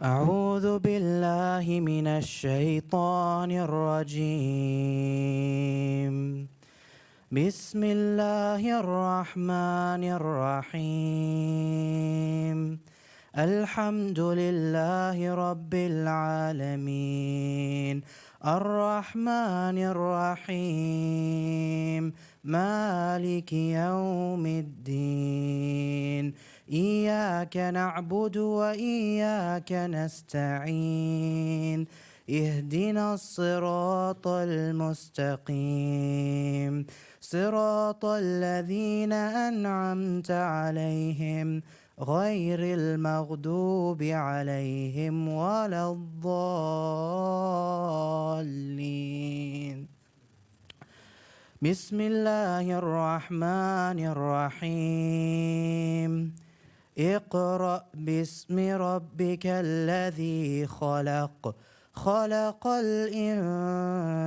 أعوذ بالله من الشيطان الرجيم. بسم الله الرحمن الرحيم. الحمد لله رب العالمين الرحمن الرحيم مالك يوم الدين إياك نعبد وإياك نستعين اهدنا الصراط المستقيم صراط الذين أنعمت عليهم غير المغضوب عليهم ولا الضالين. بسم الله الرحمن الرحيم. اقرأ باسم ربك الذي خلق خلق الإنسان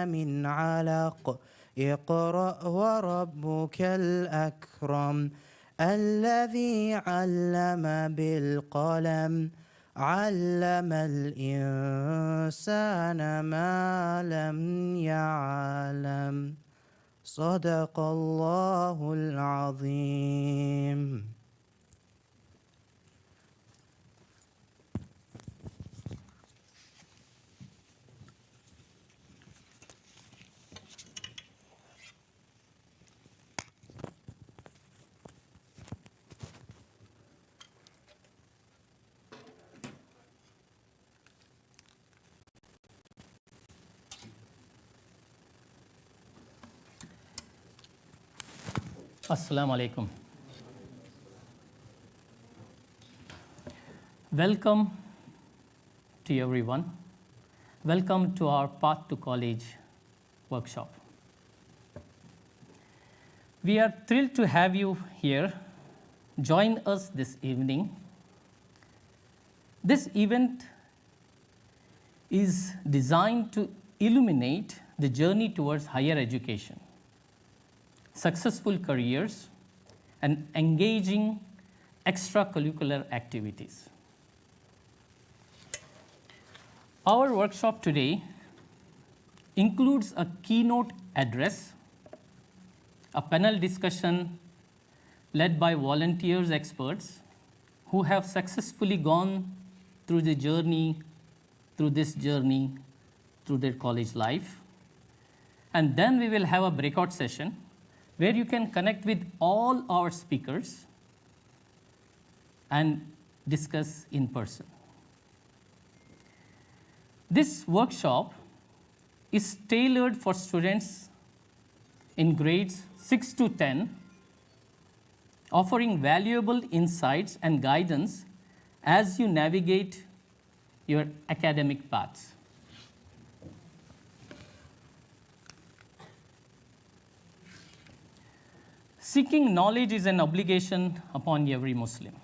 من علق اقرأ وربك الأكرم الذي علم بالقلم علم الإنسان ما لم يعلم صدق الله العظيم. Assalamu alaikum. Welcome to everyone. Welcome to our Path to College workshop. We are thrilled to have you here. Join us this evening. This event is designed to illuminate the journey towards higher education, successful careers, and engaging extracurricular activities. Our workshop today includes a keynote address, a panel discussion led by volunteers experts who have successfully gone through this journey through their college life. And then we will have a breakout session where you can connect with all our speakers and discuss in person. This workshop is tailored for students in grades 6 to 10, offering valuable insights and guidance as you navigate your academic paths. Seeking knowledge is an obligation upon every Muslim.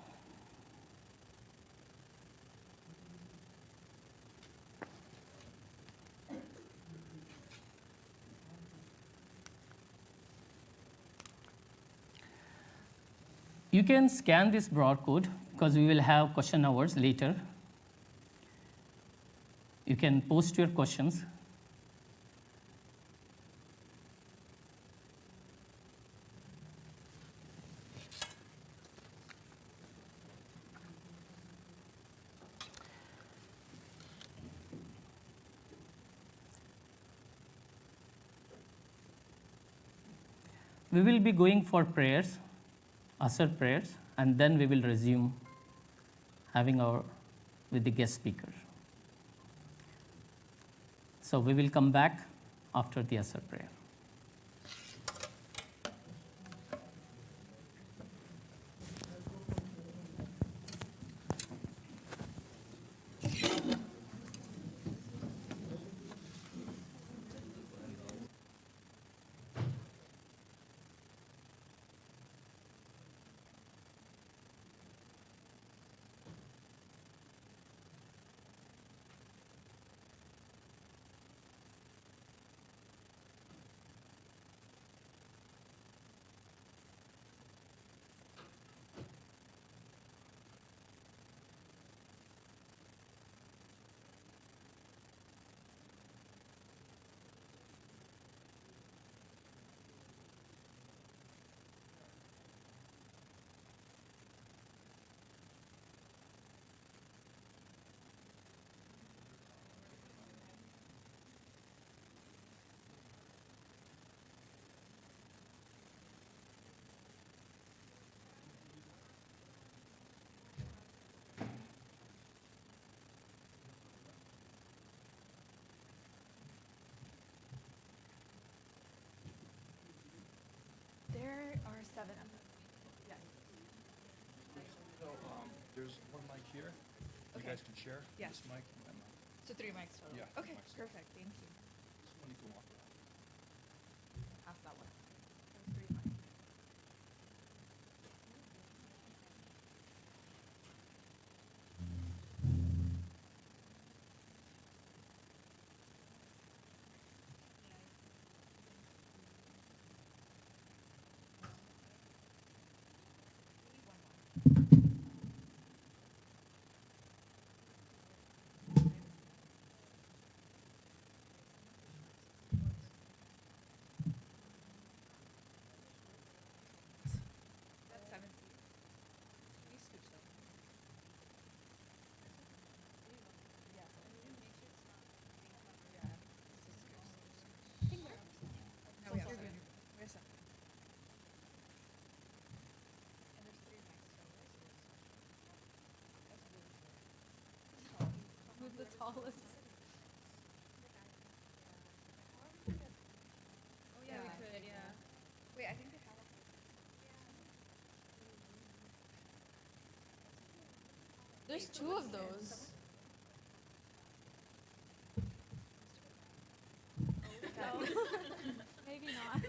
You can scan this barcode because we will have question hours later. You can post your questions. We will be going for prayers, Asr prayers, and then we will resume having with the guest speaker. So we will come back after the Asr prayer. 7. Yes. So, there's one mic here. You Okay. guys can share Yes. this mic and then So 3 mics total. Yeah, Okay, 3 mics. perfect. Thank you. this one you can walk around. Pass that one. There's 3 mics. That's 7 seats. Please scooch them. Yeah. Yeah. Just scooch. Now we have 7. We have 7. And there's 3 mics total. That's really cool. Who's the tallest? Oh yeah, we could, yeah. Wait, I think they have a There's 2 of those. No. Maybe not.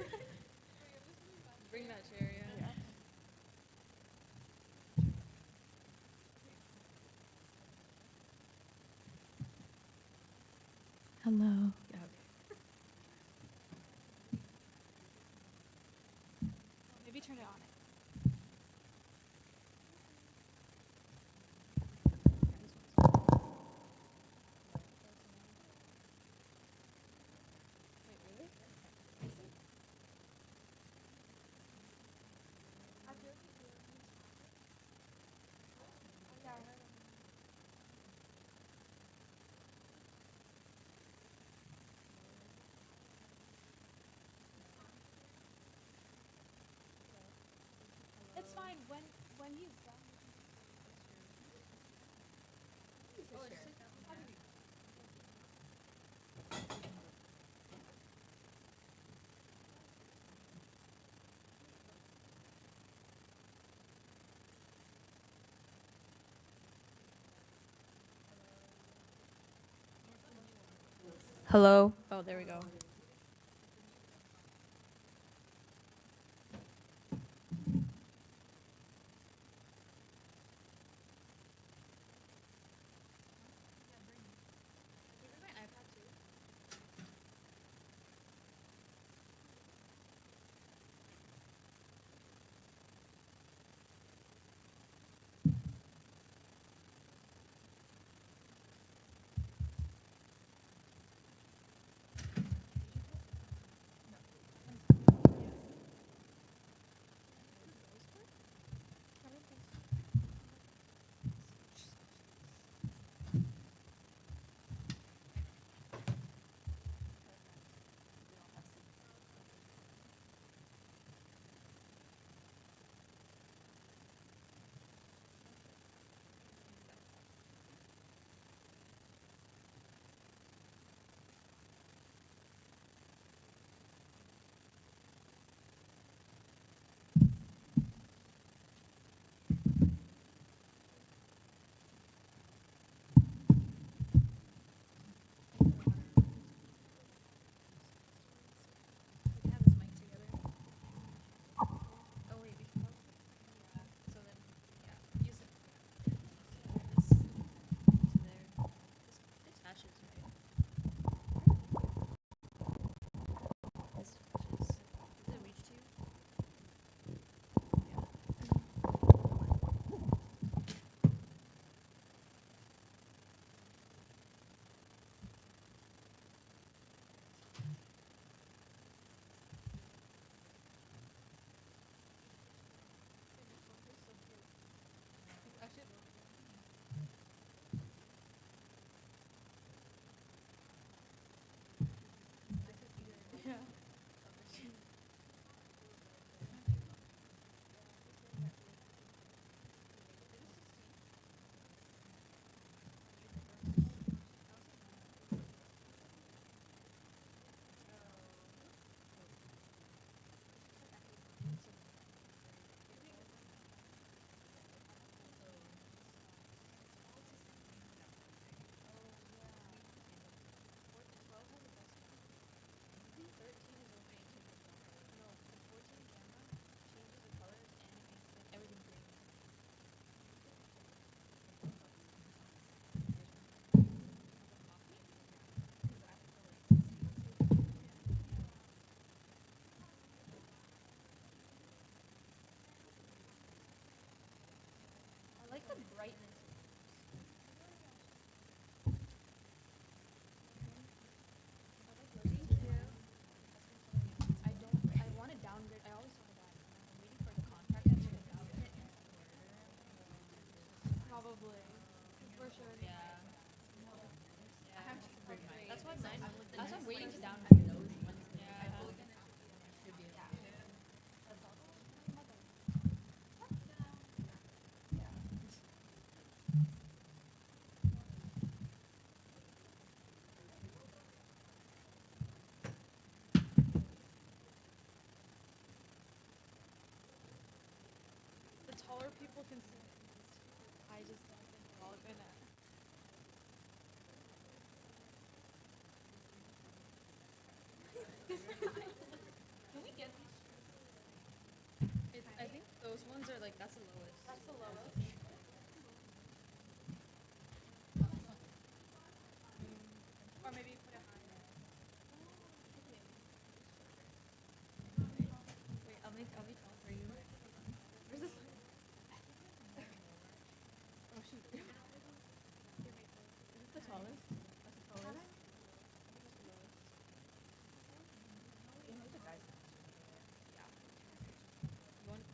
Bring that chair, yeah. Hello. Yeah. Maybe turn it on. Wait, really? It's fine. When he's done. Hello. Oh, there we go. people can see it. I just don't think we're all gonna. Can we get these? I think those ones are like, that's the lowest. That's the lowest. Or maybe put it higher. Wait, I'll be tall for you. Where's this? Oh shoot. Is this the tallest? That's the tallest. You know the guys. Yeah. You want?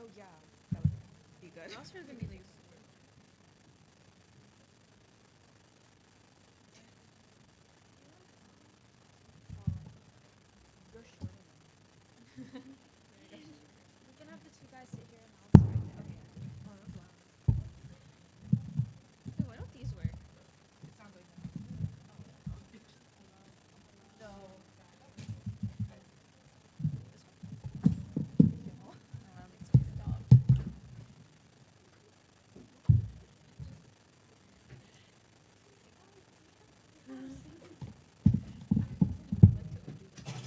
Oh yeah, that would be good. Also, gonna be like. You're shorter than me. We can have the two guys sit here and I'll sit right there. Okay. Oh, that's loud. Wait, why don't these work? It sounds like that. No. Stop.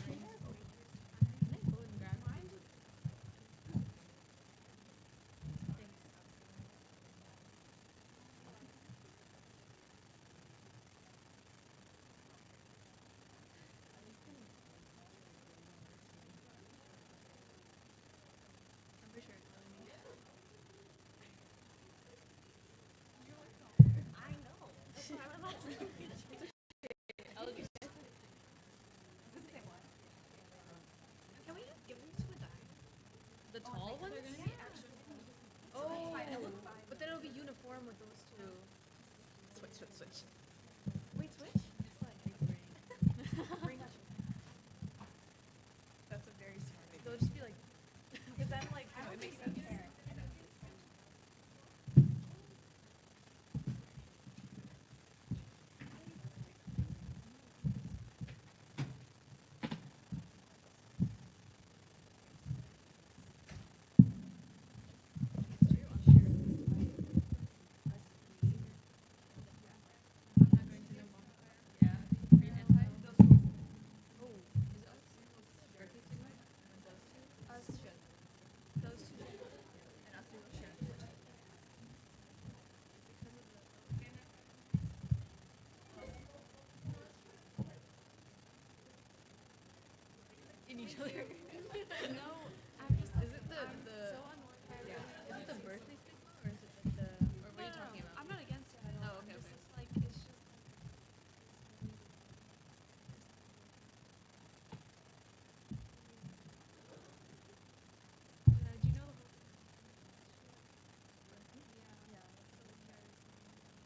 Can I go and grab mine? I'm pretty sure it's telling me. I know. That's why I'm asking. I'll just. Can we just give these to a guy? The tall ones? Oh, but then it'll be uniform with those two. Switch. Wait, switch? That's a very smart idea. They'll just be like, Because then, like, it makes sense. yeah, green and high. Oh, is us birthday tonight? Us should. Those two should. And us two should. In each other. No, I'm just. Is it the so annoyed. Yeah. Is it the birthday stigma or is it like the? Or what are you talking about? I'm not against it at all. Oh, okay, okay. Like it's just. Do you know the whole? Yeah.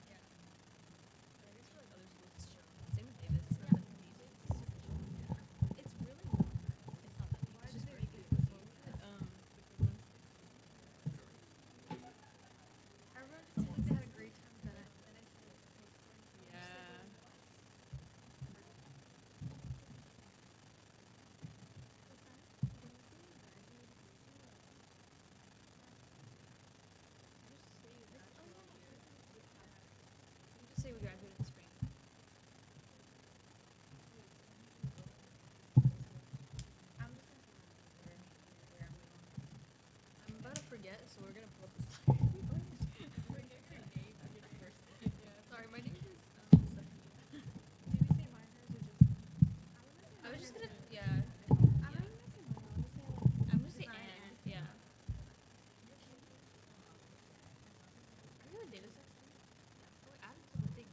Yeah. I guess for like other schools it's chill. Same with Davis. It's not that easy. It's really not. It's not that deep. It's just very good. Everyone just said they had a great time then I said yeah. Just say we graduated in spring. I'm just gonna where I'm going. I'm about to forget, so we're gonna pull up the slide. Forget your name and your university. Yeah. Sorry, my name is Sophia. Did we say mine hers or just? I was just gonna yeah. I'm not gonna say mine. I'm gonna say Anne. Yeah. Are you in data science? Oh, wait, Adam's on the thing.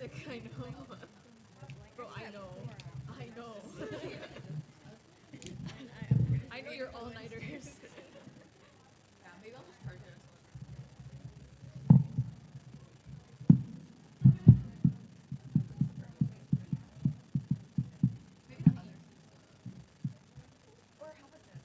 sick, I know. Bro, I know. I know. I know you're all-nighters. Yeah, maybe I'll just charge it until maybe not others. Or how about this?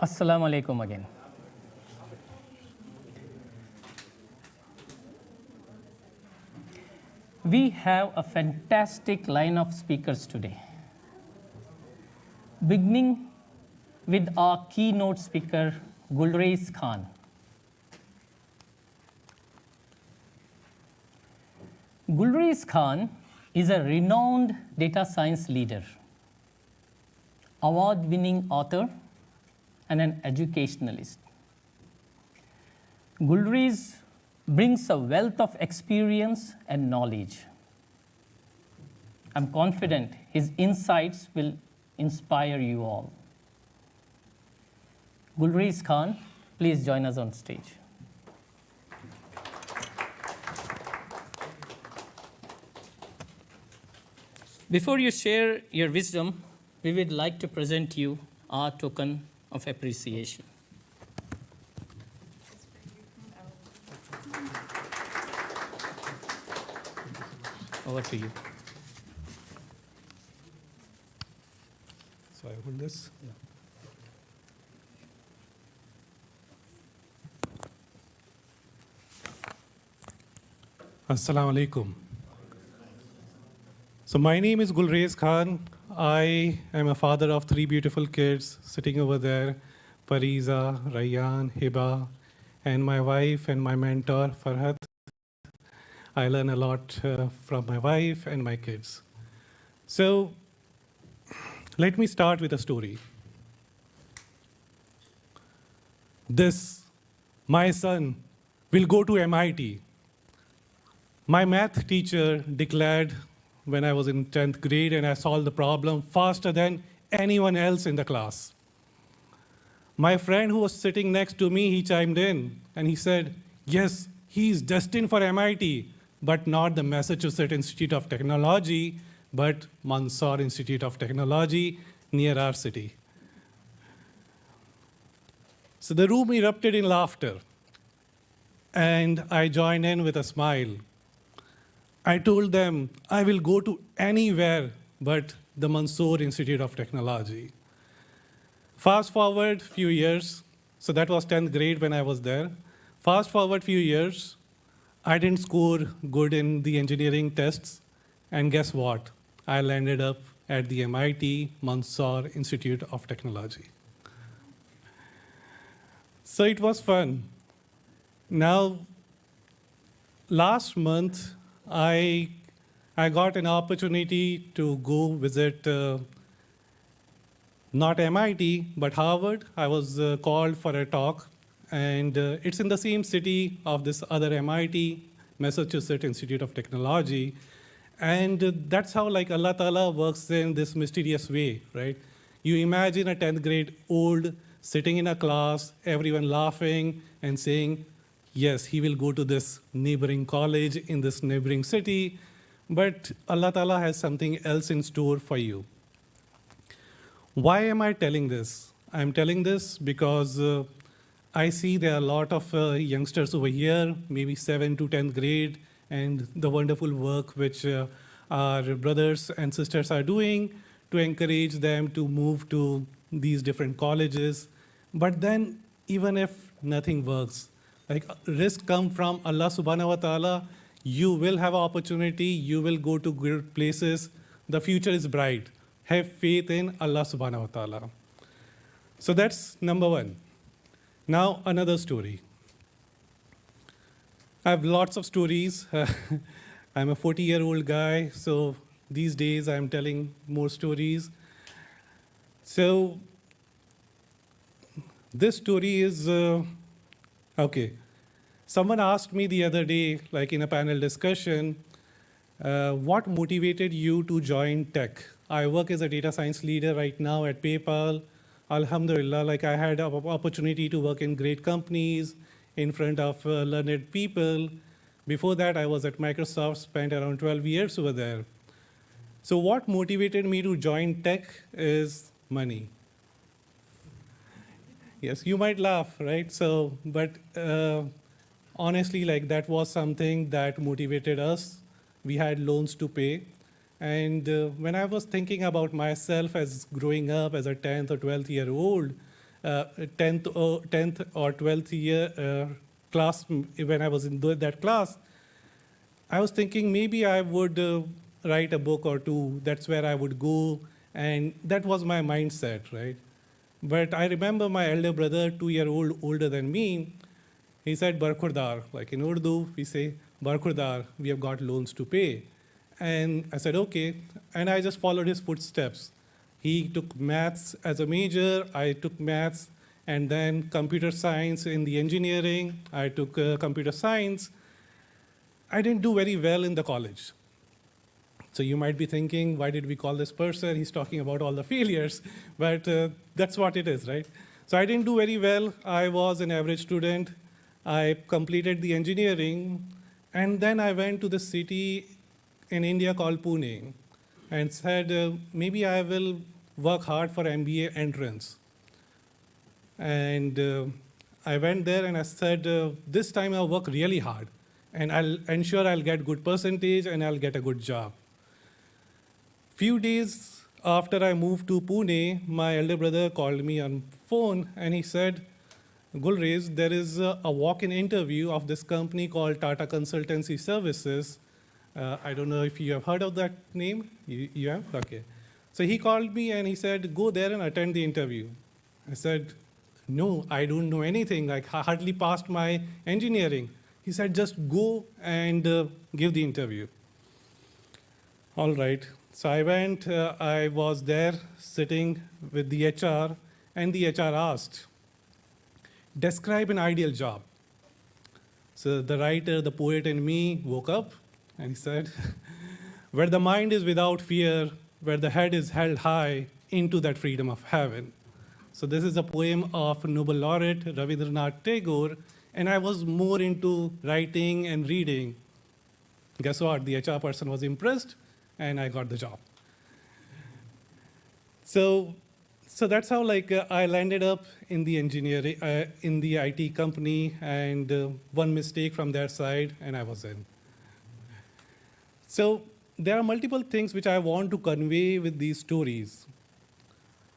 Assalamu alaikum again. We have a fantastic line of speakers today. Beginning with our keynote speaker, Gulrez Khan. Gulrez Khan is a renowned data science leader, award-winning author, and an educationalist. Gulrez brings a wealth of experience and knowledge. I'm confident his insights will inspire you all. Gulrez Khan, please join us on stage. Before you share your wisdom, we would like to present you our token of appreciation. Over to you. So I hold this. Assalamu alaikum. So my name is Gulrez Khan. I am a father of 3 beautiful kids sitting over there, Pariza, Rayyan, Hiba, and my wife and my mentor, Farhat. I learn a lot from my wife and my kids. So let me start with a story. My son will go to MIT. My math teacher declared when I was in 10th grade and I solved the problem faster than anyone else in the class. My friend who was sitting next to me, he chimed in and he said, yes, he's destined for MIT, but not the Massachusetts Institute of Technology, but Mansour Institute of Technology near our city. So the room erupted in laughter, and I joined in with a smile. I told them I will go to anywhere but the Mansour Institute of Technology. Fast forward few years, so that was 10th grade when I was there. Fast forward few years, I didn't score good in the engineering tests, and guess what? I landed up at the MIT Mansour Institute of Technology. So it was fun. Now, last month, I got an opportunity to go visit not MIT, but Harvard. I was called for a talk, and it's in the same city of this other MIT, Massachusetts Institute of Technology. And that's how Allah Ta'ala works in this mysterious way, right? You imagine a 10th grade old sitting in a class, everyone laughing and saying, yes, he will go to this neighboring college in this neighboring city, but Allah Ta'ala has something else in store for you. Why am I telling this? I'm telling this because I see there are a lot of youngsters over here, maybe 7th to 10th grade, and the wonderful work which our brothers and sisters are doing to encourage them to move to these different colleges. But then, even if nothing works, like risk come from Allah subhanahu wa ta'ala, you will have an opportunity, you will go to good places, the future is bright. Have faith in Allah subhanahu wa ta'ala. So that's number one. Now another story. I have lots of stories. I'm a 40-year-old guy, so these days I'm telling more stories. So this story is, okay. Someone asked me the other day, like in a panel discussion, what motivated you to join tech? I work as a data science leader right now at PayPal. Alhamdulillah, like I had an opportunity to work in great companies in front of learned people. Before that, I was at Microsoft, spent around 12 years over there. So what motivated me to join tech is money. Yes, you might laugh, right? So, but honestly, like that was something that motivated us. We had loans to pay. And when I was thinking about myself as growing up as a 10th or 12th year old, 10th or 12th year class, when I was in that class, I was thinking maybe I would write a book or two. That's where I would go. And that was my mindset, right? But I remember my elder brother, 2 years older than me, he said, Barkhurdar. Like in Urdu, we say, Barkhurdar, we have got loans to pay. And I said, okay. And I just followed his footsteps. He took maths as a major, I took maths, and then computer science in the engineering. I took computer science. I didn't do very well in the college. So you might be thinking, why did we call this person? He's talking about all the failures. But that's what it is, right? So I didn't do very well. I was an average student. I completed the engineering. And then I went to the city in India called Pune and said, maybe I will work hard for MBA entrance. And I went there and I said, this time I'll work really hard. And I'll ensure I'll get good percentage and I'll get a good job. Few days after I moved to Pune, my elder brother called me on phone and he said, Gulrez, there is a walk-in interview of this company called Tata Consultancy Services. I don't know if you have heard of that name. You have? Okay. So he called me and he said, go there and attend the interview. I said, no, I don't know anything. I hardly passed my engineering. He said, just go and give the interview. All right. So I went, I was there sitting with the HR, and the HR asked, describe an ideal job. So the writer, the poet in me woke up and he said, where the mind is without fear, where the head is held high, into that freedom of heaven. So this is a poem of Nobel laureate Rabindranath Tagore, and I was more into writing and reading. Guess what? The HR person was impressed, and I got the job. So that's how I landed up in the engineering, in the IT company, and one mistake from their side, and I was in. So there are multiple things which I want to convey with these stories.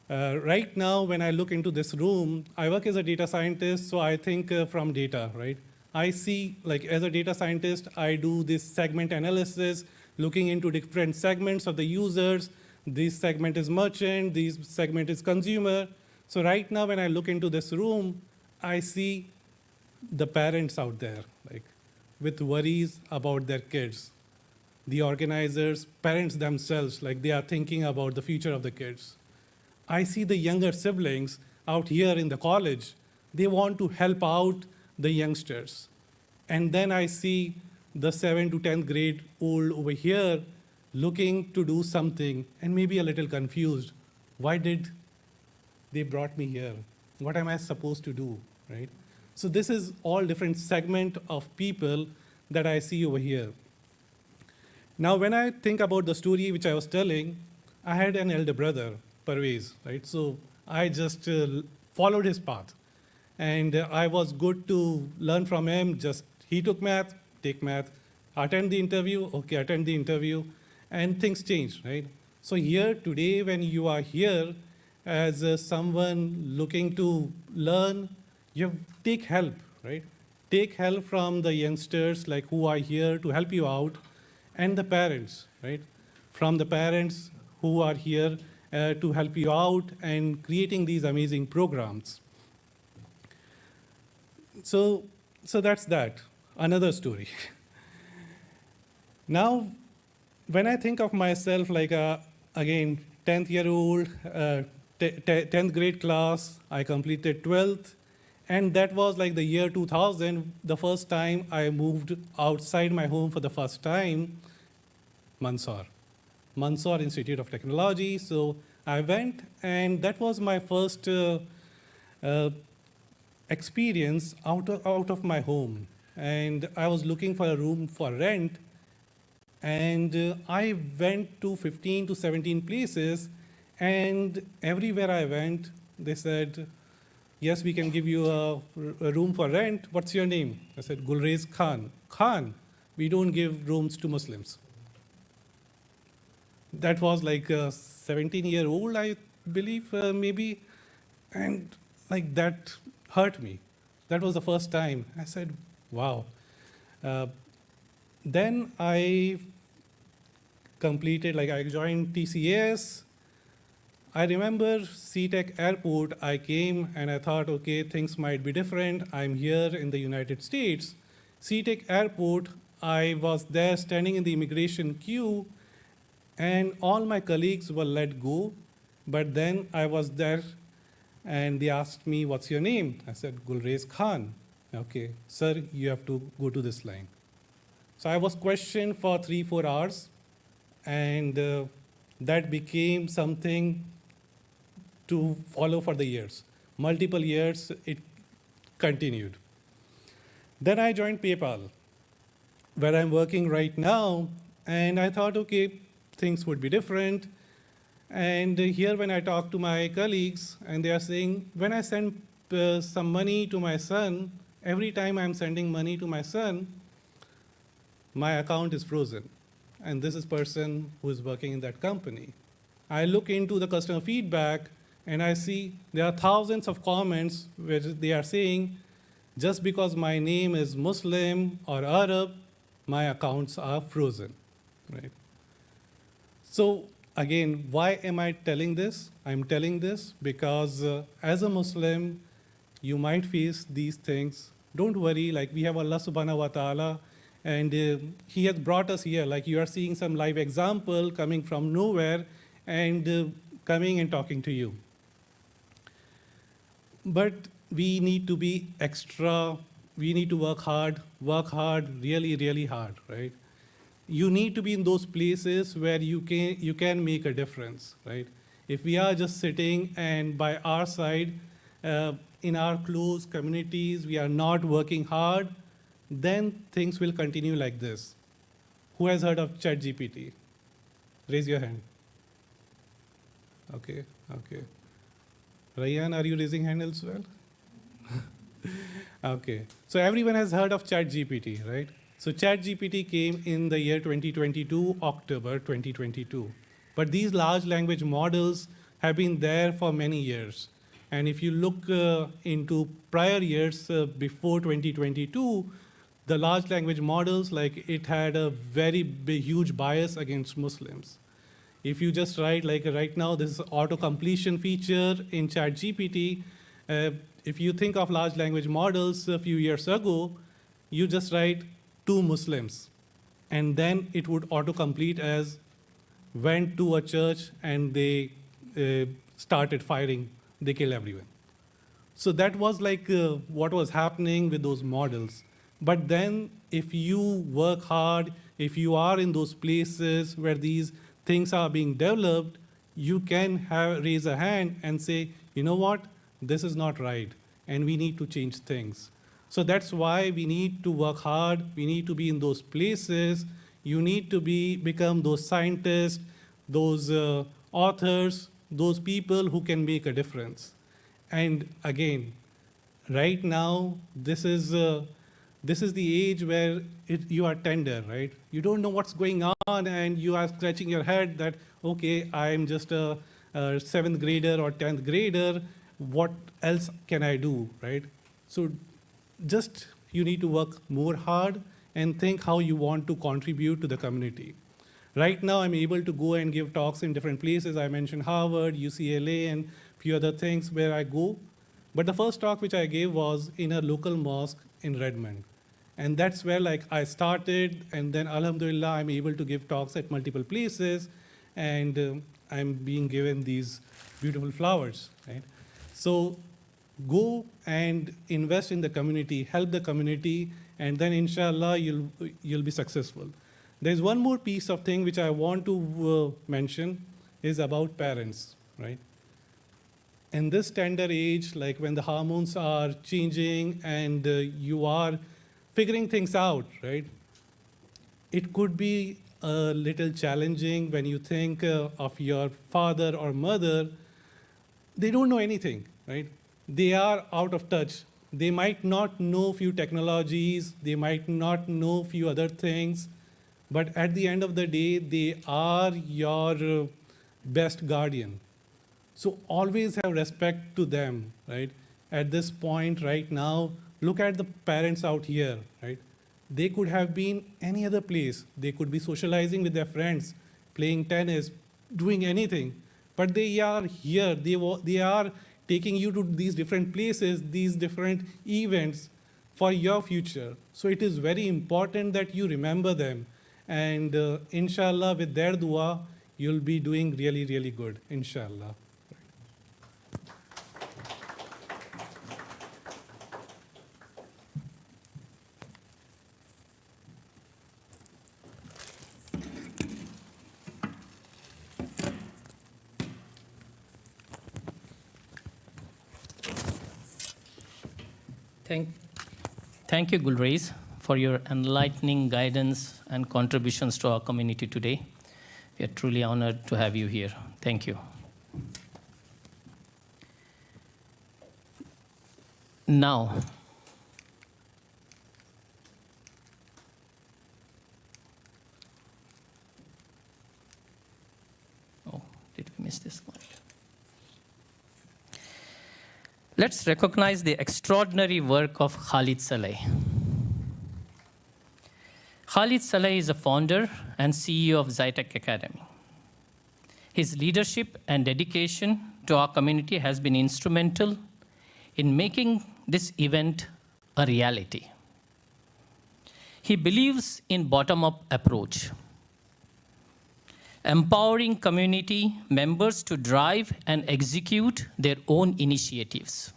Right now, when I look into this room, I work as a data scientist, so I think from data, right? I see, as a data scientist, I do this segment analysis, looking into different segments of the users. This segment is merchant, this segment is consumer. So right now, when I look into this room, I see the parents out there, with worries about their kids. The organizers, parents themselves, they are thinking about the future of the kids. I see the younger siblings out here in the college. They want to help out the youngsters. And then I see the 7th to 10th grade old over here looking to do something and maybe a little confused. Why did they brought me here? What am I supposed to do, right? So this is all different segment of people that I see over here. Now, when I think about the story which I was telling, I had an elder brother, Parvez, right? So I just followed his path. And I was good to learn from him. Just he took math, take math, attend the interview, okay, attend the interview, and things changed, right? So here today, when you are here as someone looking to learn, you take help, right? Take help from the youngsters who are here to help you out, and the parents, right? From the parents who are here to help you out and creating these amazing programs. So that's that, another story. Now, when I think of myself again, 10th-year-old, 10th grade class, I completed 12th, and that was the year 2000, the first time I moved outside my home for the first time, Mandsaur Institute of Technology. So I went, and that was my first experience out of my home. And I was looking for a room for rent, and I went to 15 to 17 places, and everywhere I went, they said, yes, we can give you a room for rent. What's your name? I said, Gulrez Khan. Khan, we don't give rooms to Muslims. That was 17-year-old, I believe, maybe. And like that hurt me. That was the first time. I said, wow. Uh, then I completed, like I joined TCS. I remember SeaTech Airport, I came and I thought, okay, things might be different. I'm here in the United States. SeaTech Airport, I was there standing in the immigration queue, and all my colleagues were let go. But then I was there, and they asked me, what's your name? I said, Gulrez Khan. Okay, sir, you have to go to this line. So I was questioned for 3-4 hours, and that became something to follow for the years. Multiple years, it continued. Then I joined PayPal, where I'm working right now, and I thought, okay, things would be different. And here, when I talk to my colleagues, and they are saying, when I send some money to my son, every time I'm sending money to my son, my account is frozen. And this is person who is working in that company. I look into the customer feedback, and I see there are thousands of comments where they are saying, just because my name is Muslim or Arab, my accounts are frozen, right? So again, why am I telling this? I'm telling this because as a Muslim, you might face these things. Don't worry, like we have Allah subhanahu wa ta'ala, and He has brought us here. Like you are seeing some live example coming from nowhere and coming and talking to you. But we need to be extra, we need to work hard, really, really hard, right? You need to be in those places where you can make a difference, right? If we are just sitting and by our side, in our close communities, we are not working hard, then things will continue like this. Who has heard of ChatGPT? Raise your hand. Okay. Ryan, are you raising hand as well? Okay. So everyone has heard of ChatGPT, right? So ChatGPT came in the year 2022, October 2022. But these large language models have been there for many years. And if you look into prior years before 2022, the large language models, like it had a very big, huge bias against Muslims. If you just write, like right now, this is auto-completion feature in ChatGPT. If you think of large language models a few years ago, you just write 2 Muslims, and then it would auto-complete as went to a church and they started firing, they kill everyone. So that was like what was happening with those models. But then if you work hard, if you are in those places where these things are being developed, you can raise a hand and say, you know what, this is not right, and we need to change things. So that's why we need to work hard, we need to be in those places, you need to become those scientists, those authors, those people who can make a difference. And again, right now, this is the age where you are tender, right? You don't know what's going on, and you are scratching your head that, okay, I'm just a 7th grader or 10th grader. What else can I do, right? So just you need to work more hard and think how you want to contribute to the community. Right now, I'm able to go and give talks in different places. I mentioned Harvard, UCLA, and a few other things where I go. But the first talk which I gave was in a local mosque in Redmond. And that's where like I started, and then alhamdulillah, I'm able to give talks at multiple places, and I'm being given these beautiful flowers, right? So go and invest in the community, help the community, and then inshallah, you'll be successful. There's one more piece of thing which I want to mention is about parents, right? In this tender age, like when the hormones are changing and you are figuring things out, right? It could be a little challenging when you think of your father or mother. They don't know anything, right? They are out of touch. They might not know few technologies, they might not know few other things, but at the end of the day, they are your best guardian. So always have respect to them, right? at this point right now, look at the parents out here, right? They could have been any other place. They could be socializing with their friends, playing tennis, doing anything. But they are here. They are taking you to these different places, these different events for your future. So it is very important that you remember them. And inshallah, with their dua, you'll be doing really, really good, inshallah. Thank you, Gulraiz, for your enlightening guidance and contributions to our community today. We are truly honored to have you here. Thank you. Now, oh, did we miss this slide? Let's recognize the extraordinary work of Khalid Saleh. Khalid Saleh is a founder and CEO of Zytec Academy. His leadership and dedication to our community has been instrumental in making this event a reality. He believes in bottom-up approach, empowering community members to drive and execute their own initiatives.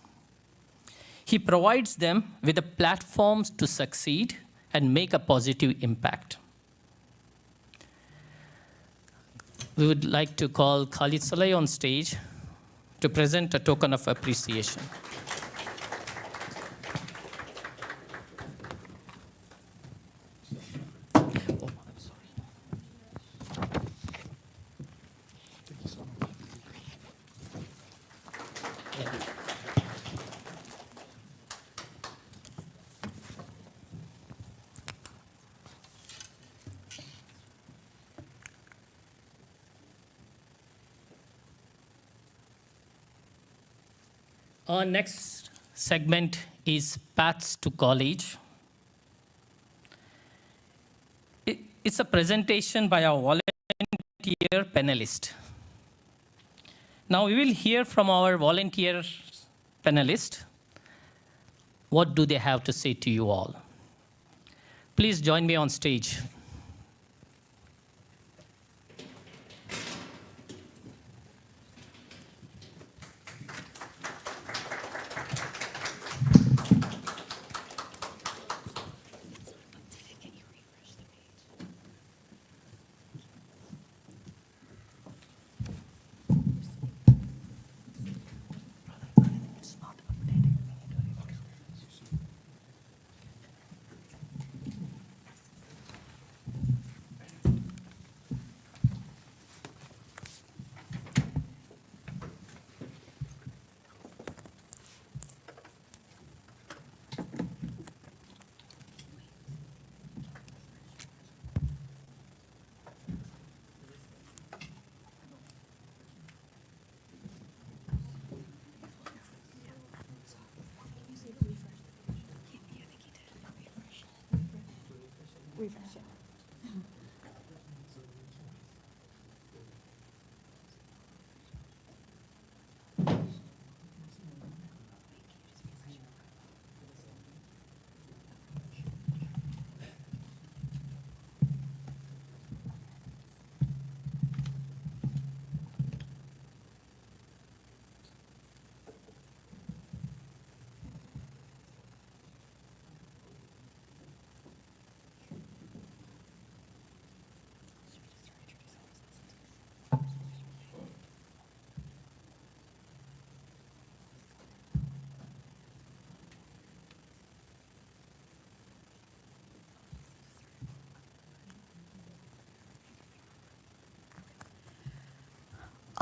He provides them with the platforms to succeed and make a positive impact. We would like to call Khalid Saleh on stage to present a token of appreciation. Our next segment is Paths to College. It's a presentation by our volunteer panelist. Now we will hear from our volunteer panelist. What do they have to say to you all? Please join me on stage.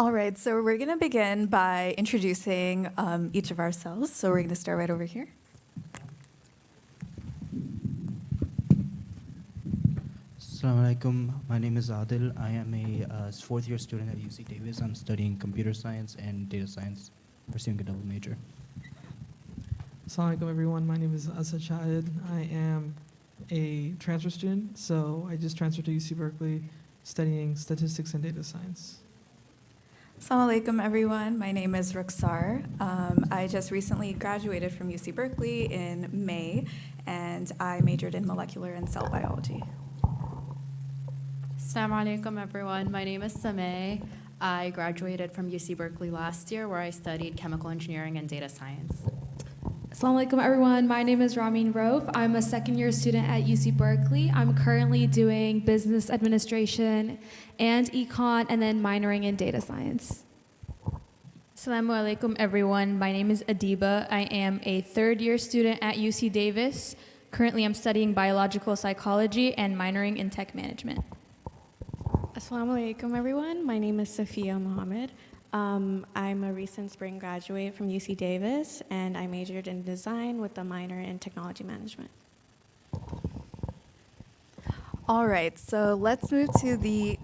All right, so we're going to begin by introducing each of ourselves. So we're going to start right over here. Assalamu alaikum. My name is Adil. I am a fourth-year student at UC Davis. I'm studying computer science and data science, pursuing a double major. Assalamualaikum everyone. My name is Asad Shahid. I am a transfer student, so I just transferred to UC Berkeley studying statistics and data science. Assalamu alaikum, everyone. My name is Ruxar. I just recently graduated from UC Berkeley in May, and I majored in molecular and cell biology. Assalamu alaikum, everyone. My name is Sameh. I graduated from UC Berkeley last year, where I studied chemical engineering and data science. Assalamu alaikum, everyone. My name is Ramin Rauf. I'm a second-year student at UC Berkeley. I'm currently doing business administration and econ, and then minoring in data science. Assalamu alaikum, everyone. My name is Adiba. I am a third-year student at UC Davis. Currently, I'm studying biological psychology and minoring in tech management. Assalamu alaikum, everyone. My name is Safiya Mohammed. I'm a recent spring graduate from UC Davis, and I majored in design with a minor in technology management. All right, so let's move to the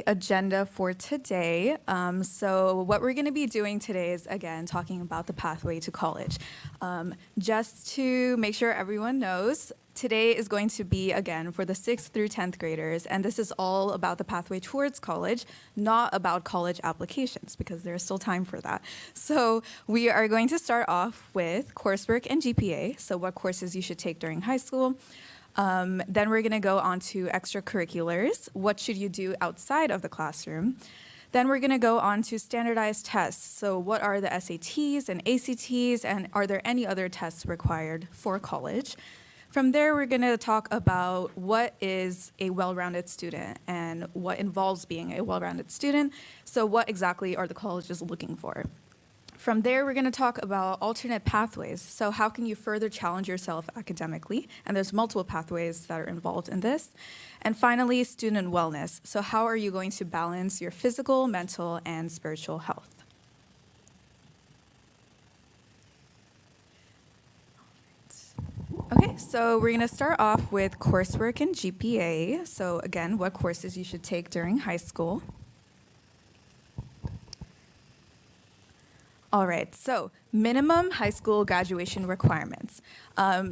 agenda for today. So what we're going to be doing today is, again, talking about the pathway to college. Just to make sure everyone knows, today is going to be, again, for the 6th through 10th graders, and this is all about the pathway towards college, not about college applications, because there's still time for that. So we are going to start off with coursework and GPA, so what courses you should take during high school. Then we're going to go on to extracurriculars. What should you do outside of the classroom? Then we're going to go on to standardized tests. So what are the SATs and ACTs, and are there any other tests required for college? From there, we're going to talk about what is a well-rounded student and what involves being a well-rounded student. So what exactly are the colleges looking for? From there, we're going to talk about alternate pathways. So how can you further challenge yourself academically? And there's multiple pathways that are involved in this. And finally, student wellness. So how are you going to balance your physical, mental, and spiritual health? Okay, so we're going to start off with coursework and GPA. So again, what courses you should take during high school. All right, so minimum high school graduation requirements.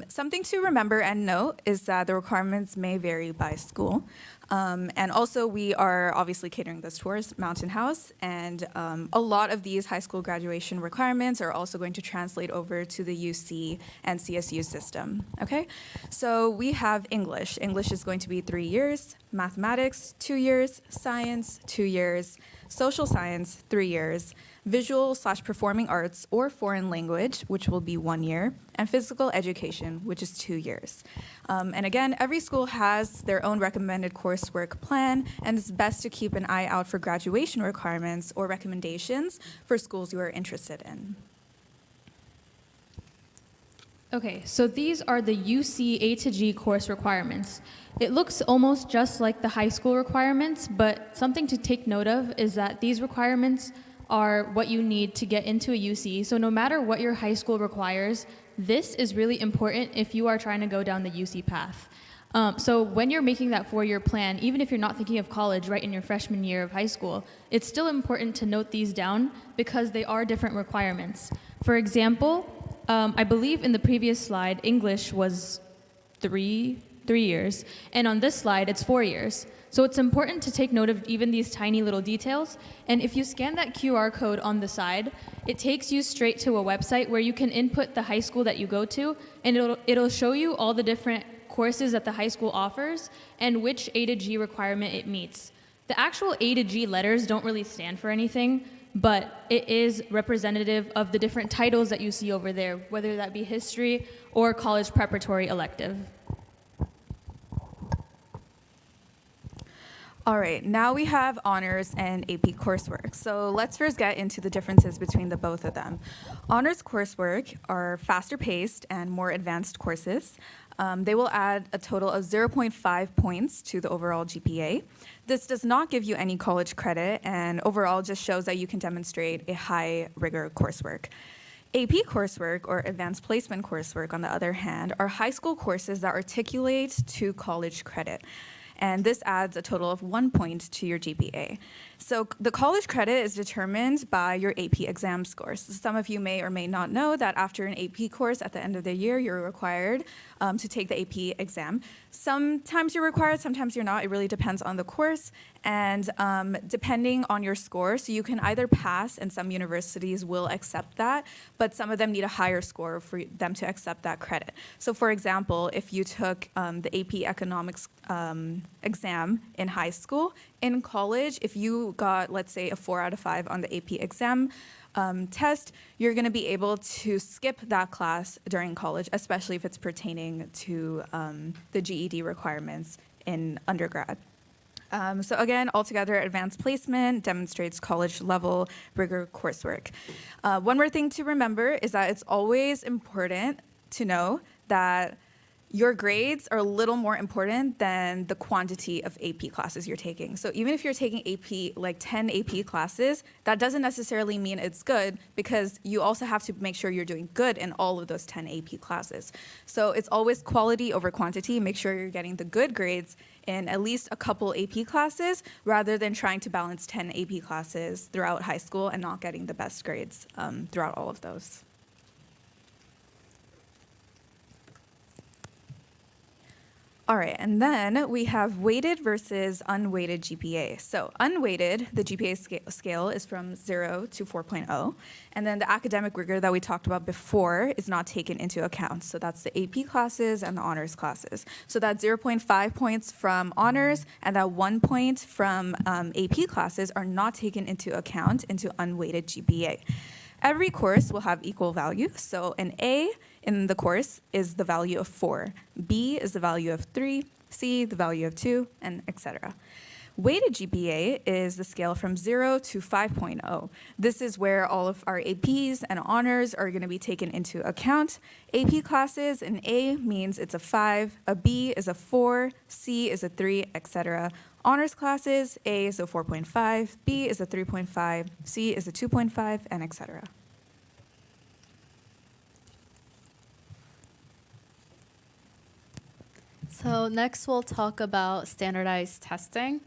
Something to remember and note is that the requirements may vary by school. And also, we are obviously catering this towards Mountain House, and a lot of these high school graduation requirements are also going to translate over to the UC and CSU system, okay? So we have English. English is going to be 3 years, mathematics, 2 years, science, 2 years, social science, 3 years, visual/performing arts or foreign language, which will be 1 year, and physical education, which is 2 years. And again, every school has their own recommended coursework plan, and it's best to keep an eye out for graduation requirements or recommendations for schools you are interested in. Okay, so these are the UC A to G course requirements. It looks almost just like the high school requirements, but something to take note of is that these requirements are what you need to get into a UC. So no matter what your high school requires, this is really important if you are trying to go down the UC path. So when you're making that 4-year plan, even if you're not thinking of college right in your freshman year of high school, it's still important to note these down because they are different requirements. For example, I believe in the previous slide, English was three years, and on this slide, it's 4 years. So it's important to take note of even these tiny little details. And if you scan that QR code on the side, it takes you straight to a website where you can input the high school that you go to, and it'll show you all the different courses that the high school offers and which A to G requirement it meets. The actual A to G letters don't really stand for anything, but it is representative of the different titles that you see over there, whether that be history or college preparatory elective. All right, now we have honors and AP coursework. So let's first get into the differences between the both of them. Honors coursework are faster paced and more advanced courses. They will add a total of 0.5 points to the overall GPA. This does not give you any college credit and overall just shows that you can demonstrate a high rigor coursework. AP coursework, or advanced placement coursework, on the other hand, are high school courses that articulate to college credit. And this adds a total of 1 point to your GPA. So the college credit is determined by your AP exam scores. Some of you may or may not know that after an AP course at the end of the year, you're required to take the AP exam. Sometimes you're required, sometimes you're not. It really depends on the course and depending on your score. So you can either pass, and some universities will accept that, but some of them need a higher score for them to accept that credit. So for example, if you took the AP economics exam in high school, in college, if you got, let's say, a 4 out of 5 on the AP exam test, you're going to be able to skip that class during college, especially if it's pertaining to the GED requirements in undergrad. So again, altogether, advanced placement demonstrates college-level rigor coursework. One more thing to remember is that it's always important to know that your grades are a little more important than the quantity of AP classes you're taking. So even if you're taking AP, like 10 AP classes, that doesn't necessarily mean it's good, because you also have to make sure you're doing good in all of those 10 AP classes. So it's always quality over quantity. Make sure you're getting the good grades in at least a couple AP classes, rather than trying to balance 10 AP classes throughout high school and not getting the best grades throughout all of those. All right, and then we have weighted versus unweighted GPA. So unweighted, the GPA scale is from 0 to 4.0, and then the academic rigor that we talked about before is not taken into account. So that's the AP classes and the honors classes. So that 0.5 points from honors and that 1 point from AP classes are not taken into account into unweighted GPA. Every course will have equal value. So an A in the course is the value of 4, B is the value of 3, C the value of 2, and etc. Weighted GPA is the scale from 0 to 5.0. This is where all of our APs and honors are going to be taken into account. AP classes, an A means it's a 5, a B is a 4, C is a 3, etc. Honors classes, A is a 4.5, B is a 3.5, C is a 2.5, and etc. So next we'll talk about standardized testing.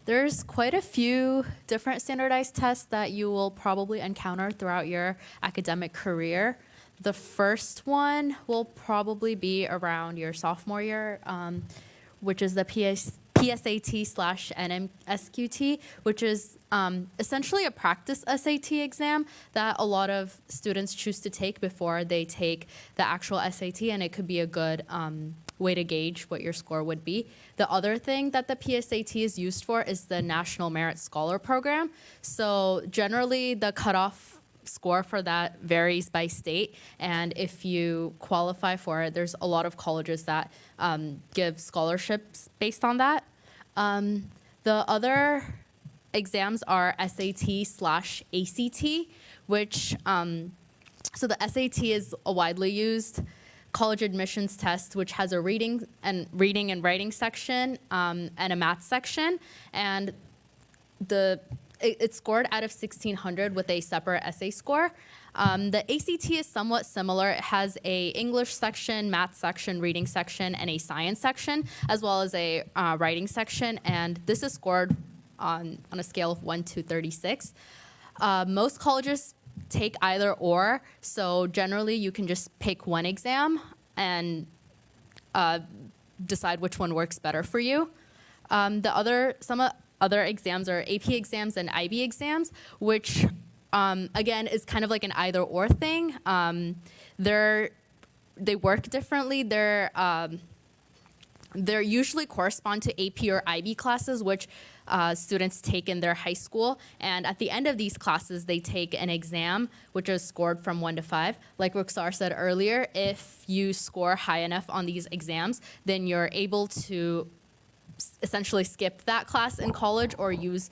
There's quite a few different standardized tests that you will probably encounter throughout your academic career. The first one will probably be around your sophomore year, which is the PSAT/NMSQT, which is essentially a practice SAT exam that a lot of students choose to take before they take the actual SAT, and it could be a good way to gauge what your score would be. The other thing that the PSAT is used for is the National Merit Scholar Program. So generally, the cutoff score for that varies by state, and if you qualify for it, there's a lot of colleges that give scholarships based on that. The other exams are SAT/ACT, which so the SAT is a widely used college admissions test, which has a reading and writing section and a math section, and it's scored out of 1,600 with a separate essay score. The ACT is somewhat similar. It has a English section, math section, reading section, and a science section, as well as a writing section, and this is scored on a scale of 1 to 36. Most colleges take either or, so generally you can just pick one exam and decide which one works better for you. Some other exams are AP exams and IB exams, which again is kind of like an either or thing. They work differently. They usually correspond to AP or IB classes, which students take in their high school. And at the end of these classes, they take an exam, which is scored from 1 to 5. Like Ruxar said earlier, if you score high enough on these exams, then you're able to essentially skip that class in college or use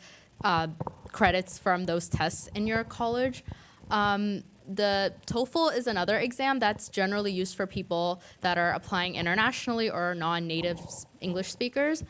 credits from those tests in your college. The TOEFL is another exam that's generally used for people that are applying internationally or non-native English speakers.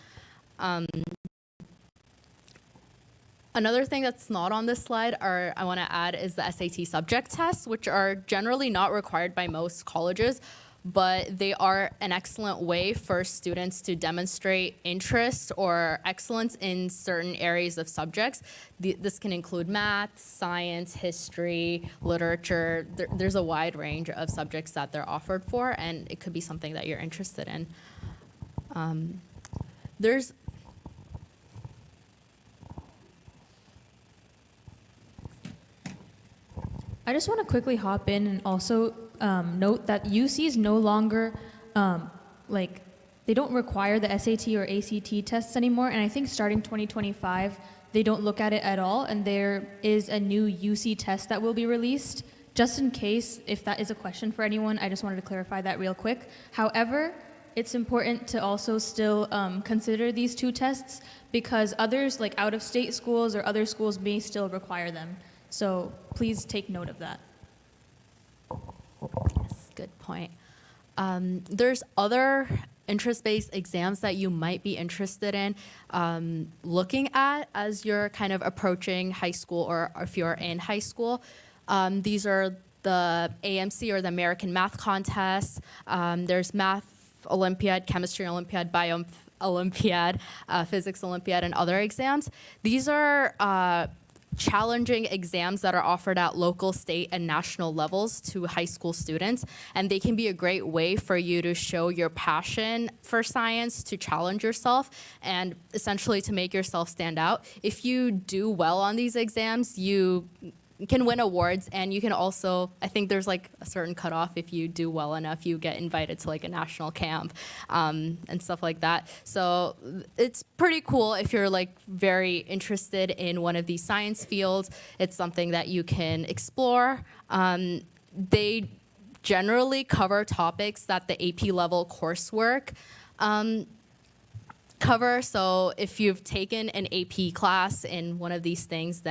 Another thing that's not on this slide I want to add is the SAT subject tests, which are generally not required by most colleges, but they are an excellent way for students to demonstrate interest or excellence in certain areas of subjects. This can include math, science, history, literature. There's a wide range of subjects that they're offered for, and it could be something that you're interested in. I just want to quickly hop in and also note that UCs no longer, they don't require the SAT or ACT tests anymore. And I think starting 2025, they don't look at it at all. And there is a new UC test that will be released. Just in case, if that is a question for anyone, I just wanted to clarify that real quick. However, it's important to also still consider these two tests because others, like out-of-state schools or other schools, may still require them. So please take note of that. Yes, good point. There's other interest-based exams that you might be interested in looking at as you're kind of approaching high school or if you're in high school. These are the AMC or the American Math Contest. There's Math Olympiad, Chemistry Olympiad, Bio Olympiad, Physics Olympiad, and other exams. These are challenging exams that are offered at local, state, and national levels to high school students. And they can be a great way for you to show your passion for science, to challenge yourself, and essentially to make yourself stand out. If you do well on these exams, you can win awards, and you can also, I think there's like a certain cutoff. If you do well enough, you get invited to like a national camp and stuff like that. So it's pretty cool if you're like very interested in one of these science fields. It's something that you can explore. They generally cover topics that the AP level coursework cover. So if you've taken an AP class in one of these things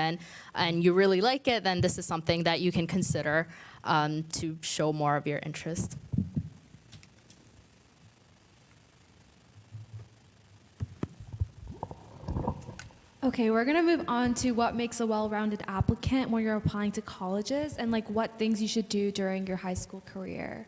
and you really like it, then this is something that you can consider to show more of your interest. Okay, we're gonna move on to what makes a well-rounded applicant when you're applying to colleges and like what things you should do during your high school career.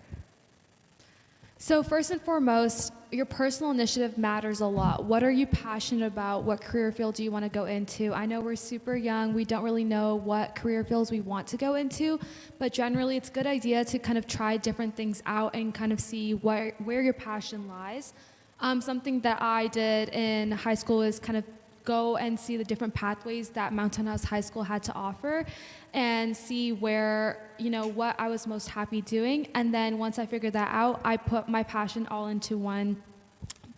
So first and foremost, your personal initiative matters a lot. What are you passionate about? What career field do you want to go into? I know we're super young. We don't really know what career fields we want to go into, but generally it's a good idea to kind of try different things out and kind of see where your passion lies. Something that I did in high school is kind of go and see the different pathways that Mount House High School had to offer and see where, what I was most happy doing. And then once I figured that out, I put my passion all into one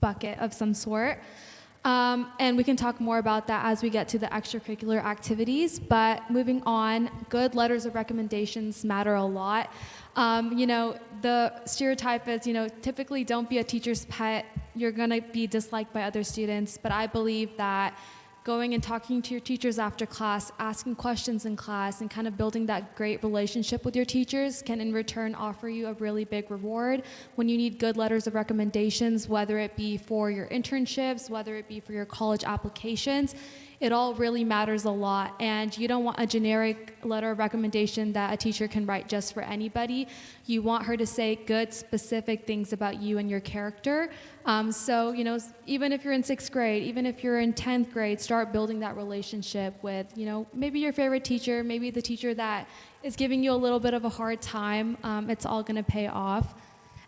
bucket of some sort. And we can talk more about that as we get to the extracurricular activities. But moving on, good letters of recommendations matter a lot. The stereotype is, typically don't be a teacher's pet. You're going to be disliked by other students. But I believe that going and talking to your teachers after class, asking questions in class, and kind of building that great relationship with your teachers can in return offer you a really big reward when you need good letters of recommendations, whether it be for your internships, whether it be for your college applications. It all really matters a lot, and you don't want a generic letter of recommendation that a teacher can write just for anybody. You want her to say good, specific things about you and your character. So, even if you're in 6th grade, even if you're in 10th grade, start building that relationship with, maybe your favorite teacher, maybe the teacher that is giving you a little bit of a hard time. It's all gonna pay off.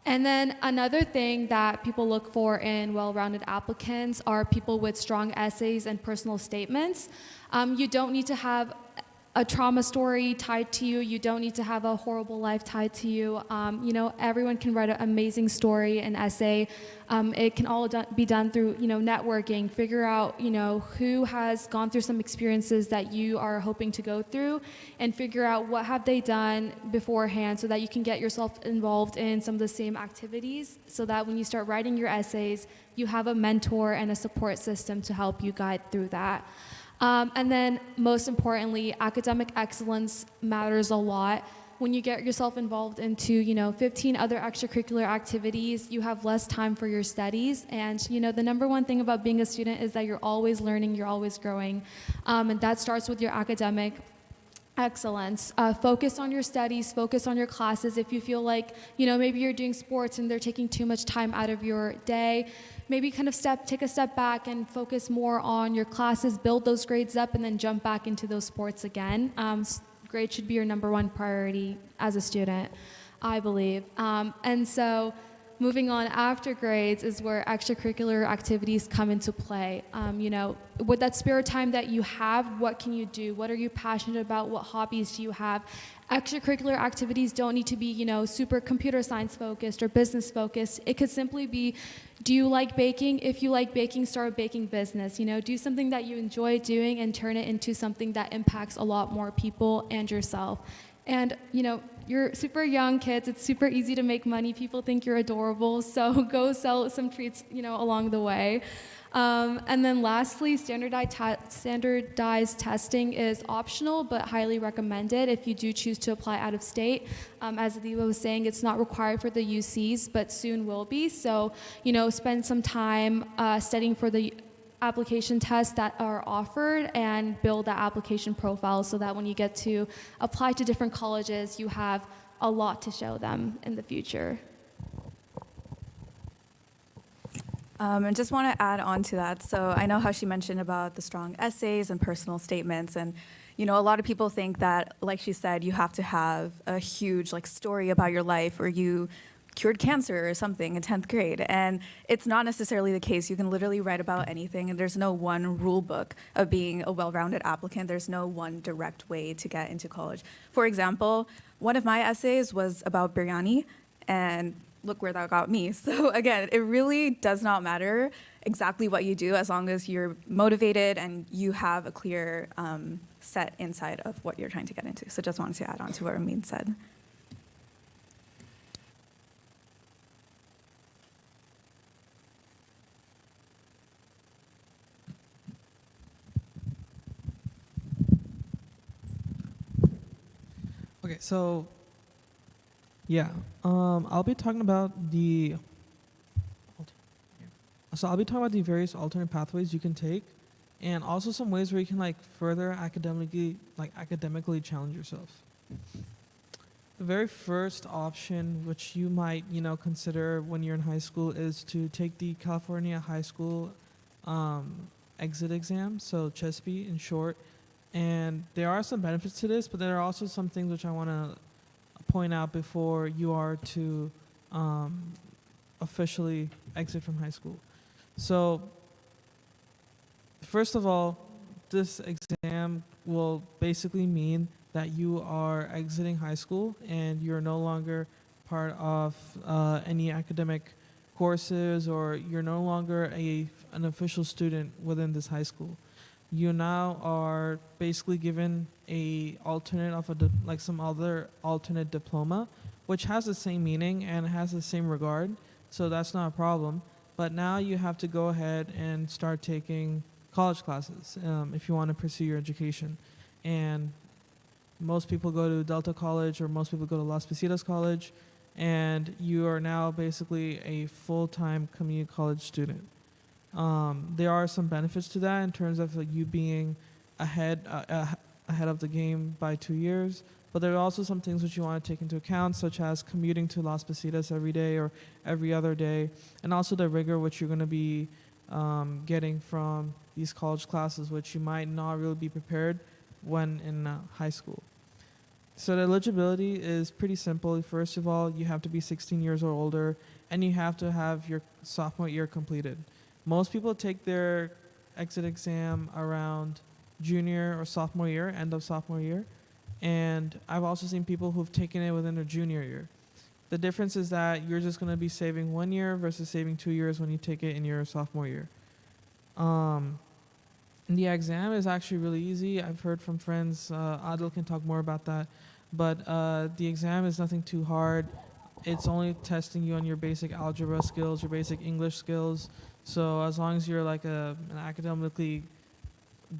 And then another thing that people look for in well-rounded applicants are people with strong essays and personal statements. You don't need to have a trauma story tied to you. You don't need to have a horrible life tied to you. Everyone can write an amazing story, an essay. It can all be done through, networking. Figure out, who has gone through some experiences that you are hoping to go through, and figure out what have they done beforehand so that you can get yourself involved in some of the same activities so that when you start writing your essays, you have a mentor and a support system to help you guide through that. And then most importantly, academic excellence matters a lot. When you get yourself involved into, 15 other extracurricular activities, you have less time for your studies. And, the number one thing about being a student is that you're always learning, you're always growing. And that starts with your academic excellence. Focus on your studies, focus on your classes. If you feel like, maybe you're doing sports and they're taking too much time out of your day, maybe kind of take a step back and focus more on your classes, build those grades up, and then jump back into those sports again. Grades should be your number one priority as a student, I believe. And so moving on after grades is where extracurricular activities come into play. With that spare time that you have, what can you do? What are you passionate about? What hobbies do you have? Extracurricular activities don't need to be, super computer science focused or business focused. It could simply be, do you like baking? If you like baking, start a baking business. Do something that you enjoy doing and turn it into something that impacts a lot more people and yourself. And, you're super young kids. It's super easy to make money. People think you're adorable. So go sell some treats, along the way. And then lastly, standardized testing is optional but highly recommended if you do choose to apply out of state. As Adiba was saying, it's not required for the UCs, but soon will be. So, spend some time studying for the application tests that are offered and build that application profile so that when you get to apply to different colleges, you have a lot to show them in the future. And just want to add on to that. So I know how she mentioned about the strong essays and personal statements. And, a lot of people think that, like she said, you have to have a huge story about your life, or you cured cancer or something in 10th grade. And it's not necessarily the case. You can literally write about anything, and there's no one rule book of being a well-rounded applicant. There's no one direct way to get into college. For example, one of my essays was about biryani, and look where that got me. So again, it really does not matter exactly what you do as long as you're motivated and you have a clear set inside of what you're trying to get into. So just wanted to add on to what Ramin said. Okay, so yeah, I'll be talking about the various alternate pathways you can take, and also some ways where you can further academically challenge yourself. The very first option, which you might consider when you're in high school, is to take the California High School exit exam, so CHSP in short. And there are some benefits to this, but there are also some things which I want to point out before you are to officially exit from high school. So first of all, this exam will basically mean that you are exiting high school and you're no longer part of any academic courses, or you're no longer an official student within this high school. You now are basically given a alternate of some other alternate diploma, which has the same meaning and has the same regard, so that's not a problem. But now you have to go ahead and start taking college classes if you want to pursue your education. And most people go to Delta College, or most people go to Las Positas College, and you are now basically a full-time community college student. There are some benefits to that in terms of you being ahead of the game by 2 years, but there are also some things which you want to take into account, such as commuting to Las Positas every day or every other day, and also the rigor which you're going to be getting from these college classes, which you might not really be prepared when in high school. So the eligibility is pretty simple. First of all, you have to be 16 years or older, and you have to have your sophomore year completed. Most people take their exit exam around junior or sophomore year, end of sophomore year, and I've also seen people who've taken it within their junior year. The difference is that you're just going to be saving 1 year versus saving 2 years when you take it in your sophomore year. The exam is actually really easy. I've heard from friends, Adil can talk more about that, but the exam is nothing too hard. It's only testing you on your basic algebra skills, your basic English skills. So as long as you're an academically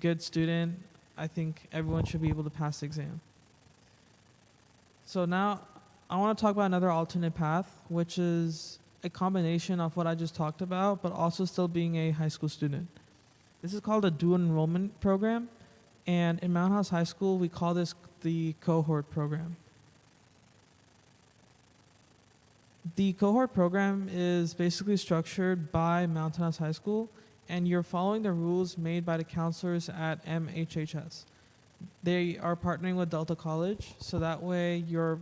good student, I think everyone should be able to pass the exam. So now I want to talk about another alternate path, which is a combination of what I just talked about, but also still being a high school student. This is called a dual enrollment program, and in Mountain House High School, we call this the cohort program. The cohort program is basically structured by Mountain House High School, and you're following the rules made by the counselors at MHHS. They are partnering with Delta College, so that way you're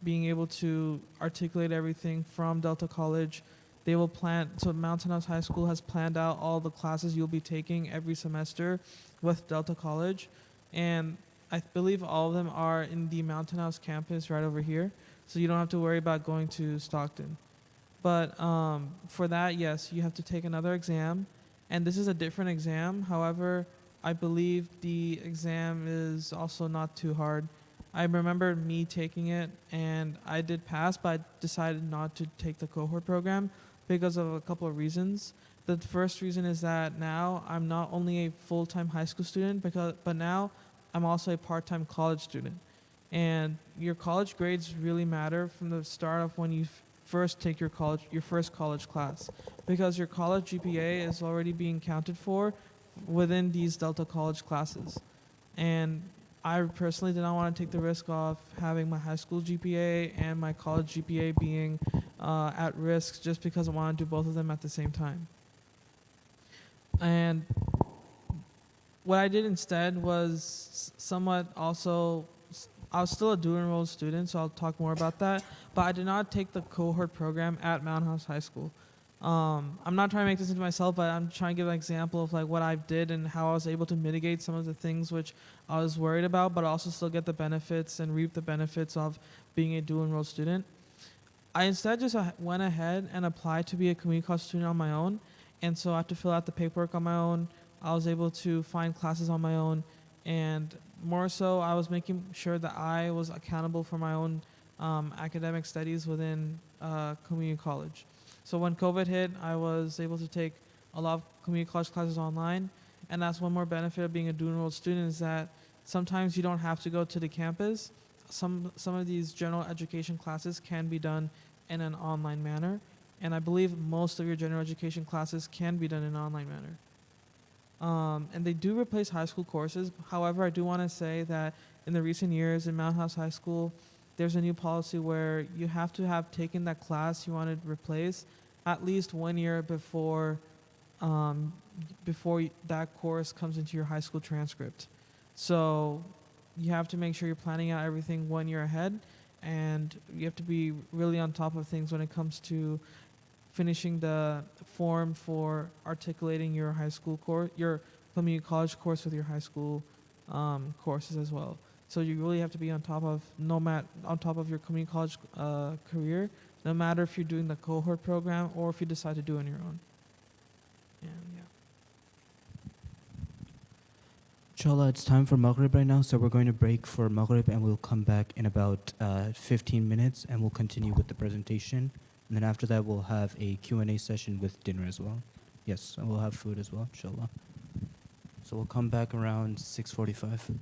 being able to articulate everything from Delta College. They will plan, so Mountain House High School has planned out all the classes you'll be taking every semester with Delta College, and I believe all of them are in the Mountain House campus right over here, so you don't have to worry about going to Stockton. But for that, yes, you have to take another exam, and this is a different exam. However, I believe the exam is also not too hard. I remember me taking it, and I did pass, but I decided not to take the cohort program because of a couple of reasons. The first reason is that now I'm not only a full-time high school student, but now I'm also a part-time college student. And your college grades really matter from the start of when you first take your first college class, because your college GPA is already being counted for within these Delta College classes. And I personally did not want to take the risk of having my high school GPA and my college GPA being at risk just because I want to do both of them at the same time. And what I did instead was somewhat also, I was still a dual enrolled student, so I'll talk more about that, but I did not take the cohort program at Mountain House High School. I'm not trying to make this into myself, but I'm trying to give an example of like what I did and how I was able to mitigate some of the things which I was worried about, but also still get the benefits and reap the benefits of being a dual enrolled student. I instead just went ahead and applied to be a community college student on my own, and so I had to fill out the paperwork on my own. I was able to find classes on my own, and more so, I was making sure that I was accountable for my own academic studies within community college. So when COVID hit, I was able to take a lot of community college classes online, and that's one more benefit of being a dual enrolled student is that sometimes you don't have to go to the campus. Some of these general education classes can be done in an online manner, and I believe most of your general education classes can be done in an online manner. And they do replace high school courses. However, I do want to say that in the recent years in Mountain House High School, there's a new policy where you have to have taken that class you want to replace at least 1 year before that course comes into your high school transcript. So you have to make sure you're planning out everything 1 year ahead, and you have to be really on top of things when it comes to finishing the form for articulating your high school course, your community college course with your high school courses as well. So you really have to be on top of your community college career, no matter if you're doing the cohort program or if you decide to do it on your own. And yeah. Inshallah, it's time for Maghrib right now, so we're going to break for Maghrib and we'll come back in about 15 minutes and we'll continue with the presentation. And then after that, we'll have a Q&A session with dinner as well. Yes, and we'll have food as well, inshallah. So we'll come back around 6:45.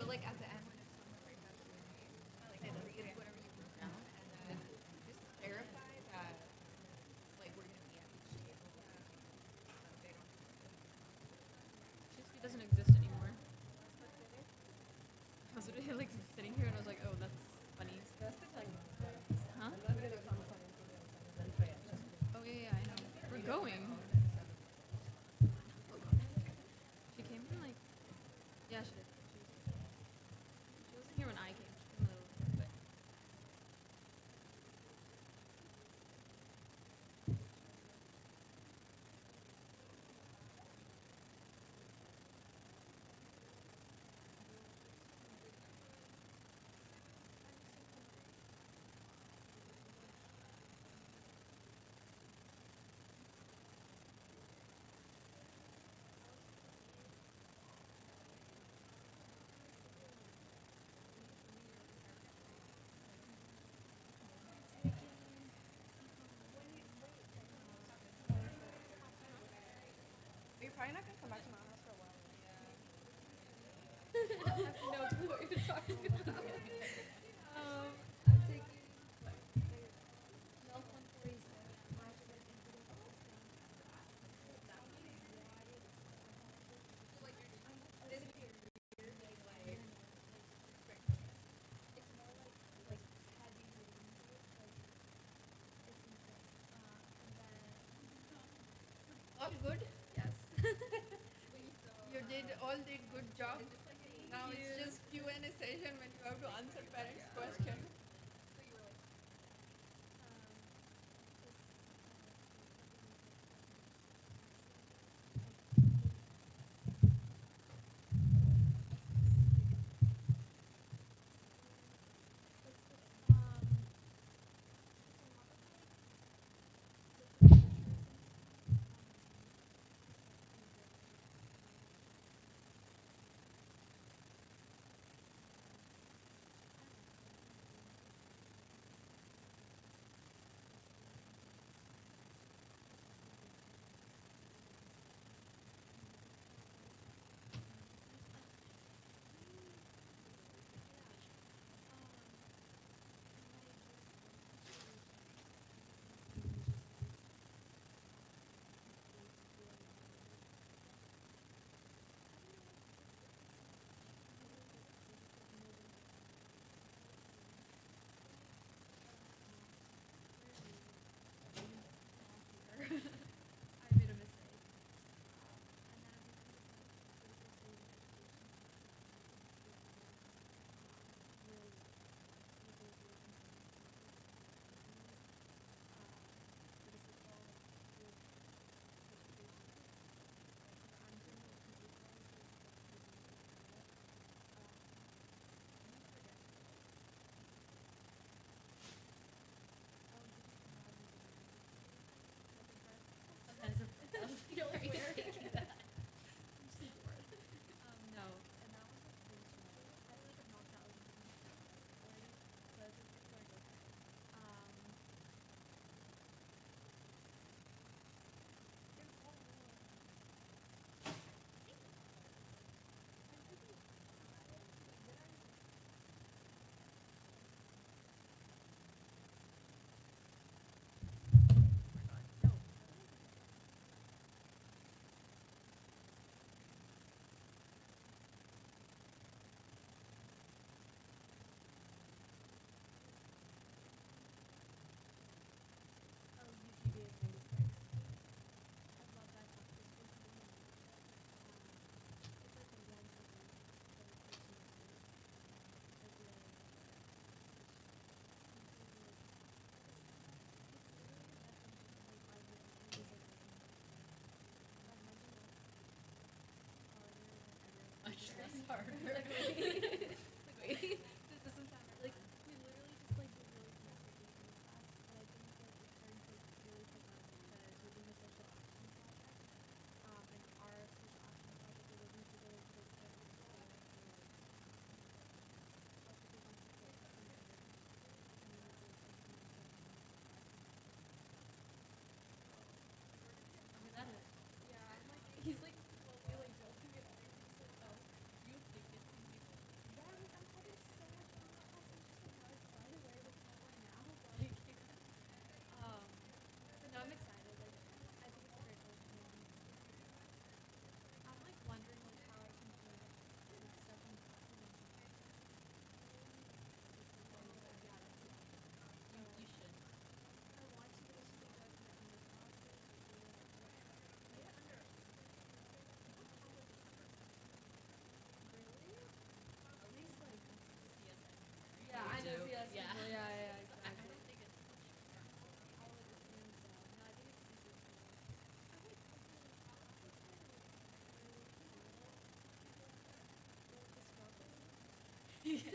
But like at the end, when it's on the breakout, like they read whatever you wrote down, and then just verify that like we're gonna be at each table. They don't. Shakespeare doesn't exist anymore. I was literally like sitting here and I was like, oh, that's funny. Huh? Oh yeah, I know. We're going. She came in like, yeah, she did. job good? Yes. You did good job. Now it's just Q&A session when you have to answer parents' question. I made a mistake. No. And that was a close one. I feel like I've knocked out like already, but it's like okay. There's one more. No. Oh, UTV is 96. I love that topic. It's supposed to be it's like a one for one, but it's like 2 hours. Like really I just harder. Like, wait. This doesn't sound right. Like, we literally just like did really fast in class, but I think like it's starting to really pick up because we're doing a social action project. And our social action project we're working together to like every school and like also take on support from other communities and communities. I mean that is. Yeah, I'm like he's like slowly like joking it. He's like, oh, you think it's easy. Yeah, like I'm having so much fun with that class. I'm just like not excited where it's at right now. Like but no, I'm excited. Like I think it's a great course for me. I'm like wondering like how I can do like stuff in classes and you should. I want to, but it's just like do I put it under classes or do it like what? Yeah, under really? At least like CSN. Yeah, I know CSN. Yeah, yeah, exactly. I don't think it's much. I would assume so. No, I think it's super cool. I like the struggle. Yeah.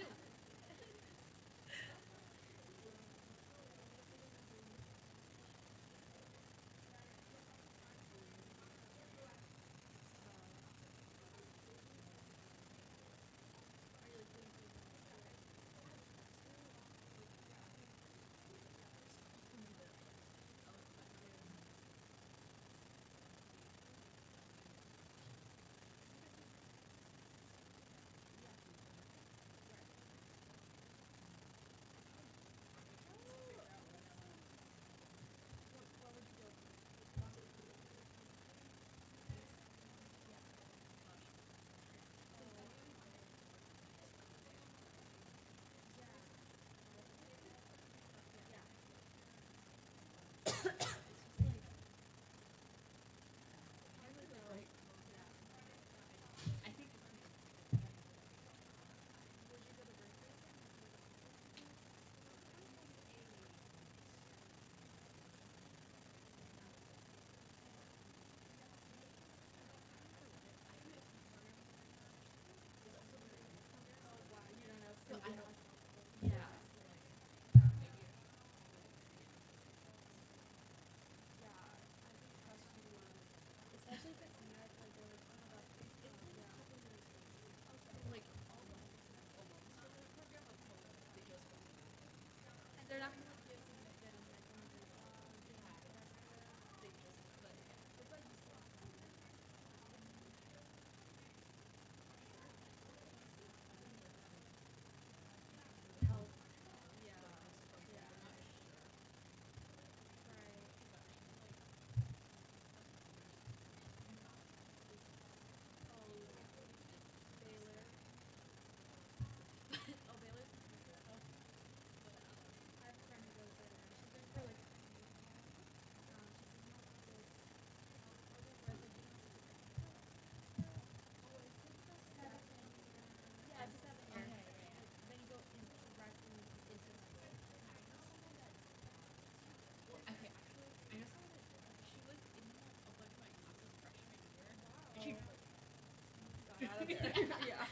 Yeah.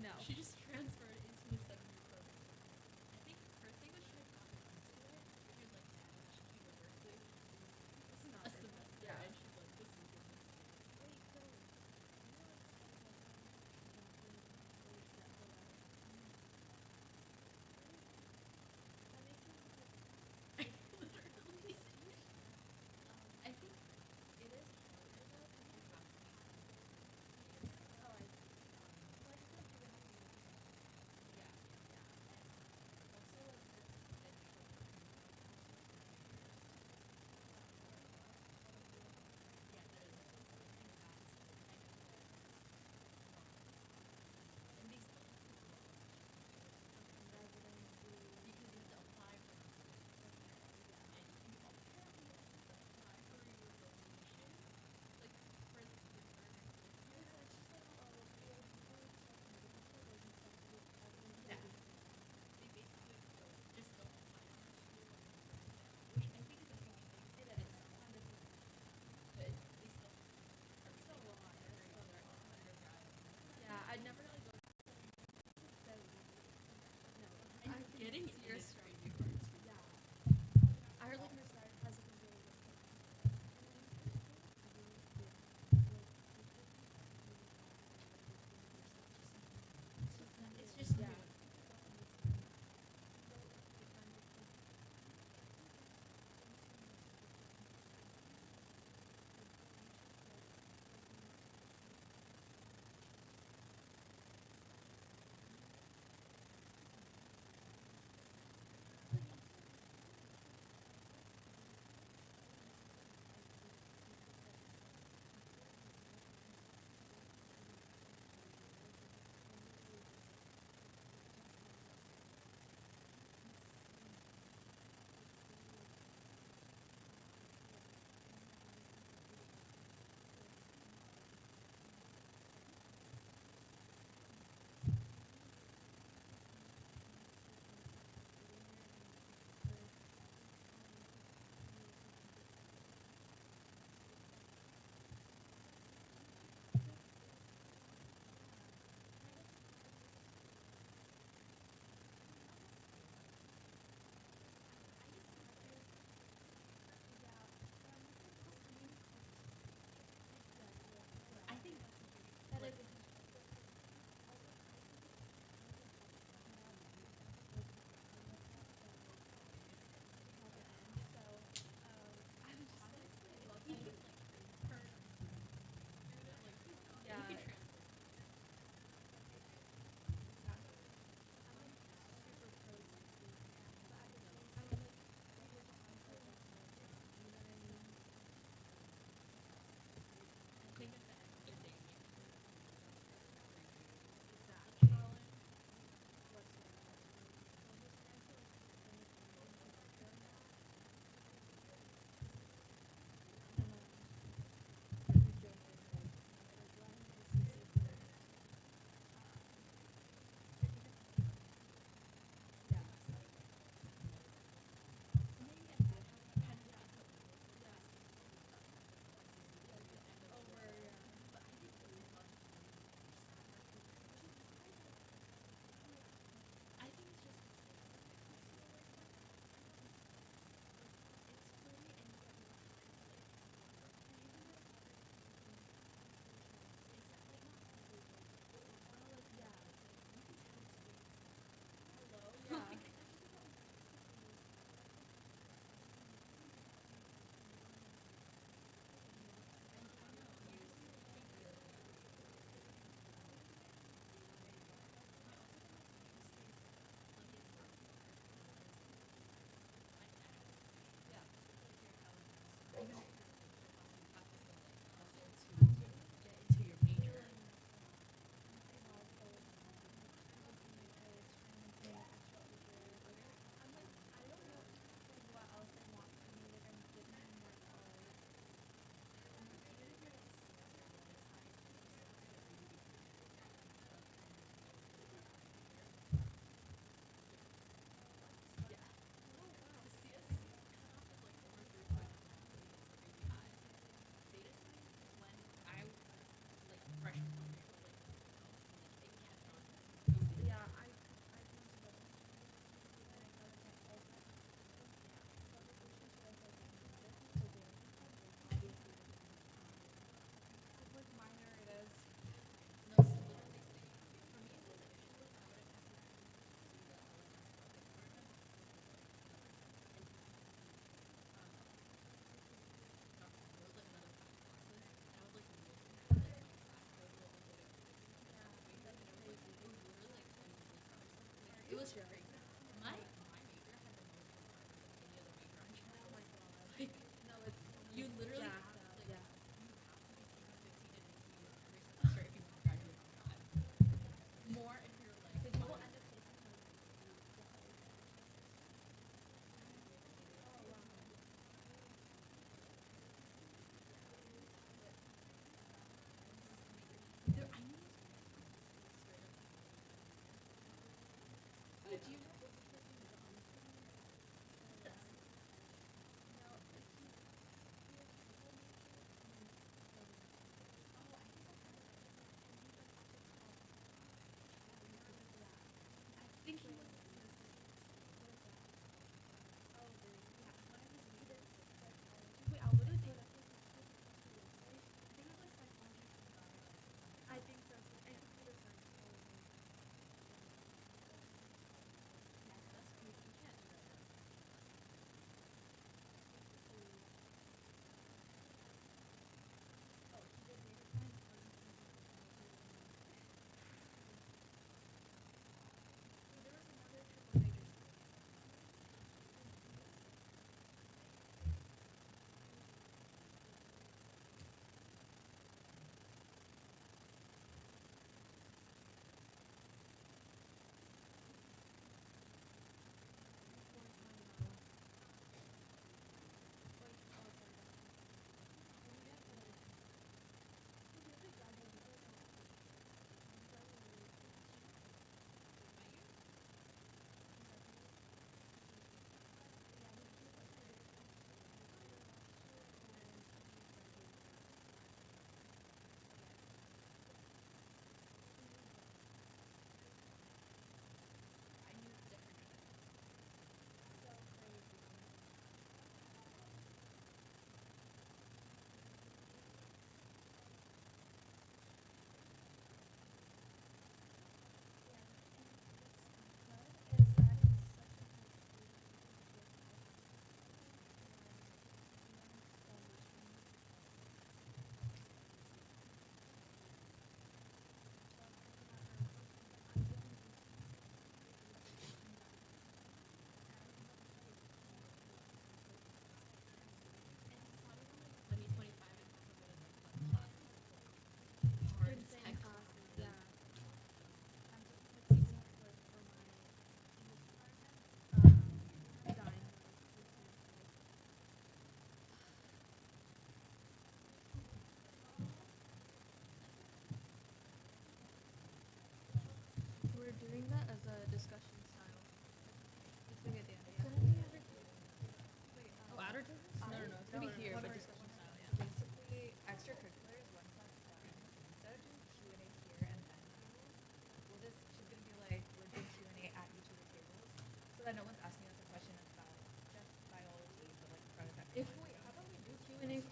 No. She just transferred into the 7-year program. I think her thing was she had gotten into it. She was like, yeah, she should be university. This is not a semester. Yeah. And she's like, this is university. Wait, so literally. I think it is harder though because you have to pass. Oh, I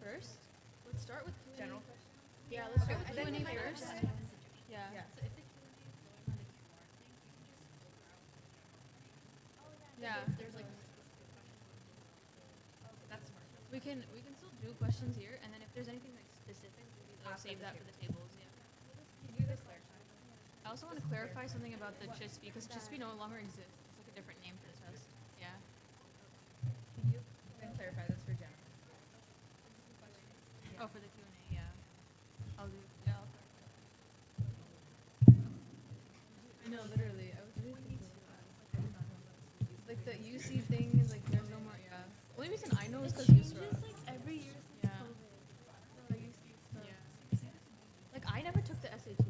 first? Let's start with general questions. Yeah, let's start with with Q&A Q&A first. first. Yeah. So if the Q&A is going on the QR thing, can you just scroll down? Yeah. There's like that's smart. We can still do questions here, and then if there's anything like specific, we'll save that for the tables. Yeah. Can you guys clarify? I also want to clarify something about the CHISP because CHISP no longer exists. It's like a different name for the test. Yeah. Can you clarify this for general? Oh, for the Q&A, yeah. I'll do. Yeah. I know, literally. I was really like the UC thing is like there's no more. Yeah. Only reason I know is because Yusra. Every year since Yeah. COVID. The UC stuff. Yeah. Like I never took the SAT.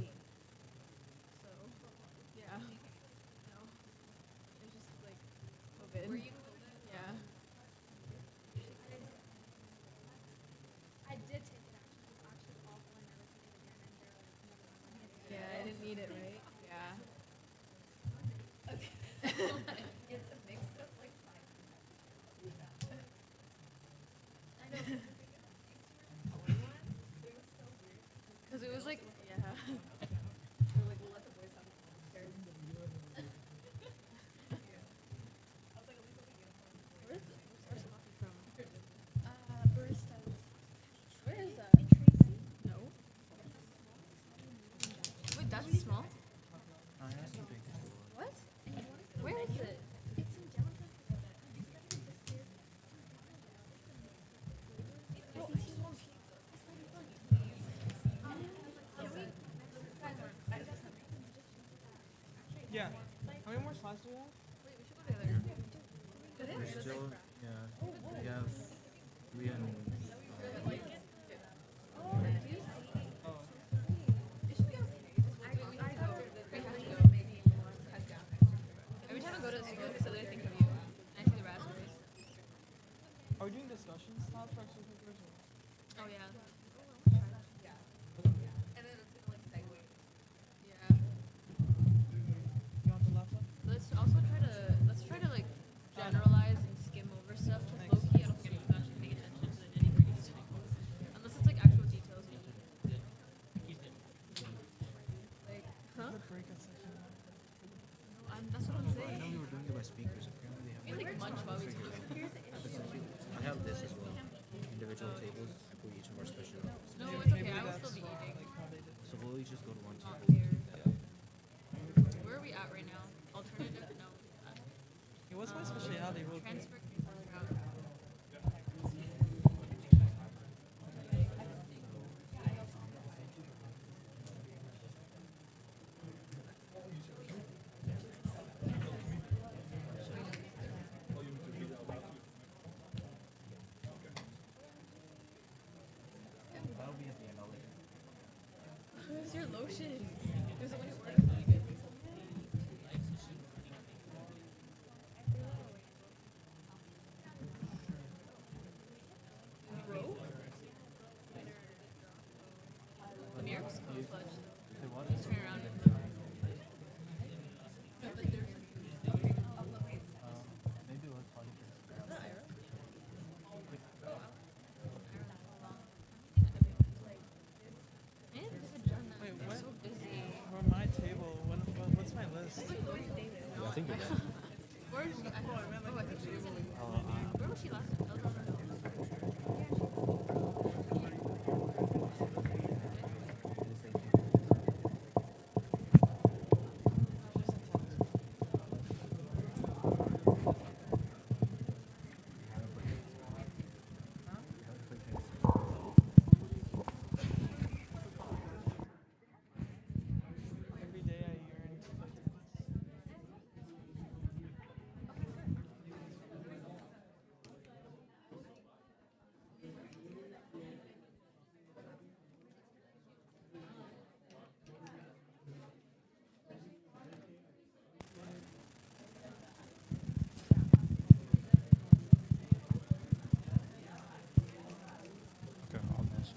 So. Yeah. No. It's just like COVID. Were you COVID? Yeah. I did take it actually. It was actually awful. I never took it again, and they're like, never mind. Yeah, I didn't need it, right? Yeah. It's a mix of like five. I know. Because it was like, yeah. We're like, we'll let the boys have it downstairs. Where's our coffee from? Baristas. Where is that? In Tracy. No. Wait, that's small? What? Where is it? It's in downtown. Yeah. How many more slides do we have? Wait, we should go together. It is. It's Still, like, yeah, we have 3 and it should be okay. We have to go. Maybe cut down. Every time I go to the store, I think of you. And I see the raspberries. Are we doing discussion slots for extra papers? Oh, yeah. And then it's gonna like segue. Yeah. You want the laptop? Let's try to like generalize and skim over stuff. Cause low key, I don't think anyone's actually paying attention to the nitty gritty stuff. Unless it's like actual details. Like, huh? The breakout section. That's what I'm I know saying. we were doing it by speakers. Apparently, We like munch while we do it. I have this as well. Individual tables. I put each of our special. No, it's okay. I will still be eating. Like how they did. So we'll each just go to one Not table. here. Where are we at right now? Alternative? No. Hey, what's my specialty real quick? Transfer. That'll be at the end. I'll let you. Where's your lotion? There's only one. Bro? Amir was close fudge. Hey, what? Just turn around. Maybe let's party Wait, They're what? so busy. For my table, what's my list? I think you're done. Where is she? I think she was in. Where was she last time? Every day I yearn to play tennis. Okay, I'll answer.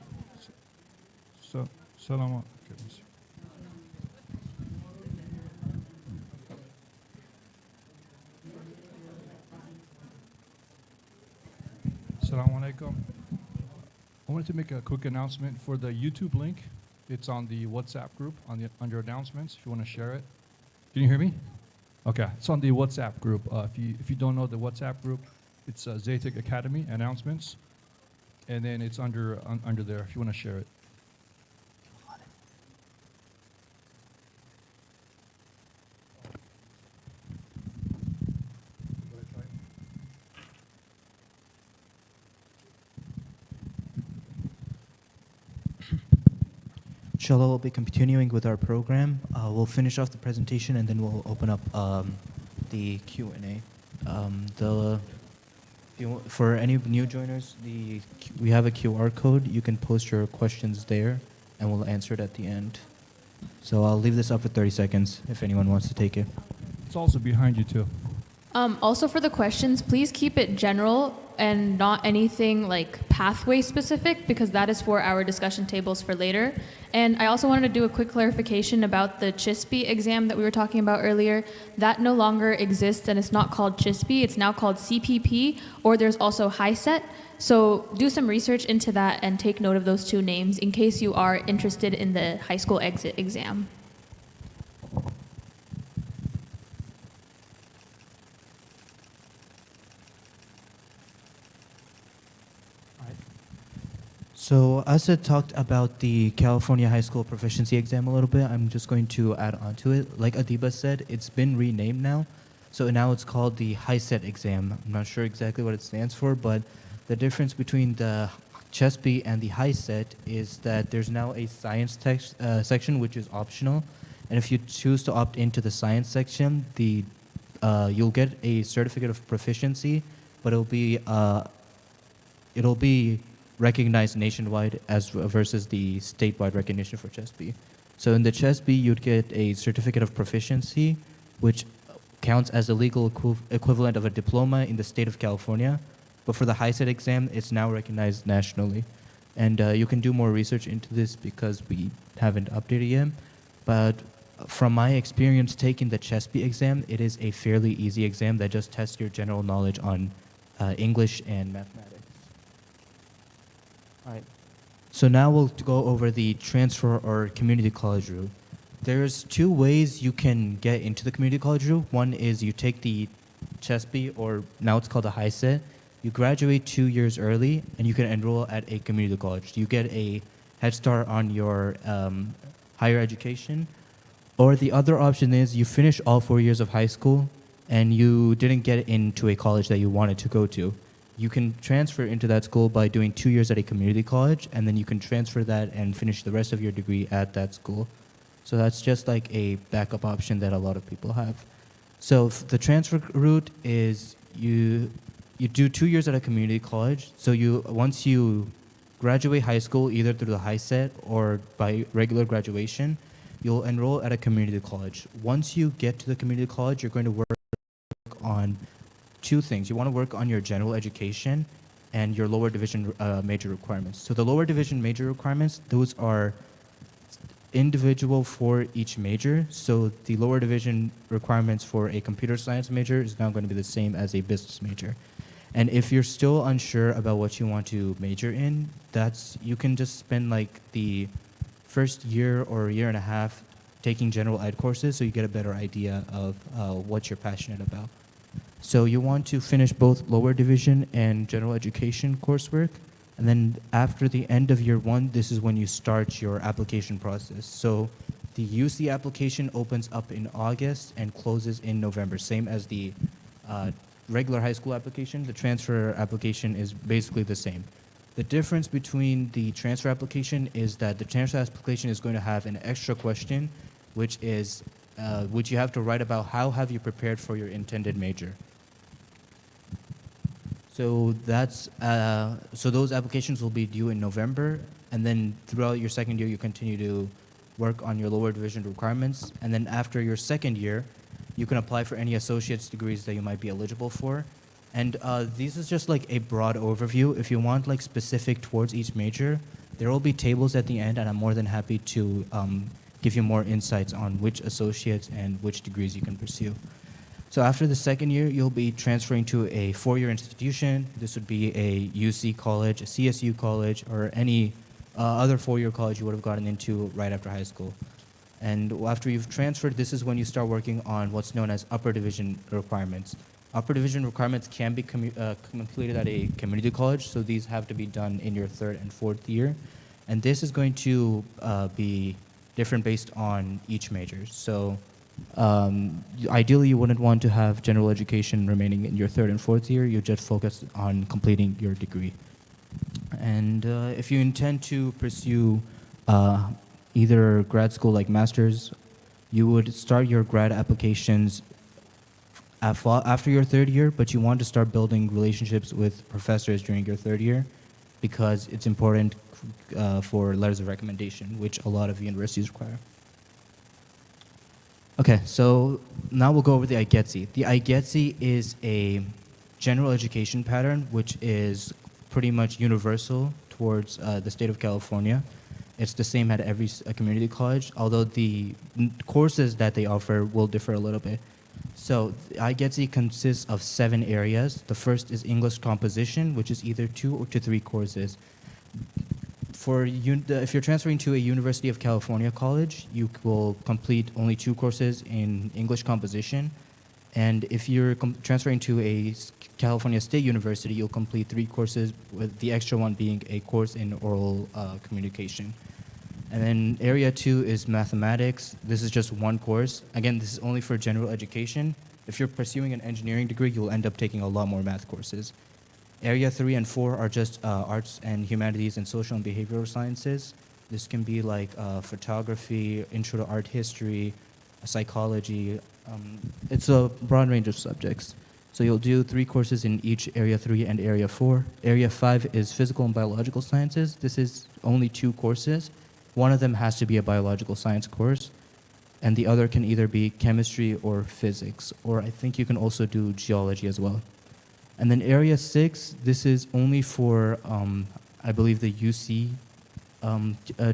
So, salam alaikum. Assalamu alaikum. I wanted to make a quick announcement for the YouTube link. It's on the WhatsApp group under announcements. If you want to share it, can you hear me? Okay, it's on the WhatsApp group. If you don't know the WhatsApp group, it's Zaytech Academy announcements, and then it's under there. If you want to share it. Inshallah, we'll be continuing with our program. We'll finish off the presentation and then we'll open up the Q&A. For any new joiners, we have a QR code. You can post your questions there and we'll answer it at the end. So I'll leave this up for 30 seconds if anyone wants to take it. It's also behind you too. Also for the questions, please keep it general and not anything like pathway specific, because that is for our discussion tables for later. And I also wanted to do a quick clarification about the CHISPE exam that we were talking about earlier. That no longer exists and it's not called CHISPE, it's now called CPP, or there's also HiSET. So do some research into that and take note of those two names in case you are interested in the high school exit exam. So Asad talked about the California High School Proficiency Exam a little bit. I'm just going to add on to it. Like Adiba said, it's been renamed now. So now it's called the HiSET exam. I'm not sure exactly what it stands for, but the difference between the CHESPE and the HiSET is that there's now a science section which is optional. And if you choose to opt into the science section, you'll get a certificate of proficiency, but it'll be recognized nationwide versus the statewide recognition for CHESPE. So in the CHESPE, you'd get a certificate of proficiency, which counts as a legal equivalent of a diploma in the state of California. But for the HiSET exam, it's now recognized nationally. And you can do more research into this because we haven't updated yet. But from my experience taking the CHESPE exam, it is a fairly easy exam that just tests your general knowledge on English and mathematics. All right. So now we'll go over the transfer or community college route. There's two ways you can get into the community college route. One is you take the CHESPE, or now it's called the HiSET. You graduate 2 years early, and you can enroll at a community college. You get a head start on your higher education. Or the other option is you finish all 4 years of high school, and you didn't get into a college that you wanted to go to. You can transfer into that school by doing 2 years at a community college, and then you can transfer that and finish the rest of your degree at that school. So that's just like a backup option that a lot of people have. So the transfer route is you do 2 years at a community college. So once you graduate high school, either through the HiSET or by regular graduation, you'll enroll at a community college. Once you get to the community college, you're going to work on two things. You want to work on your general education and your lower division major requirements. So the lower division major requirements, those are individual for each major. So the lower division requirements for a computer science major is now going to be the same as a business major. And if you're still unsure about what you want to major in, you can just spend like the first year or year and a half taking general ed courses so you get a better idea of what you're passionate about. So you want to finish both lower division and general education coursework. And then after the end of year one, this is when you start your application process. So the UC application opens up in August and closes in November, same as the regular high school application. The transfer application is basically the same. The difference between the transfer application is that the transfer application is going to have an extra question, which you have to write about how have you prepared for your intended major. So those applications will be due in November, and then throughout your second year, you continue to work on your lower division requirements, and then after your second year, you can apply for any associate's degrees that you might be eligible for. And this is just like a broad overview. If you want like specific towards each major, there will be tables at the end, and I'm more than happy to give you more insights on which associates and which degrees you can pursue. So after the second year, you'll be transferring to a four-year institution. This would be a UC college, a CSU college, or any other four-year college you would have gotten into right after high school. And after you've transferred, this is when you start working on what's known as upper division requirements. Upper division requirements can be completed at a community college, so these have to be done in your third and fourth year. And this is going to be different based on each major. So ideally, you wouldn't want to have general education remaining in your third and fourth year. You just focus on completing your degree. And if you intend to pursue either grad school like master's, you would start your grad applications after your third year, but you want to start building relationships with professors during your third year because it's important for letters of recommendation, which a lot of universities require. Okay, so now we'll go over the IGETC. The IGETC is a general education pattern which is pretty much universal towards the state of California. It's the same at every community college, although the courses that they offer will differ a little bit. So IGETC consists of 7 areas. The first is English composition, which is either 2 to 3 courses. If you're transferring to a University of California college, you will complete only 2 courses in English composition. And if you're transferring to a California State University, you'll complete 3 courses, with the extra one being a course in oral communication. And then area 2 is mathematics. This is just 1 course. Again, this is only for general education. If you're pursuing an engineering degree, you'll end up taking a lot more math courses. Area 3 and 4 are just arts and humanities and social and behavioral sciences. This can be like photography, intro to art history, psychology. It's a broad range of subjects. So you'll do 3 courses in each area 3 and area 4. Area 5 is physical and biological sciences. This is only 2 courses. One of them has to be a biological science course, and the other can either be chemistry or physics, or I think you can also do geology as well. And then area 6, this is only for, I believe, the UC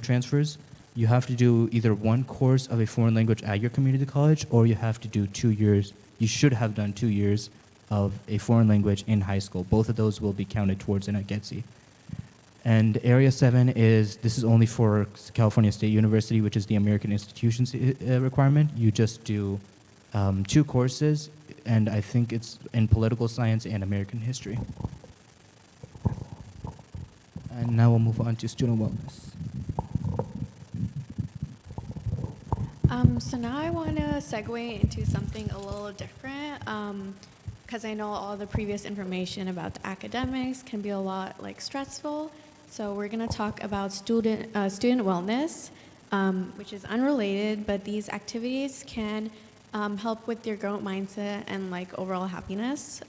transfers. You have to do either 1 course of a foreign language at your community college, or you have to do 2 years. You should have done 2 years of a foreign language in high school. Both of those will be counted towards an IGETC. And area 7 this is only for California State University, which is the American Institutions requirement. You just do 2 courses, and I think it's in political science and American history. And now we'll move on to student wellness. So now I want to segue into something a little different, because I know all the previous information about the academics can be a lot stressful. So we're going to talk about student wellness, which is unrelated, but these activities can help with your growth mindset and overall happiness.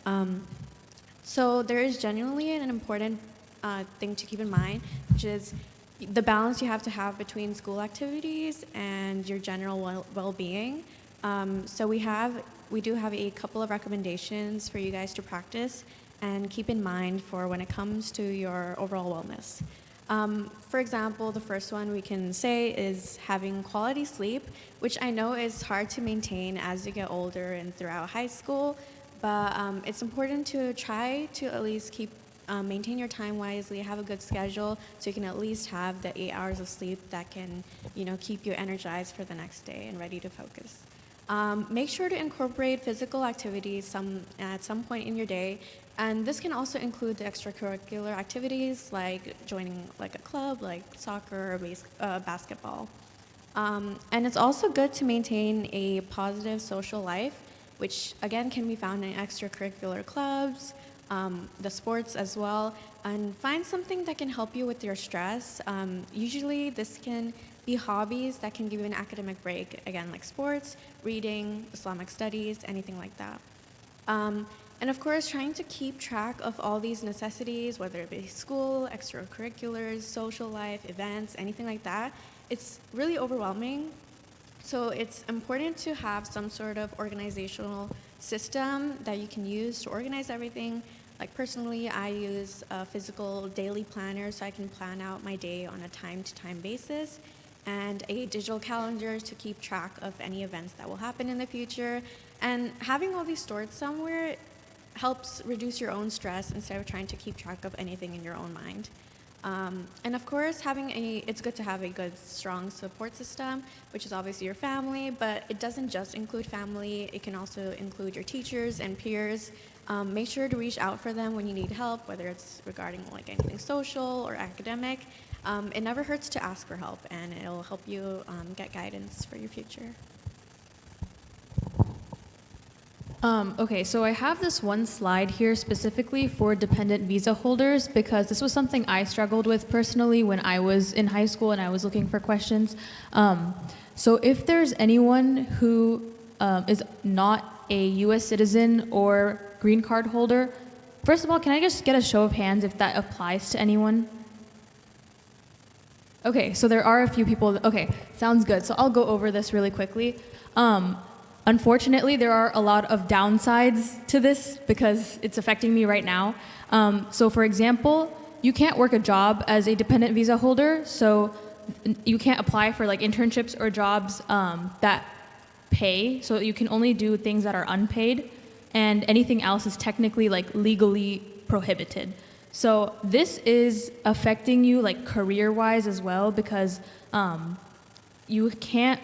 So there is genuinely an important thing to keep in mind, which is the balance you have to have between school activities and your general well-being. So we do have a couple of recommendations for you guys to practice and keep in mind for when it comes to your overall wellness. For example, the first one we can say is having quality sleep, which I know is hard to maintain as you get older and throughout high school, but it's important to try to at least maintain your time wisely, have a good schedule, so you can at least have the 8 hours of sleep that can, keep you energized for the next day and ready to focus. Make sure to incorporate physical activities at some point in your day, and this can also include the extracurricular activities like joining a club like soccer or basketball. And it's also good to maintain a positive social life, which again can be found in extracurricular clubs, the sports as well, and find something that can help you with your stress. Usually this can be hobbies that can give you an academic break, again, like sports, reading, Islamic studies, anything like that. And of course, trying to keep track of all these necessities, whether it be school, extracurriculars, social life, events, anything like that, it's really overwhelming. So it's important to have some sort of organizational system that you can use to organize everything. Like personally, I use a physical daily planner so I can plan out my day on a time-to-time basis, and a digital calendar to keep track of any events that will happen in the future. And having all these stored somewhere helps reduce your own stress instead of trying to keep track of anything in your own mind. And of course, it's good to have a good, strong support system, which is obviously your family, but it doesn't just include family. It can also include your teachers and peers. Make sure to reach out for them when you need help, whether it's regarding like anything social or academic. It never hurts to ask for help, and it'll help you get guidance for your future. Okay, so I have this one slide here specifically for dependent visa holders because this was something I struggled with personally when I was in high school and I was looking for questions. So if there's anyone who is not a U.S. citizen or green card holder, first of all, can I just get a show of hands if that applies to anyone? Okay, so there are a few people. Okay, sounds good. So I'll go over this really quickly. Unfortunately, there are a lot of downsides to this because it's affecting me right now. So for example, you can't work a job as a dependent visa holder, so you can't apply for like internships or jobs that pay, so you can only do things that are unpaid, and anything else is technically like legally prohibited. So this is affecting you like career-wise as well because you can't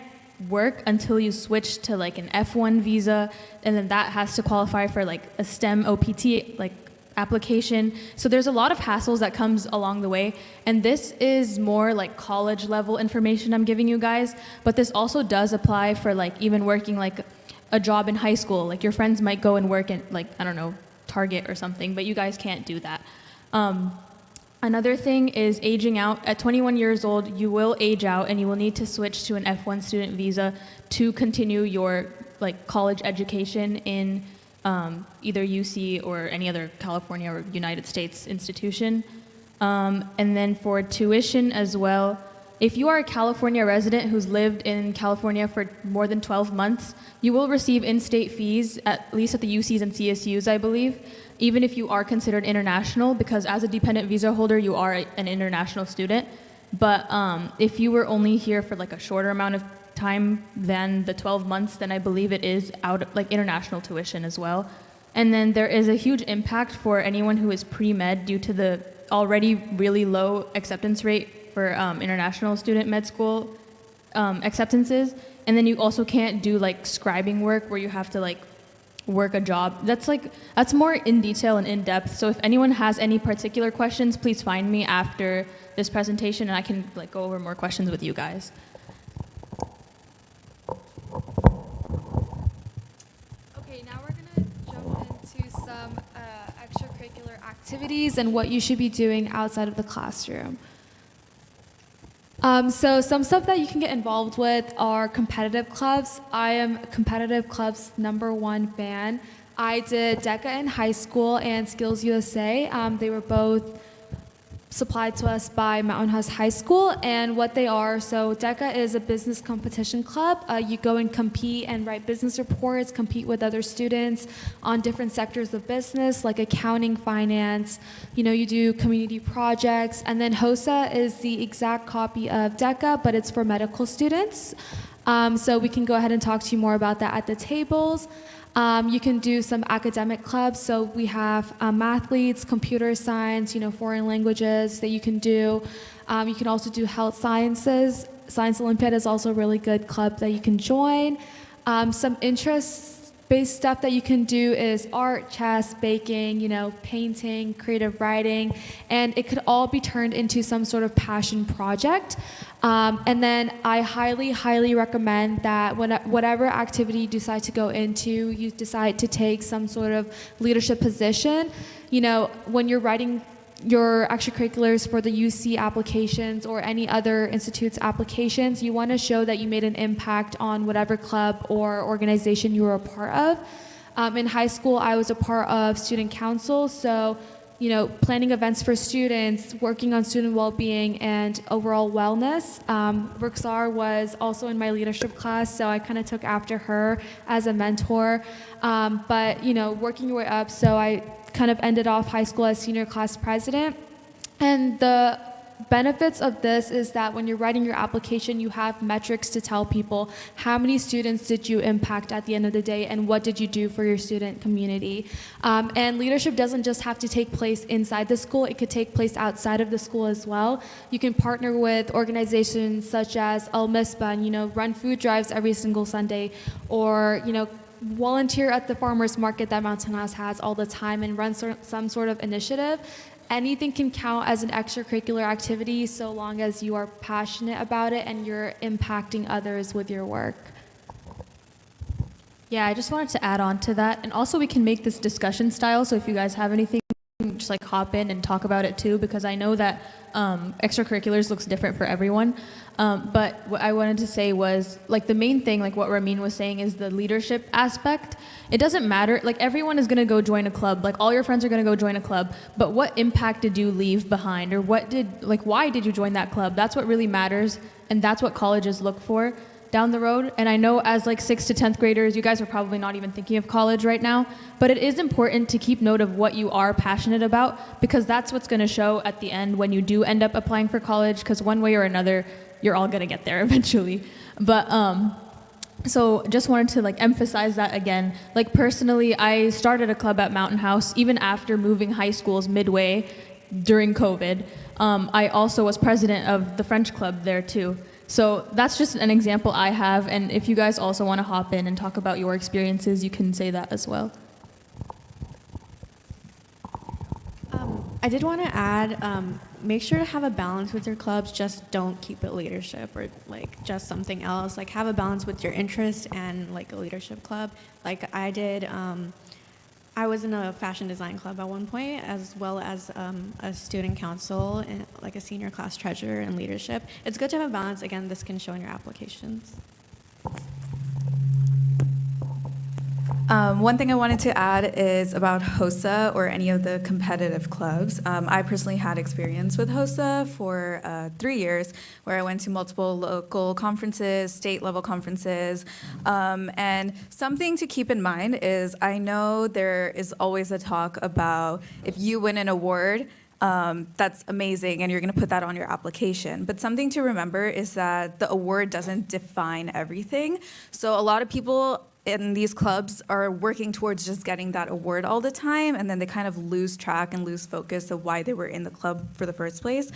work until you switch to like an F1 visa, and then that has to qualify for like a STEM OPT like application. So there's a lot of hassles that comes along the way, and this is more like college level information I'm giving you guys, but this also does apply for like even working like a job in high school. Like your friends might go and work at like, I don't know, Target or something, but you guys can't do that. Another thing is aging out. At 21 years old, you will age out and you will need to switch to an F1 student visa to continue your like college education in either UC or any other California or United States institution. And then for tuition as well, if you are a California resident who's lived in California for more than 12 months, you will receive in-state fees, at least at the UCs and CSUs, I believe, even if you are considered international, because as a dependent visa holder, you are an international student. But if you were only here for like a shorter amount of time than the 12 months, then I believe it is like international tuition as well. And then there is a huge impact for anyone who is pre-med due to the already really low acceptance rate for international student med school acceptances. And then you also can't do like scribing work where you have to like work a job. That's more in detail and in depth. So if anyone has any particular questions, please find me after this presentation and I can like go over more questions with you guys. Okay, now we're gonna jump into some extracurricular activities and what you should be doing outside of the classroom. So some stuff that you can get involved with are competitive clubs. I am competitive club's #1 fan. I did DECA in high school and Skills USA. They were both supplied to us by Mountain House High School, and what they are, so DECA is a business competition club. You go and compete and write business reports, compete with other students on different sectors of business like accounting, finance, you do community projects. And then HOSA is the exact copy of DECA, but it's for medical students. So we can go ahead and talk to you more about that at the tables. You can do some academic clubs. So we have mathletes, computer science, foreign languages that you can do. You can also do health sciences. Science Olympiad is also a really good club that you can join. Some interest-based stuff that you can do is art, chess, baking, painting, creative writing, and it could all be turned into some sort of passion project. And then I highly, highly recommend that whatever activity you decide to go into, you decide to take some sort of leadership position. When you're writing your extracurriculars for the UC applications or any other institute's applications, you want to show that you made an impact on whatever club or organization you were a part of. In high school, I was a part of student council, so planning events for students, working on student well-being and overall wellness. Ruxar was also in my leadership class, so I kind of took after her as a mentor. But working your way up, so I kind of ended off high school as senior class president. And the benefits of this is that when you're writing your application, you have metrics to tell people how many students did you impact at the end of the day and what did you do for your student community. And leadership doesn't just have to take place inside the school, it could take place outside of the school as well. You can partner with organizations such as Al Misbah and, run food drives every single Sunday, or, volunteer at the farmers market that Mountain House has all the time and run some sort of initiative. Anything can count as an extracurricular activity so long as you are passionate about it and you're impacting others with your work. Yeah, I just wanted to add on to that. And also we can make this discussion style, so if you guys have anything, just like hop in and talk about it too, because I know that extracurriculars looks different for everyone. But what I wanted to say was, like, the main thing, like what Ramin was saying, is the leadership aspect. It doesn't matter, like everyone is gonna go join a club, like all your friends are gonna go join a club, but what impact did you leave behind, or why did you join that club? That's what really matters, and that's what colleges look for down the road. And I know as like 6th to 10th graders, you guys are probably not even thinking of college right now, but it is important to keep note of what you are passionate about, because that's what's gonna show at the end when you do end up applying for college, because one way or another, you're all gonna get there eventually. But so just wanted to like emphasize that again. Like personally, I started a club at Mountain House even after moving high schools midway during COVID. I also was president of the French club there too. So that's just an example I have, and if you guys also want to hop in and talk about your experiences, you can say that as well. I did want to add, make sure to have a balance with your clubs. Just don't keep it leadership or like just something else. Like have a balance with your interests and like a leadership club. Like I did, I was in a fashion design club at one point, as well as a student council and like a senior class treasurer and leadership. It's good to have a balance. Again, this can show in your applications. One thing I wanted to add is about HOSA or any of the competitive clubs. I personally had experience with HOSA for 3 years, where I went to multiple local conferences, state-level conferences. And something to keep in mind is I know there is always a talk about if you win an award, that's amazing, and you're going to put that on your application. But something to remember is that the award doesn't define everything. So a lot of people in these clubs are working towards just getting that award all the time, and then they kind of lose track and lose focus of why they were in the club for the first place.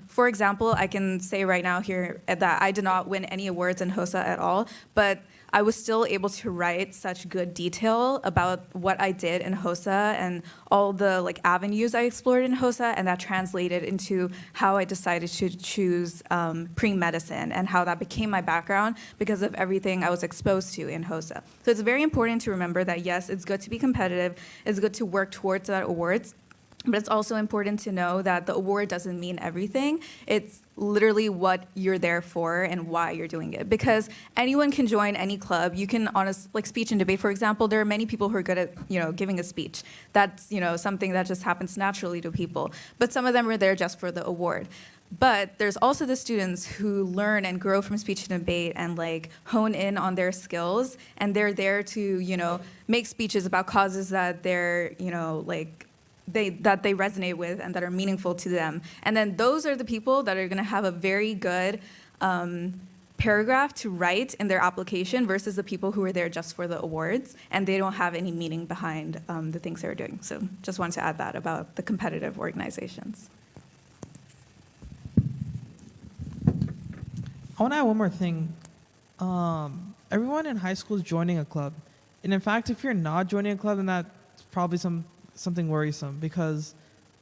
For example, I can say right now here that I did not win any awards in HOSA at all, but I was still able to write such good detail about what I did in HOSA and all the like avenues I explored in HOSA, and that translated into how I decided to choose pre-medicine and how that became my background because of everything I was exposed to in HOSA. So it's very important to remember that yes, it's good to be competitive, it's good to work towards that awards, but it's also important to know that the award doesn't mean everything. It's literally what you're there for and why you're doing it. Because anyone can join any club. You can like speech and debate, for example, there are many people who are good at, giving a speech. That's, something that just happens naturally to people. But some of them are there just for the award. But there's also the students who learn and grow from speech and debate and like hone in on their skills, and they're there to, make speeches about causes that they're, that they resonate with and that are meaningful to them. And then those are the people that are going to have a very good paragraph to write in their application versus the people who are there just for the awards and they don't have any meaning behind the things they're doing. So just wanted to add that about the competitive organizations. I want to add one more thing. Everyone in high school is joining a club. And in fact, if you're not joining a club, then that's probably something worrisome, because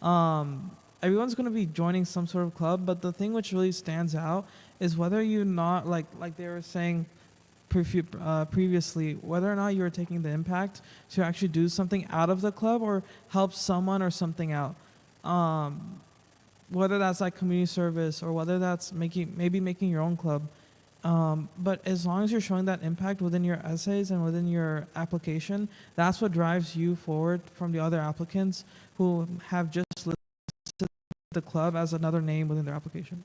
everyone's going to be joining some sort of club, but the thing which really stands out is whether you're not, like they were saying previously, whether or not you are taking the impact to actually do something out of the club or help someone or something out. Whether that's like community service or whether that's maybe making your own club. But as long as you're showing that impact within your essays and within your application, that's what drives you forward from the other applicants who have just listed the club as another name within their application.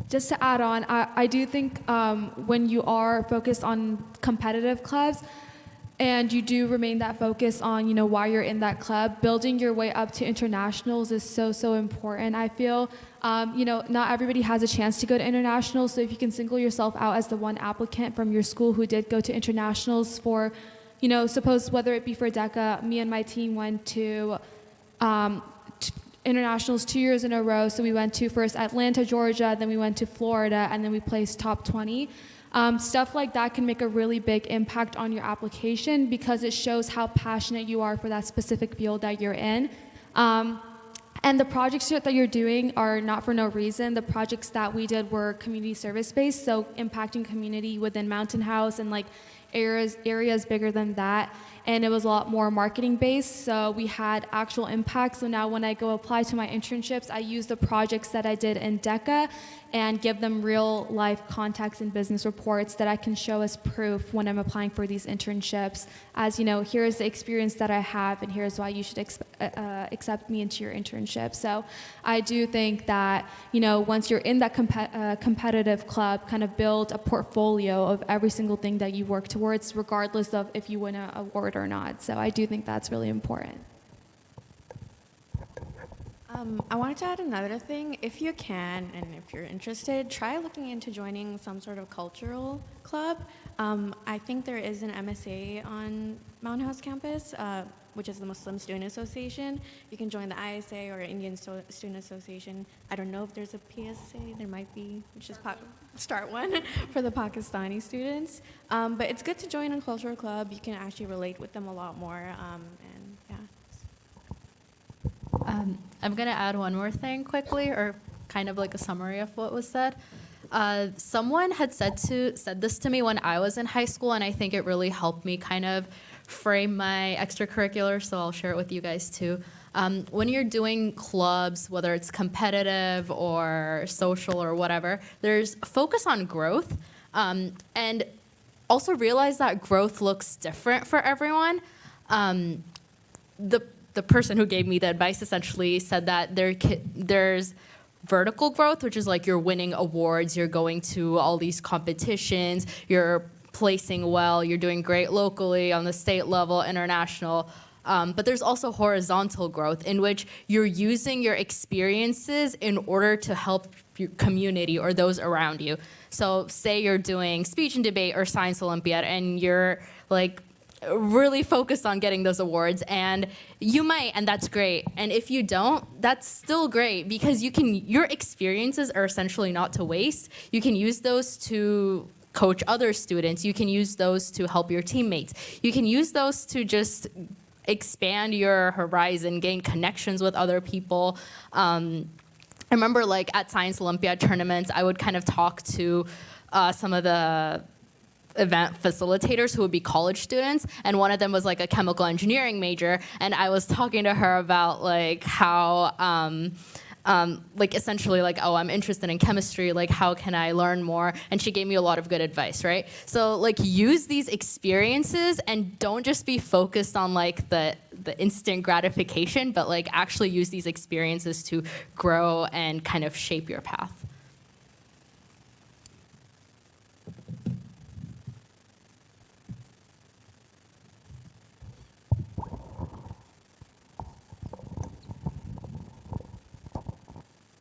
Just to add on, I do think when you are focused on competitive clubs, and you do remain that focus on, you know, why you're in that club. Building your way up to internationals is so important. I feel, you know, not everybody has a chance to go to internationals, so if you can single yourself out as the one applicant from your school who did go to internationals for, you know, suppose whether it be for DECA, me and my team went to internationals 2 years in a row. So we went to first Atlanta, Georgia, then we went to Florida, and then we placed top 20. Stuff like that can make a really big impact on your application because it shows how passionate you are for that specific field that you're in. And the projects that you're doing are not for no reason. The projects that we did were community service based, so impacting community within Mountain House and like areas bigger than that. And it was a lot more marketing based, so we had actual impact. So now when I go apply to my internships, I use the projects that I did in DECA and give them real life contacts and business reports that I can show as proof when I'm applying for these internships. As you know, here's the experience that I have, and here's why you should accept me into your internship. So I do think that, you know, once you're in that competitive club, kind of build a portfolio of every single thing that you work towards, regardless of if you win an award or not. So I do think that's really important. I wanted to add another thing. If you can, and if you're interested, try looking into joining some sort of cultural club. I think there is an MSA on Mountain House campus, which is the Muslim Student Association. You can join the ISA or Indian Student Association. I don't know if there's a PSA. There might be, which is start one for the Pakistani students. But it's good to join a cultural club. You can actually relate with them a lot more. And yeah. I'm going to add one more thing quickly, or kind of like a summary of what was said. Someone had said this to me when I was in high school, and I think it really helped me kind of frame my extracurriculars, so I'll share it with you guys too. When you're doing clubs, whether it's competitive or social or whatever, there's focus on growth, and also realize that growth looks different for everyone. The person who gave me the advice essentially said that there's vertical growth, which is like you're winning awards, you're going to all these competitions, you're placing well, you're doing great locally on the state level, international. But there's also horizontal growth in which you're using your experiences in order to help your community or those around you. So say you're doing speech and debate or science Olympiad and you're like really focused on getting those awards, and you might, and that's great. And if you don't, that's still great because your experiences are essentially not to waste. You can use those to coach other students. You can use those to help your teammates. You can use those to just expand your horizon, gain connections with other people. I remember like at Science Olympiad tournaments, I would kind of talk to some of the event facilitators who would be college students, and one of them was like a chemical engineering major, and I was talking to her about like how like essentially like, oh, I'm interested in chemistry, like how can I learn more? And she gave me a lot of good advice, right? So like use these experiences and don't just be focused on like the instant gratification, but like actually use these experiences to grow and kind of shape your path.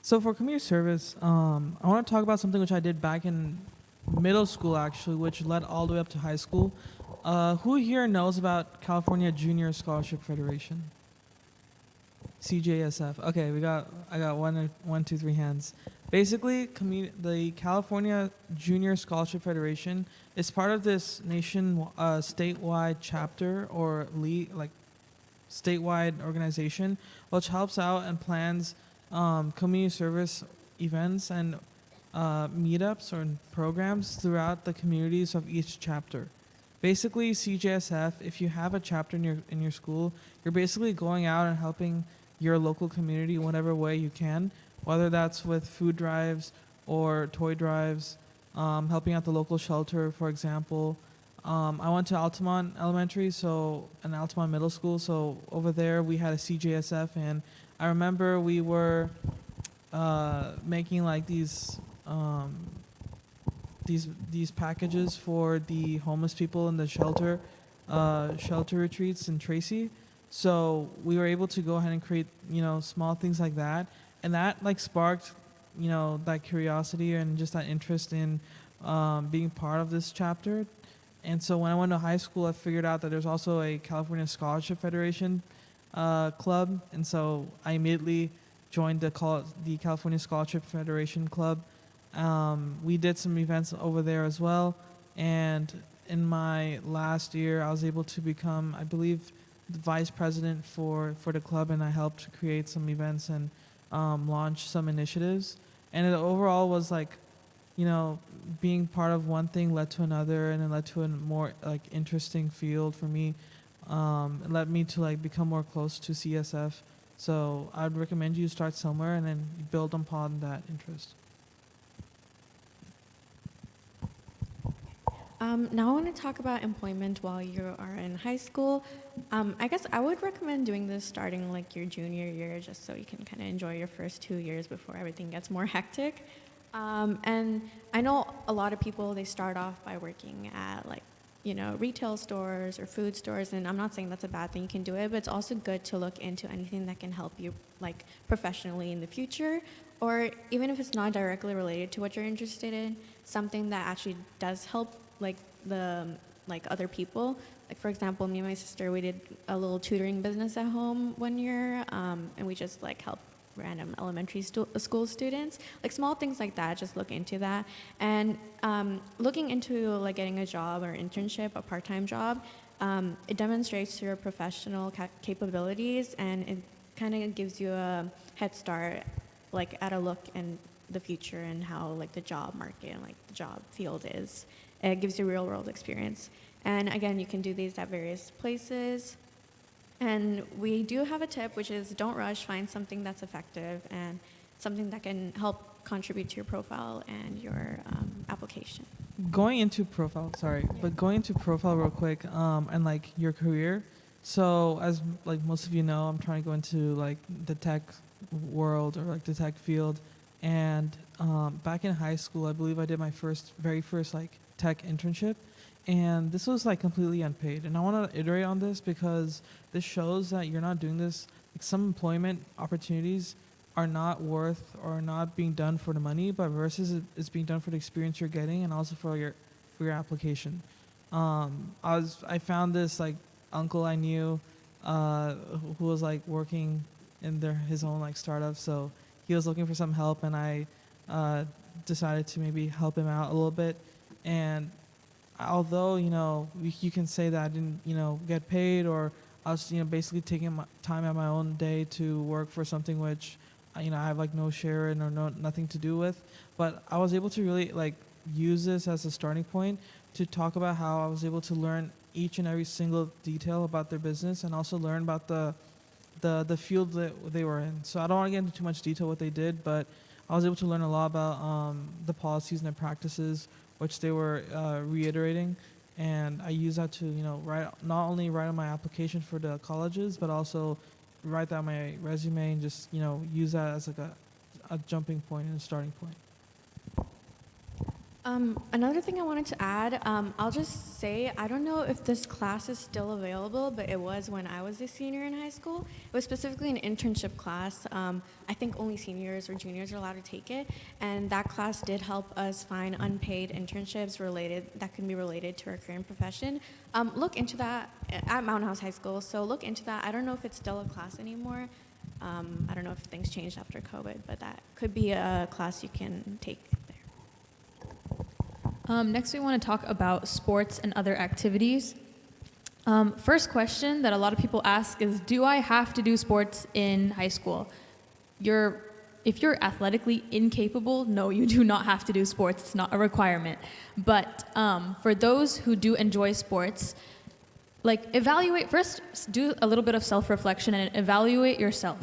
So for community service, I want to talk about something which I did back in middle school, actually, which led all the way up to high school. Who here knows about California Junior Scholarship Federation? CJSF. Okay, I got one, two, three hands. Basically, the California Junior Scholarship Federation is part of this statewide chapter or statewide organization, which helps out and plans community service events and meetups or programs throughout the communities of each chapter. Basically, CJSF, if you have a chapter in your school, you're basically going out and helping your local community in whatever way you can, whether that's with food drives or toy drives, helping out the local shelter, for example. I went to Altamont Elementary, and Altamont Middle School, so over there we had a CJSF, and I remember we were making like these packages for the homeless people in the shelter, shelter retreats in Tracy. So we were able to go ahead and create, small things like that. And that like sparked, that curiosity and just that interest in being part of this chapter. And so when I went to high school, I figured out that there's also a California Scholarship Federation club. And so I immediately joined the California Scholarship Federation Club. We did some events over there as well. And in my last year, I was able to become, I believe, the vice president for the club, and I helped create some events and launch some initiatives. And it overall was like, being part of one thing led to another, and it led to a more like interesting field for me. It led me to like become more close to CSF. So I'd recommend you start somewhere and then build upon that interest. Now I want to talk about employment while you are in high school. I guess I would recommend doing this starting like your junior year, just so you can kind of enjoy your first 2 years before everything gets more hectic. And I know a lot of people, they start off by working at like, retail stores or food stores, and I'm not saying that's a bad thing, you can do it, but it's also good to look into anything that can help you like professionally in the future, or even if it's not directly related to what you're interested in, something that actually does help like other people. Like for example, me and my sister, we did a little tutoring business at home one year, and we just like helped random elementary school students, like small things like that. Just look into that, and looking into like getting a job or internship, a part-time job, it demonstrates your professional capabilities, and it kind of gives you a head start, like at a look in the future and how like the job market and like the job field is. It gives you real world experience. And again, you can do these at various places. And we do have a tip, which is don't rush, find something that's effective and something that can help contribute to your profile and your application. Going into profile real quick, and like your career. So as like most of you know, I'm trying to go into like the tech world or like the tech field. And back in high school, I believe I did my very first like tech internship. And this was like completely unpaid. And I want to iterate on this because this shows that you're not doing this. Like some employment opportunities are not worth or not being done for the money, but versus it's being done for the experience you're getting and also for your application. I found this like uncle I knew who was like working in his own like startup. So he was looking for some help, and I decided to maybe help him out a little bit. And although, you can say that I didn't, get paid, or I was, basically taking my time at my own day to work for something which, I have like no share in or nothing to do with. But I was able to really like use this as a starting point to talk about how I was able to learn each and every single detail about their business, and also learn about the field that they were in. So I don't want to get into too much detail what they did, but I was able to learn a lot about the policies and the practices which they were reiterating, and I use that to not only write on my application for the colleges, but also write that on my resume, and just use that as like a jumping point and a starting point. Another thing I wanted to add, I'll just say, I don't know if this class is still available, but it was when I was a senior in high school. It was specifically an internship class. I think only seniors or juniors are allowed to take it, and that class did help us find unpaid internships that can be related to our current profession. Look into that at Mountain House High School, so look into that. I don't know if it's still a class anymore. I don't know if things changed after COVID, but that could be a class you can take. Next, we want to talk about sports and other activities. First question that a lot of people ask is, do I have to do sports in high school? If you're athletically incapable, no, you do not have to do sports. It's not a requirement. But for those who do enjoy sports, do a little bit of self-reflection and evaluate yourself.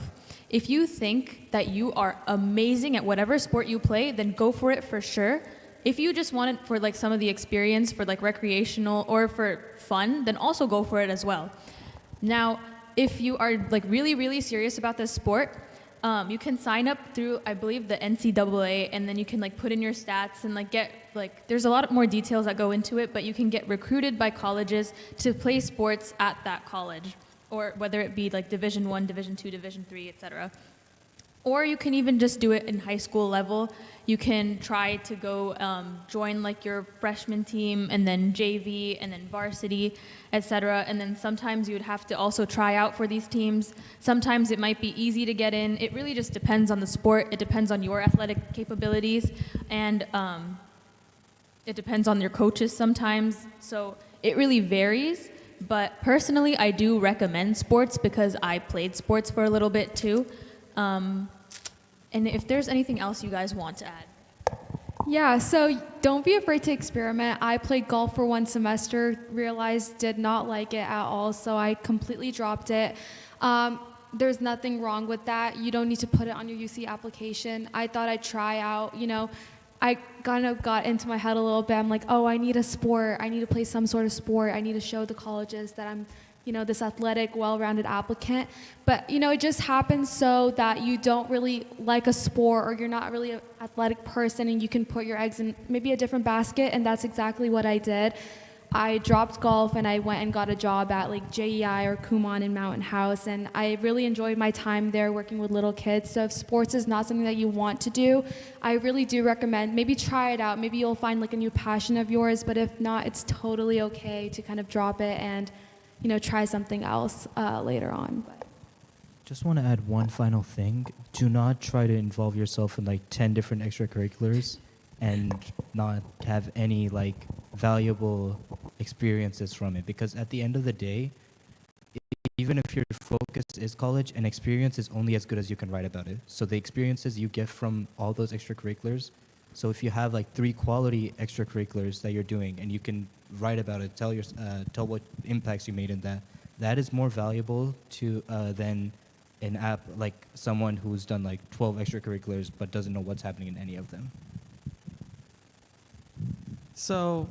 If you think that you are amazing at whatever sport you play, then go for it for sure. If you just want it for like some of the experience, for like recreational or for fun, then also go for it as well. Now, if you are like really, really serious about this sport, You can sign up through, I believe, the NCAA, and then you can like put in your stats and like get like, there's a lot more details that go into it, but you can get recruited by colleges to play sports at that college, or whether it be like Division I, Division II, Division III, etc. Or you can even just do it in high school level. You can try to go join like your freshman team, and then JV, and then varsity, etc. And then sometimes you would have to also try out for these teams. Sometimes it might be easy to get in. It really just depends on the sport. It depends on your athletic capabilities, and it depends on your coaches sometimes. So it really varies. But personally, I do recommend sports because I played sports for a little bit too. And if there's anything else you guys want to add. Yeah, so don't be afraid to experiment. I played golf for one semester, realized did not like it at all, so I completely dropped it. There's nothing wrong with that. You don't need to put it on your UC application. I thought I'd try out, you know. I kind of got into my head a little bit. I'm like, oh, I need a sport. I need to play some sort of sport. I need to show the colleges that I'm, you know, this athletic, well-rounded applicant. But, you know, it just happens so that you don't really like a sport, or you're not really an athletic person, and you can put your eggs in maybe a different basket, and that's exactly what I did. I dropped golf and I went and got a job at like JEI or Kumon in Mountain House, and I really enjoyed my time there working with little kids. So if sports is not something that you want to do, I really do recommend maybe try it out. Maybe you'll find like a new passion of yours, but if not, it's totally okay to kind of drop it and, you know, try something else later on. Just want to add one final thing. Do not try to involve yourself in like 10 different extracurriculars and not have any like valuable experiences from it, because at the end of the day, even if your focus is college, an experience is only as good as you can write about it. So the experiences you get from all those extracurriculars, so if you have like 3 quality extracurriculars that you're doing and you can write about it, tell what impacts you made in that, that is more valuable to than an app like someone who's done like 12 extracurriculars but doesn't know what's happening in any of them. So,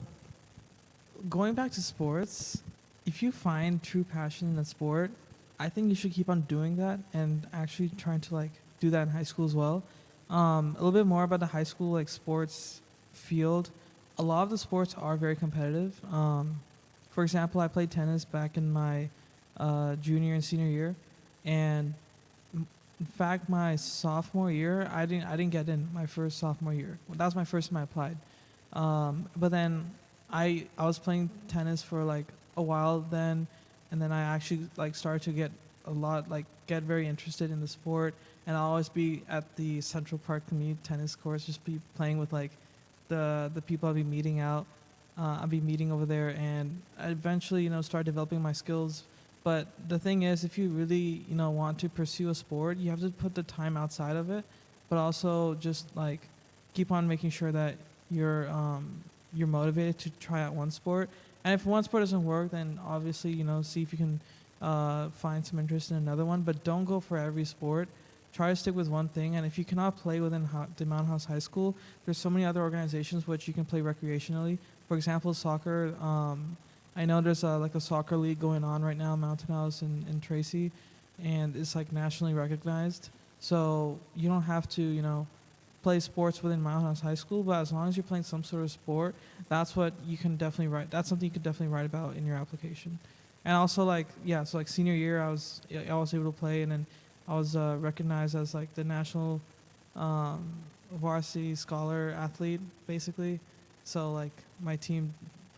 going back to sports, if you find true passion in a sport, I think you should keep on doing that and actually trying to like do that in high school as well. A little bit more about the high school like sports field. A lot of the sports are very competitive. For example, I played tennis back in my junior and senior year, and in fact, my sophomore year, I didn't get in my first sophomore year. That was my first time I applied. But then I was playing tennis for like a while then, and then I actually like started to get very interested in the sport, and I'll always be at the Central Park Community Tennis Courts, just be playing with like the people I'll be meeting out. I'll be meeting over there, and I eventually, you know, start developing my skills. But the thing is, if you really, you know, want to pursue a sport, you have to put the time outside of it, but also just like keep on making sure that you're motivated to try out one sport. And if one sport doesn't work, then obviously, you know, see if you can find some interest in another one. But don't go for every sport. Try to stick with one thing. And if you cannot play within the Mountain House High School, there's so many other organizations which you can play recreationally. For example, soccer. I know there's like a soccer league going on right now, Mountain House in Tracy, and it's like nationally recognized. So you don't have to, you know, play sports within Mountain House High School, but as long as you're playing some sort of sport, that's what you can definitely write. That's something you could definitely write about in your application. And also like, yeah, so like senior year, I was able to play, and then I was recognized as like the national varsity scholar athlete, basically. So like my team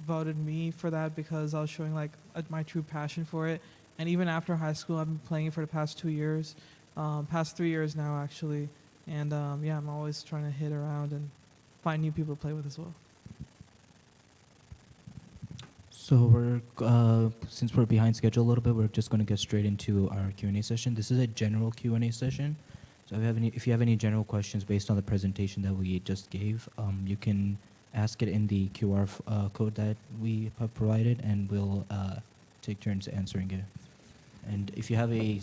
voted me for that because I was showing like my true passion for it. And even after high school, I've been playing it for the past 2 years, past 3 years now actually. And yeah, I'm always trying to hit around and find new people to play with as well. So we're since we're behind schedule a little bit, we're just going to get straight into our Q&A session. This is a general Q&A session. So if you have any general questions based on the presentation that we just gave, you can ask it in the QR code that we have provided, and we'll take turns answering it. And if you have a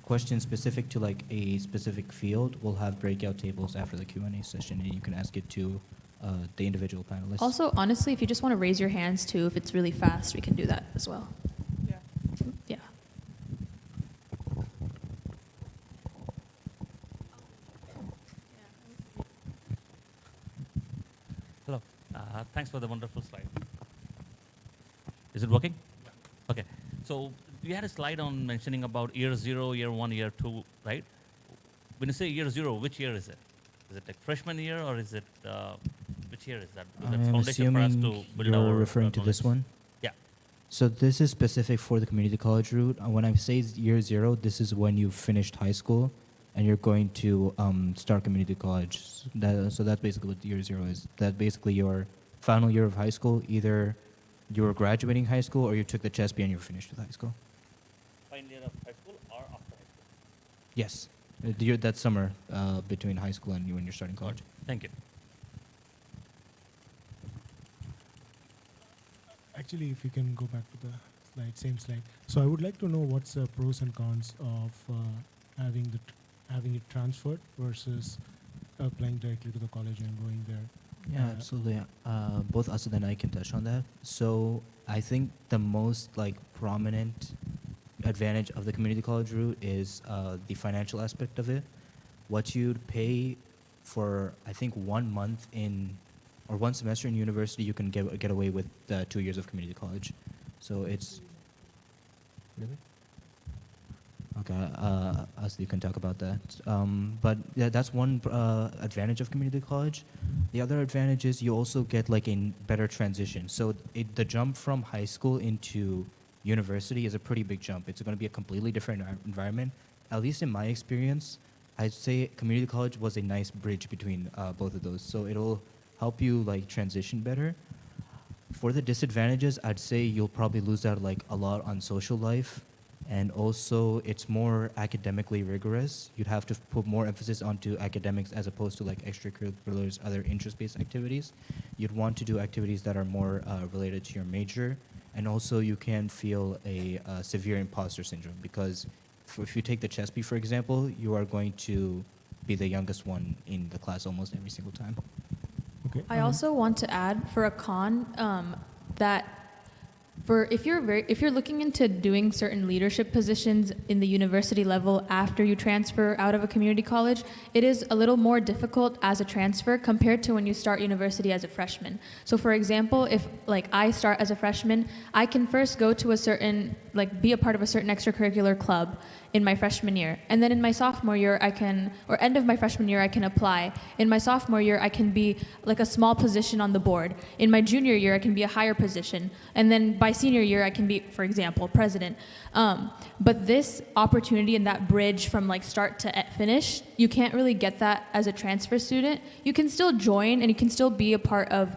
question specific to like a specific field, we'll have breakout tables after the Q&A session, and you can ask it to the individual panelists. Also, honestly, if you just want to raise your hands too, if it's really fast, we can do that as well. Yeah. Thanks for the wonderful slide. Is it working? Okay. So we had a slide on mentioning about year 0, year 1, year 2, right? When you say year 0, which year is it? Is it like freshman year or is it, which year is that? Because that's I'm foundation for us assuming to build you're our referring to this knowledge. one. Yeah. So this is specific for the community college route. When I say year 0, this is when you've finished high school and you're going to start community college. So that's basically what year 0 is. That's basically your final year of high school. Either you were graduating high school or you took the CHESP and you're finished with high school. Final year of high school or after high school? Yes. That summer between high school and when you're starting college. Thank you. Actually, if you can go back to the slide, same slide. So I would like to know what's the pros and cons of having it transferred versus applying directly to the college and going there. Yeah, absolutely. Both Asad and I can touch on that. So I think the most prominent advantage of the community college route is the financial aspect of it. What you'd pay for, I think, 1 month or 1 semester in university, you can get away with 2 years of community college. So it's really. Okay, Asad, you can talk about that. But yeah, that's one advantage of community college. The other advantage is you also get a better transition. So the jump from high school into university is a pretty big jump. It's going to be a completely different environment. At least in my experience, I'd say community college was a nice bridge between both of those. So it'll help you transition better. For the disadvantages, I'd say you'll probably lose out a lot on social life. And also, it's more academically rigorous. You'd have to put more emphasis onto academics as opposed to extracurriculars, other interest-based activities. You'd want to do activities that are more related to your major. And also, you can feel a severe imposter syndrome because if you take the CHESP, for example, you are going to be the youngest one in the class almost every single time. Okay. I also want to add for a con that if you're looking into doing certain leadership positions in the university level after you transfer out of a community college, it is a little more difficult as a transfer compared to when you start university as a freshman. So for example, if I start as a freshman, I can first go to a certain be a part of a certain extracurricular club in my freshman year. And then in my sophomore year, end of my freshman year, I can apply. In my sophomore year, I can be a small position on the board. In my junior year, I can be a higher position. And then by senior year, I can be, for example, president. But this opportunity and that bridge from start to finish, you can't really get that as a transfer student. You can still join and you can still be a part of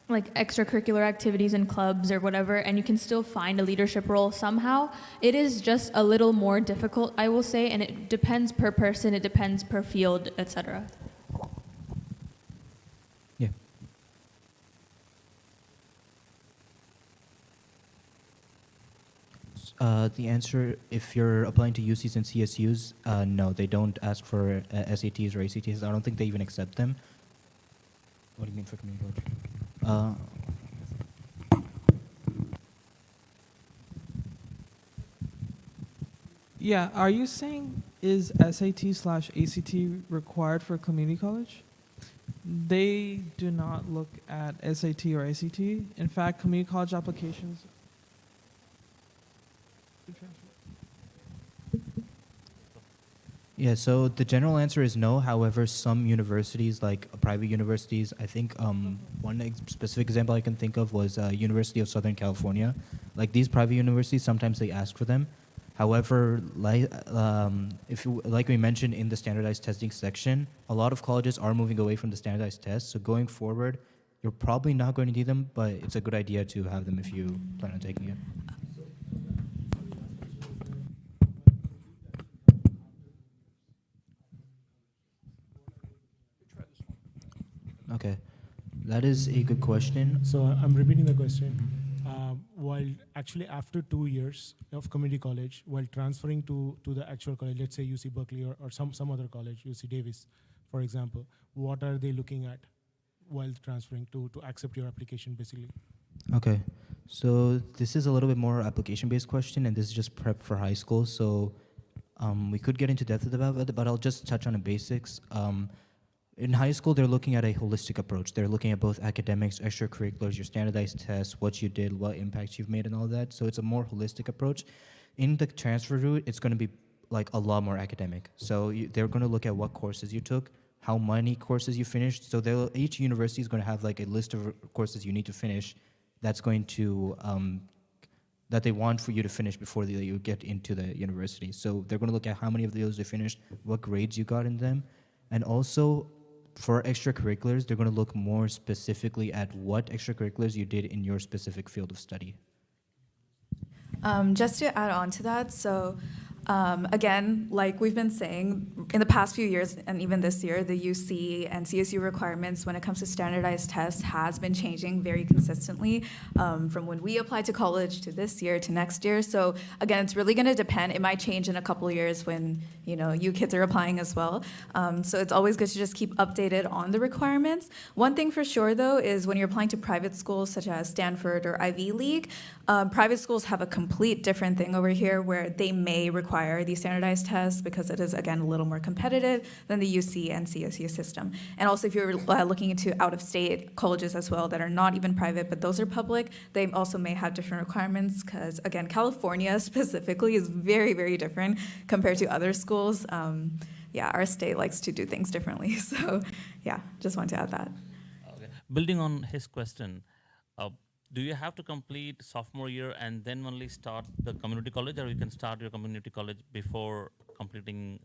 extracurricular activities and clubs or whatever, and you can still find a leadership role somehow. It is just a little more difficult, I will say, and it depends per person, it depends per field, etc. Yeah. The answer, if you're applying to UCs and CSUs, no, they don't ask for SATs or ACTs. I don't think they even accept them. What do you mean for community college? Yeah, are you saying is SAT/ACT required for community college? They do not look at SAT or ACT. In fact, community college applications. Yeah, so the general answer is no. However, some universities, private universities, I think one specific example I can think of was University of Southern California. These private universities, sometimes they ask for them. However, like we mentioned in the standardized testing section, a lot of colleges are moving away from the standardized tests. So going forward, you're probably not going to need them, but it's a good idea to have them if you plan on taking it. Okay, that is a good question. So I'm repeating the question. While actually after 2 years of community college, while transferring to the actual college, let's say UC Berkeley or some other college, UC Davis, for example, what are they looking at while transferring to accept your application, basically? Okay, so this is a little bit more application-based question, and this is just prep for high school. So we could get into depth about it, but I'll just touch on the basics. In high school, they're looking at a holistic approach. They're looking at both academics, extracurriculars, your standardized tests, what you did, what impacts you've made, and all that. So it's a more holistic approach. In the transfer route, it's going to be like a lot more academic. So they're going to look at what courses you took, how many courses you finished. So each university is going to have like a list of courses you need to finish. That's going to that they want for you to finish before you get into the university. So they're going to look at how many of those you finished, what grades you got in them, and also for extracurriculars, they're going to look more specifically at what extracurriculars you did in your specific field of study. Just to add on to that, so again, like we've been saying, in the past few years and even this year, the UC and CSU requirements when it comes to standardized tests has been changing very consistently from when we applied to college to this year to next year. So again, it's really going to depend. It might change in a couple of years when you kids are applying as well. So it's always good to just keep updated on the requirements. One thing for sure, though, is when you're applying to private schools such as Stanford or Ivy League, private schools have a complete different thing over here where they may require these standardized tests because it is, again, a little more competitive than the UC and CSU system. And also, if you're looking into out-of-state colleges as well that are not even private, but those are public, they also may have different requirements because, again, California specifically is very, very different compared to other schools. Our state likes to do things differently. So, just want to add that. Okay. Building on his question, do you have to complete sophomore year and then only start the community college, or you can start your community college before completing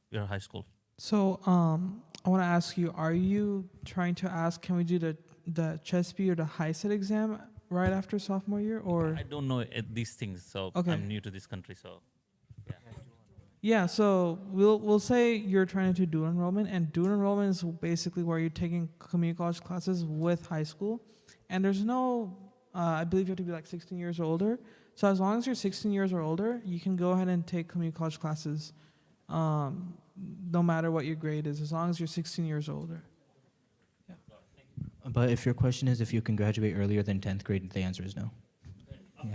your high school? So I want to ask you, are you trying to ask, can we do the CHESP or the HiSET exam right after sophomore year, or? I don't know these things, so Okay. I'm new to this country, so. Yeah, so we'll say you're trying to do dual enrollment, and dual enrollment is basically where you're taking community college classes with high school, and there's no, I believe you have to be like 16 years or older. So as long as you're 16 years or older, you can go ahead and take community college classes, no matter what your grade is, as long as you're 16 years or older. But if your question is if you can graduate earlier than 10th grade, the answer is no.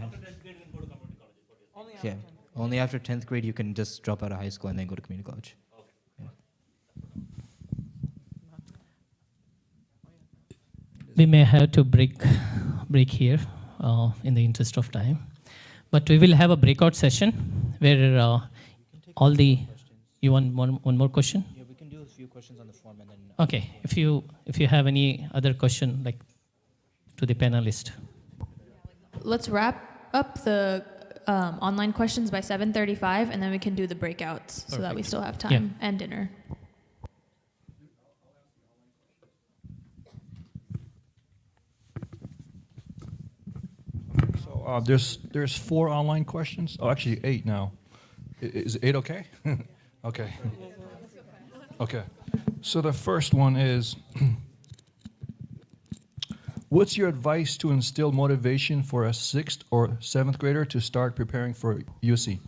After 10th grade, you can go to community college. Yeah. Only after 10th grade, you can just drop out of high school and then go to community college. We may have to break here in the interest of time, but we will have a breakout session where all the. You want one more question? Yeah, we can do a few questions on the form and then. Okay, if you have any other question, like to the panelist. Let's wrap up the online questions by 7:35, and then we can do the breakouts so that we Perfect. still have time Yeah. and dinner. So there's 4 online questions. Oh, actually 8 now. Is 8 okay? Okay. Okay. So the first one is, what's your advice to instill motivation for a 6th or 7th grader to start preparing for UC?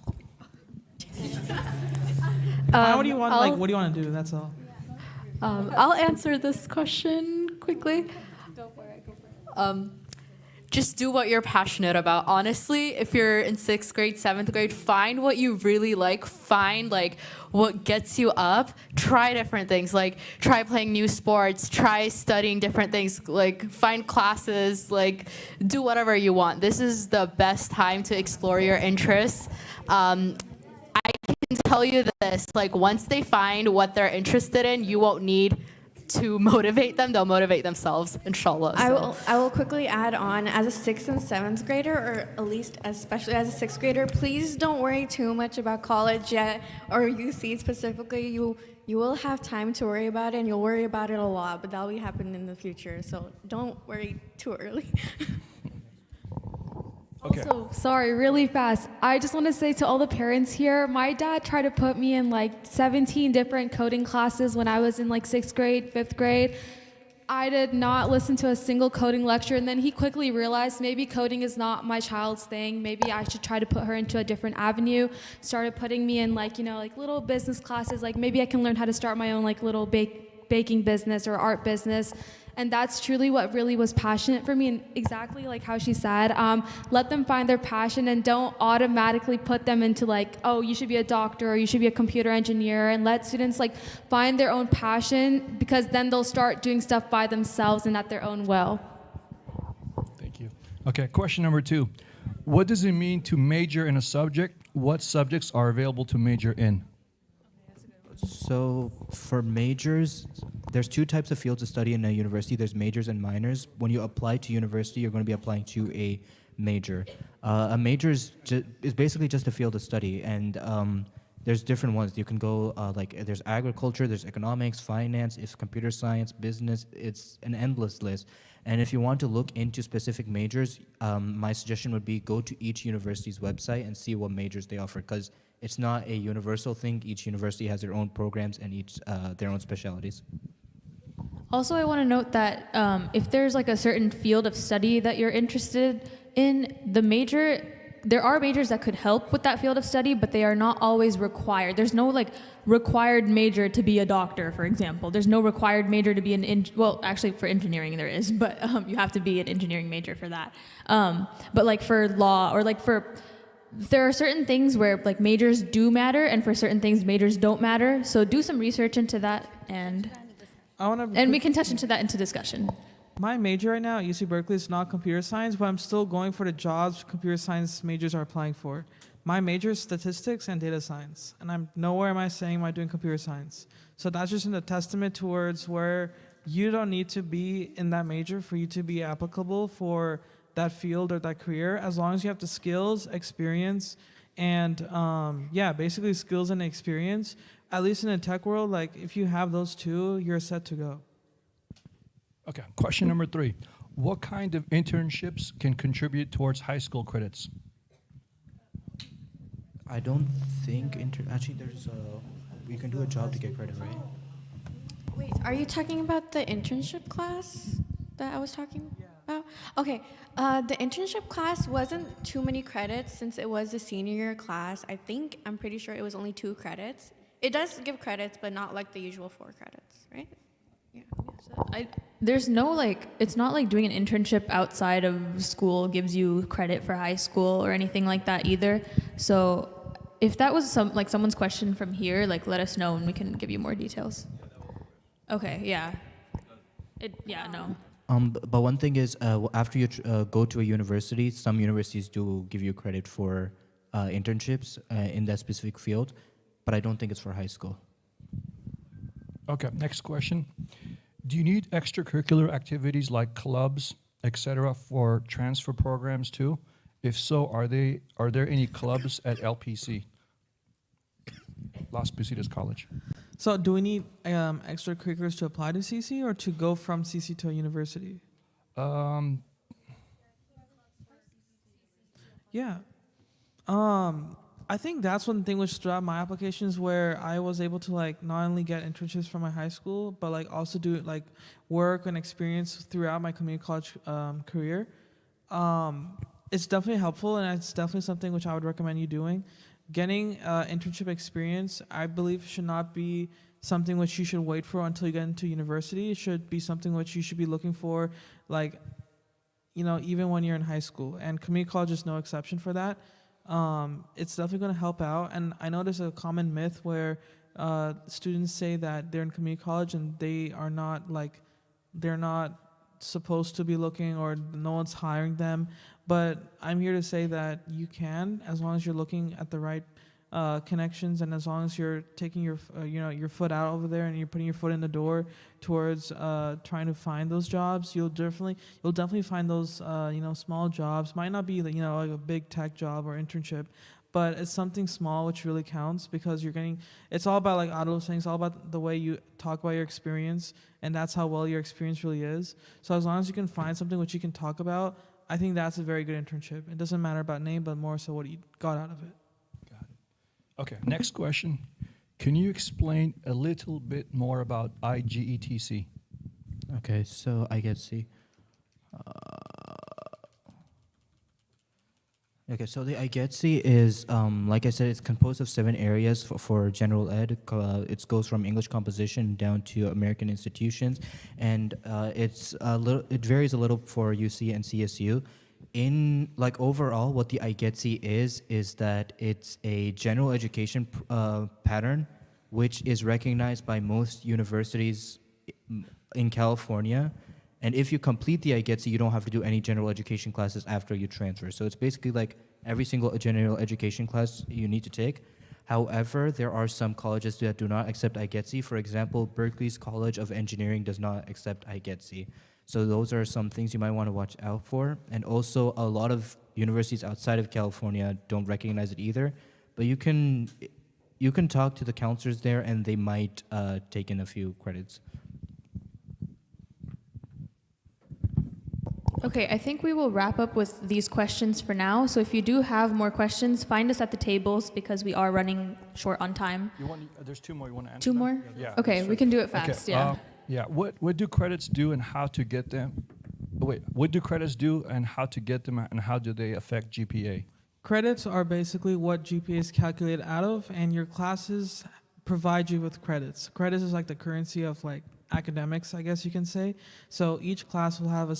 What do you want? What do you want to do? That's all. I'll answer this question quickly. Go for it. Just do what you're passionate about. Honestly, if you're in 6th grade, 7th grade, find what you really like. Find like what gets you up. Try different things. Like try playing new sports. Try studying different things. Like find classes. Like do whatever you want. This is the best time to explore your interests. I can tell you this, like once they find what they're interested in, you won't need to motivate them. They'll motivate themselves, inshallah. I will quickly add on, as a 6th and 7th grader, or at least especially as a 6th grader, please don't worry too much about college yet, or UC specifically. You will have time to worry about it, and you'll worry about it a lot, but that'll be happening in the future. So don't worry too early. Okay. Also, sorry, really fast. I just want to say to all the parents here, my dad tried to put me in like 17 different coding classes when I was in like 6th grade, 5th grade. I did not listen to a single coding lecture, and then he quickly realized maybe coding is not my child's thing. Maybe I should try to put her into a different avenue. Started putting me in like, like little business classes, like maybe I can learn how to start my own like little baking business or art business. And that's truly what really was passionate for me, and exactly like how she said, let them find their passion and don't automatically put them into like, oh, you should be a doctor or you should be a computer engineer, and let students like find their own passion, because then they'll start doing stuff by themselves and at their own will. Thank you. Okay, question number 2. What does it mean to major in a subject? What subjects are available to major in? So for majors, there's 2 types of fields to study in a university. There's majors and minors. When you apply to university, you're going to be applying to a major. A major is basically just a field of study, and there's different ones. You can go like there's agriculture, there's economics, finance, it's computer science, business. It's an endless list. And if you want to look into specific majors, my suggestion would be go to each university's website and see what majors they offer, because it's not a universal thing. Each university has their own programs and each their own specialties. Also, I want to note that if there's like a certain field of study that you're interested in, there are majors that could help with that field of study, but they are not always required. There's no like required major to be a doctor, for example. There's no required major to be well, actually for engineering there is, but you have to be an engineering major for that. But like for law or like there are certain things where like majors do matter, and for certain things majors don't matter. So do some research into that, and we can touch into that into discussion. My major right now at UC Berkeley is not computer science, but I'm still going for the jobs computer science majors are applying for. My major is statistics and data science, and nowhere am I saying am I doing computer science. So that's just a testament towards where you don't need to be in that major for you to be applicable for that field or that career, as long as you have the skills, experience, and basically skills and experience. At least in the tech world, like if you have those 2, you're set to go. Okay, question number 3. What kind of internships can contribute towards high school credits? I don't think actually there's we can do a job to get credit, right? Wait, are you talking about the internship class that I was talking about? Okay, the internship class wasn't too many credits since it was a senior year class. I'm pretty sure it was only 2 credits. It does give credits, but not like the usual 4 credits, right? Yeah. There's no like, it's not like doing an internship outside of school gives you credit for high school or anything like that either. So if that was someone's question from here, like let us know and we can give you more details. Okay, yeah. No. But one thing is, after you go to a university, some universities do give you credit for internships in that specific field, but I don't think it's for high school. Okay, next question. Do you need extracurricular activities like clubs, etc., for transfer programs too? If so, are there any clubs at LPC, Las Positas College? So do we need extracurriculars to apply to CC or to go from CC to a university? Yeah. I think that's one thing which stood out my applications, where I was able to like not only get internships from my high school, but like also do like work and experience throughout my community college career. It's definitely helpful, and it's definitely something which I would recommend you doing. Getting internship experience, I believe, should not be something which you should wait for until you get into university. It should be something which you should be looking for, like, even when you're in high school. And community college is no exception for that. It's definitely going to help out. And I know there's a common myth where students say that they're in community college and they're not supposed to be looking, or no one's hiring them. But I'm here to say that you can, as long as you're looking at the right connections, and as long as you're taking your foot out over there and you're putting your foot in the door towards trying to find those jobs, you'll definitely find those small jobs. Might not be like a big tech job or internship, but it's something small which really counts, because it's all about, like Otto was saying, it's all about the way you talk about your experience, and that's how well your experience really is. So as long as you can find something which you can talk about, I think that's a very good internship. It doesn't matter about name, but more so what you got out of it. Got it. Okay, next question. Can you explain a little bit more about IGETC? Okay, so IGETC. Okay, so the IGETC is, like I said, it's composed of 7 areas for general ed. It goes from English composition down to American institutions, and it varies a little for UC and CSU. In like overall, what the IGETC is that it's a general education pattern, which is recognized by most universities in California. And if you complete the IGETC, you don't have to do any general education classes after you transfer. So it's basically like every single general education class you need to take. However, there are some colleges that do not accept IGETC. For example, Berkeley's College of Engineering does not accept IGETC. So those are some things you might want to watch out for. And also, a lot of universities outside of California don't recognize it either. But you can talk to the counselors there, and they might take in a few credits. Okay, I think we will wrap up with these questions for now. So if you do have more questions, find us at the tables because we are running short on time. There's 2 more you want to answer? 2 more? Yeah. Okay, we can do it fast, yeah. Yeah. What do credits do and how to get them? What do credits do and how to get them, and how do they affect GPA? Credits are basically what GPA is calculated out of, and your classes provide you with credits. Credits is like the currency of like academics, I guess you can say. So each class will have a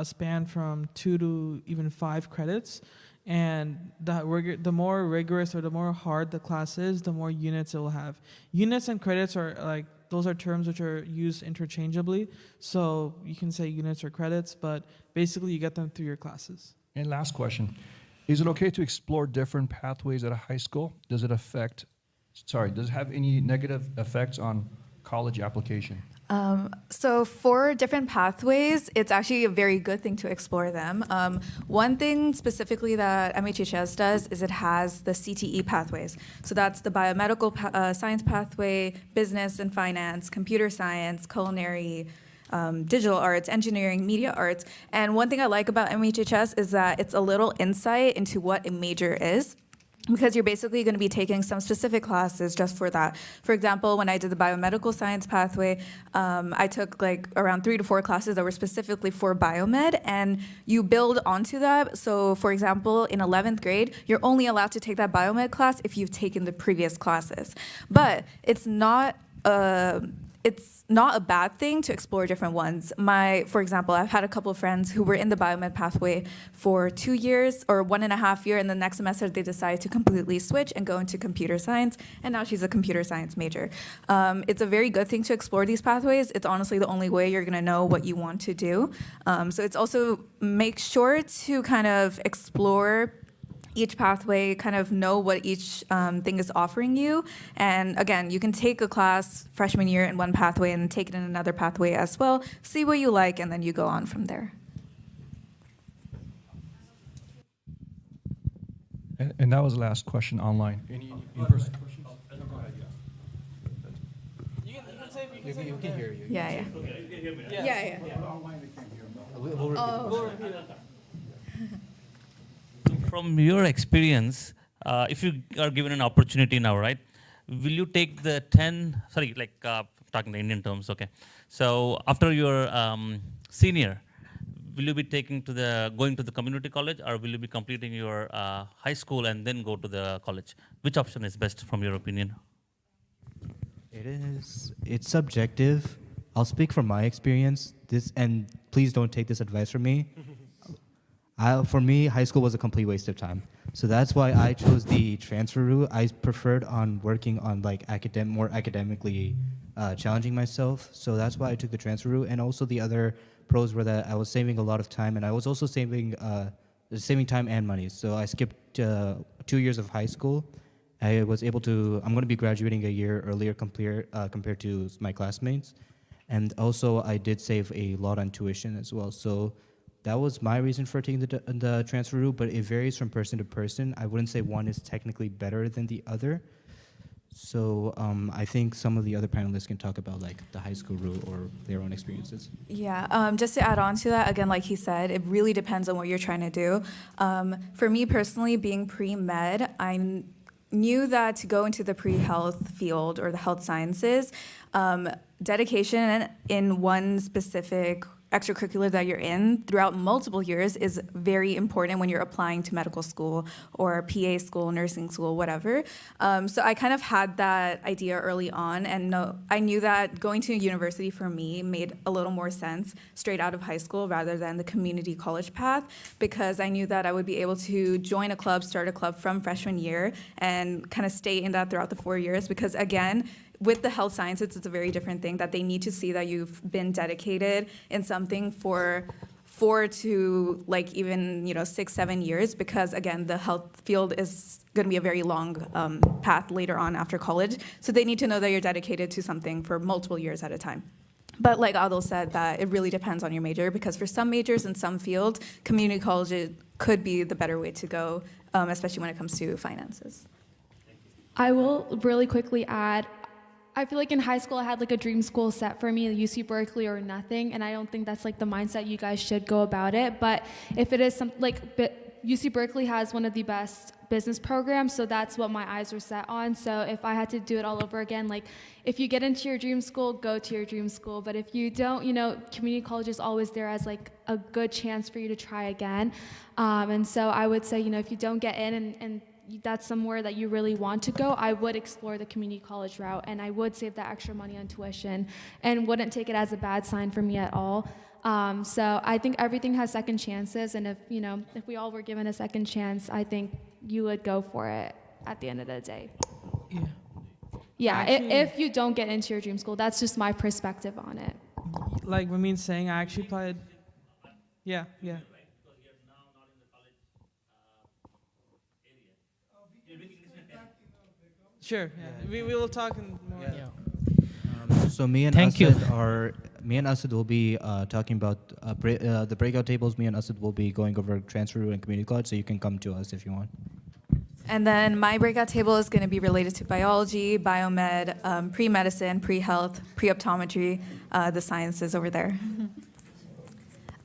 span from 2 to even 5 credits, and the more rigorous or the more hard the class is, the more units it will have. Units and credits are like, those are terms which are used interchangeably. So you can say units or credits, but basically you get them through your classes. And last question, is it okay to explore different pathways at a high school? Does it have any negative effects on college application? So for different pathways, it's actually a very good thing to explore them. One thing specifically that MHHS does is it has the CTE pathways. So that's the biomedical science pathway, business and finance, computer science, culinary, digital arts, engineering, media arts. And one thing I like about MHHS is that it's a little insight into what a major is, because you're basically going to be taking some specific classes just for that. For example, when I did the biomedical science pathway, I took like around 3 to 4 classes that were specifically for biomed, and you build onto that. So for example, in 11th grade, you're only allowed to take that biomed class if you've taken the previous classes. But it's not a bad thing to explore different ones. For example, I've had a couple of friends who were in the biomed pathway for 2 years or 1.5 years, and the next semester they decided to completely switch and go into computer science, and now she's a computer science major. It's a very good thing to explore these pathways. It's honestly the only way you're gonna know what you want to do. So it's also, make sure to kind of explore each pathway, kind of know what each thing is offering you. And again, you can take a class freshman year in one pathway and take it in another pathway as well, see what you like, and then you go on from there. And that was the last question online. Any in-person questions? You can hear you. Yeah. From your experience, if you are given an opportunity now, right, will you take the talking the Indian terms, okay. So after your senior, will you be going to the community college, or will you be completing your high school and then go to the college? Which option is best from your opinion? It's subjective. I'll speak from my experience. And please don't take this advice from me. For me, high school was a complete waste of time. So that's why I chose the transfer route. I preferred on working on like more academically challenging myself. So that's why I took the transfer route. And also the other pros were that I was saving a lot of time, and I was also saving time and money. So I skipped 2 years of high school. I'm going to be graduating a year earlier compared to my classmates. And also I did save a lot on tuition as well. So that was my reason for taking the transfer route, but it varies from person to person. I wouldn't say one is technically better than the other. So I think some of the other panelists can talk about like the high school route or their own experiences. Yeah, just to add on to that, again, like he said, it really depends on what you're trying to do. For me personally, being pre-med, I knew that to go into the pre-health field or the health sciences, dedication in one specific extracurricular that you're in throughout multiple years is very important when you're applying to medical school or PA school, nursing school, whatever. So I kind of had that idea early on, and I knew that going to university for me made a little more sense straight out of high school rather than the community college path, because I knew that I would be able to join a club, start a club from freshman year, and kind of stay in that throughout the 4 years. Because again, with the health sciences, it's a very different thing that they need to see that you've been dedicated in something for 4 to like even 6, 7 years, because again, the health field is going to be a very long path later on after college. So they need to know that you're dedicated to something for multiple years at a time. But like Adil said, that it really depends on your major, because for some majors in some fields, community college could be the better way to go, especially when it comes to finances. I will really quickly add, I feel like in high school I had like a dream school set for me, UC Berkeley or nothing, and I don't think that's like the mindset you guys should go about it. But if it is UC Berkeley has one of the best business programs, so that's what my eyes were set on. So if I had to do it all over again, like if you get into your dream school, go to your dream school. But if you don't, community college is always there as like a good chance for you to try again. And so I would say, if you don't get in and that's somewhere that you really want to go, I would explore the community college route, and I would save that extra money on tuition and wouldn't take it as a bad sign for me at all. So I think everything has second chances, and if we all were given a second chance, I think you would go for it at the end of the day. Yeah. Yeah, Actually- if you don't get into your dream school, that's just my perspective on it. Like Ramin's saying, I actually applied. Yeah. Sure. Yeah. We will talk in more. So me and Thank you. Asad will be talking about the breakout tables. Me and Asad will be going over transfer and community college, so you can come to us if you want. And then my breakout table is going to be related to biology, biomed, pre-medicine, pre-health, pre-optometry, the sciences over there.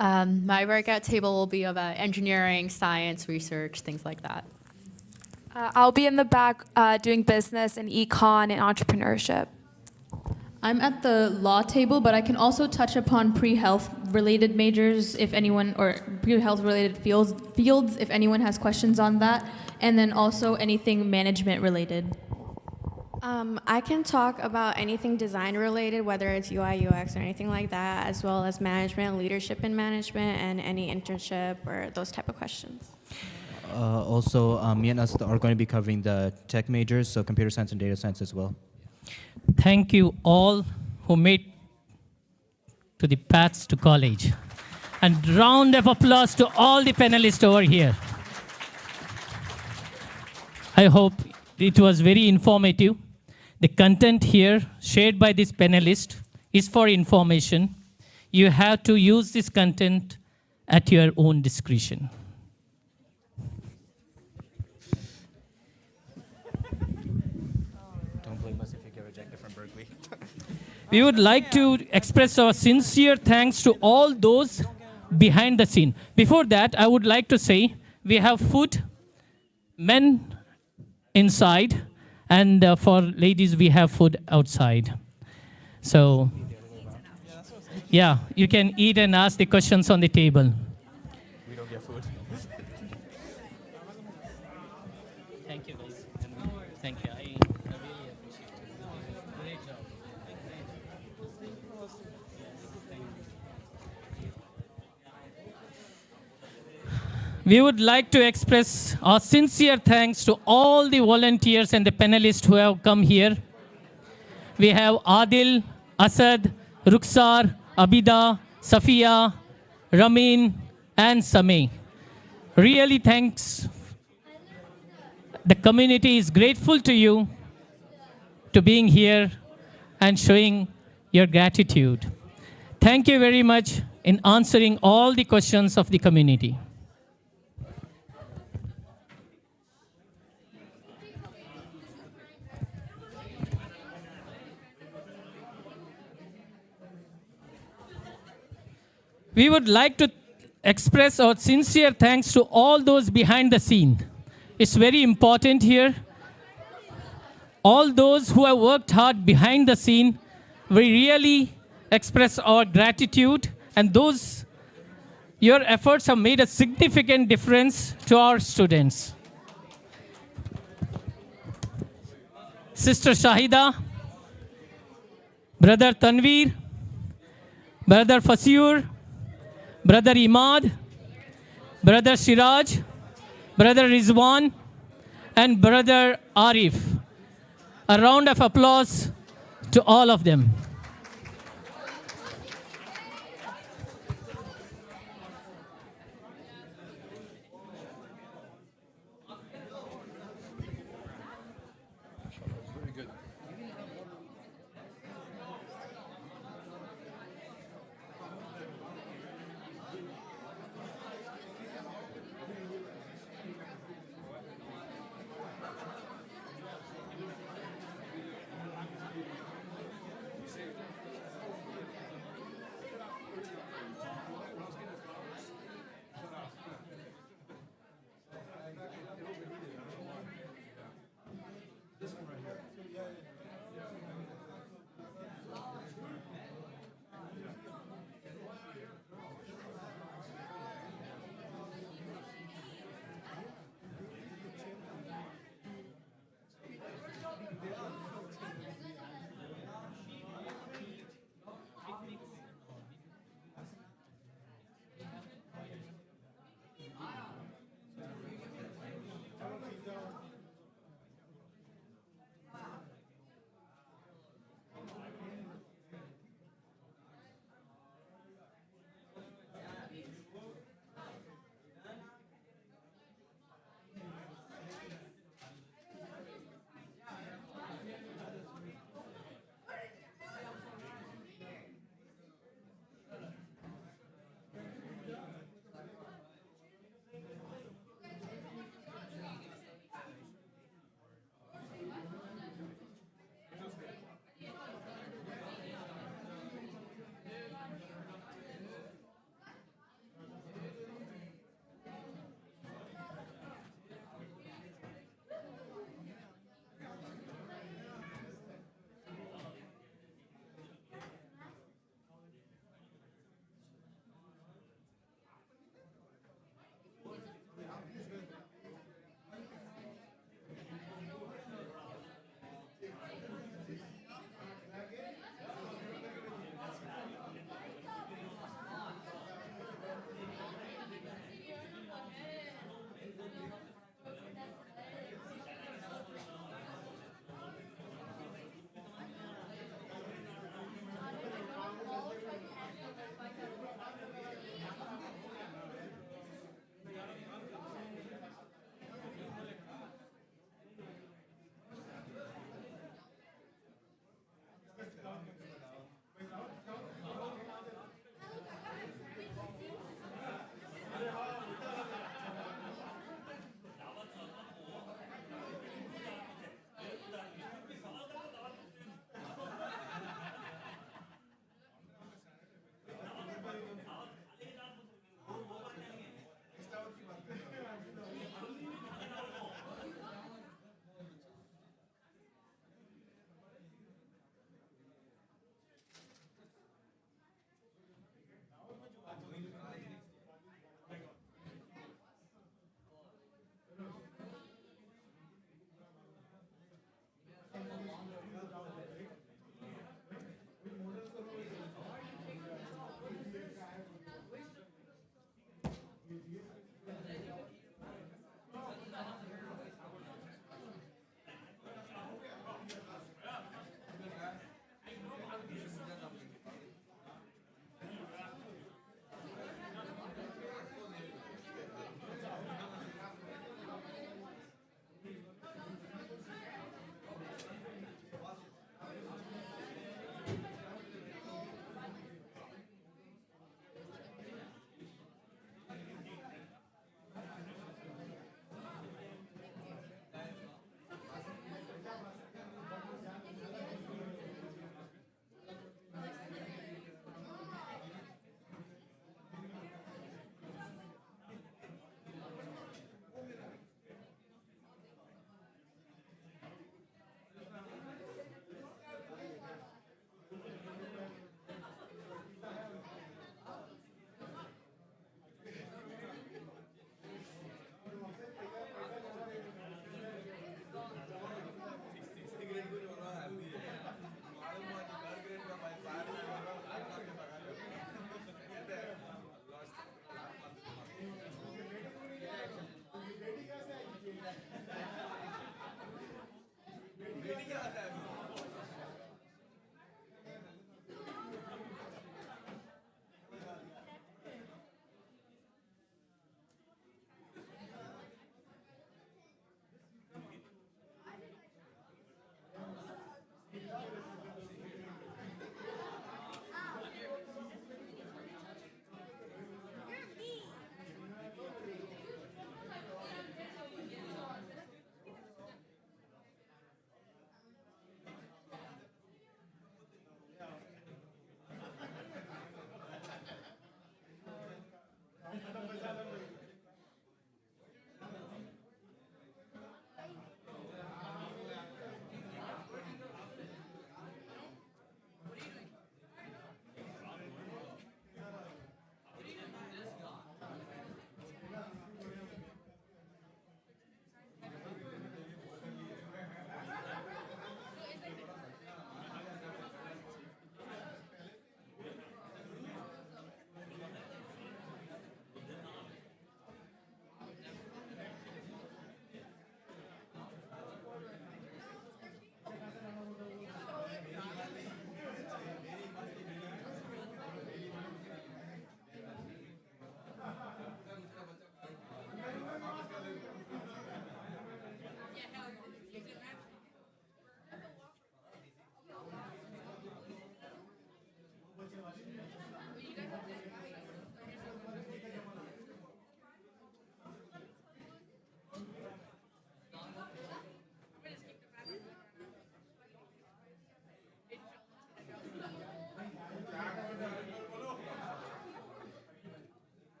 My breakout table will be about engineering, science, research, things like that. I'll be in the back doing business and econ and entrepreneurship. I'm at the law table, but I can also touch upon pre-health related majors if anyone, or pre-health related fields if anyone has questions on that, and then also anything management related. I can talk about anything design related, whether it's UI, UX, or anything like that, as well as management, leadership in management, and any internship or those type of questions. Also, me and Asad are going to be covering the tech majors, so computer science and data science as well. Thank you all who made to the paths to college. And round of applause to all the panelists over here. I hope it was very informative. The content here shared by this panelist is for information. You have to use this content at your own discretion. We would like to express our sincere thanks to all those behind the scene. Before that, I would like to say we have food, men inside, and for ladies, we have food outside. So, yeah, you can eat and ask the questions on the table. We don't get food. Thank you, guys. Thank you. I really appreciate it. Great job. We would like to express our sincere thanks to all the volunteers and the panelists who have come here. We have Adil, Asad, Ruksar, Abida, Safia, Ramin, and Sameh. Really thanks. The community is grateful to you to being here and showing your gratitude. Thank you very much in answering all the questions of the community. We would like to express our sincere thanks to all those behind the scene. It's very important here. All those who have worked hard behind the scene, we really express our gratitude And your efforts have made a significant difference to our students. Sister Shahida, Brother Tanveer, Brother Fasiur, Brother Imad, Brother Shiraj, Brother Rizwan, and Brother Arif. A round of applause to all of them.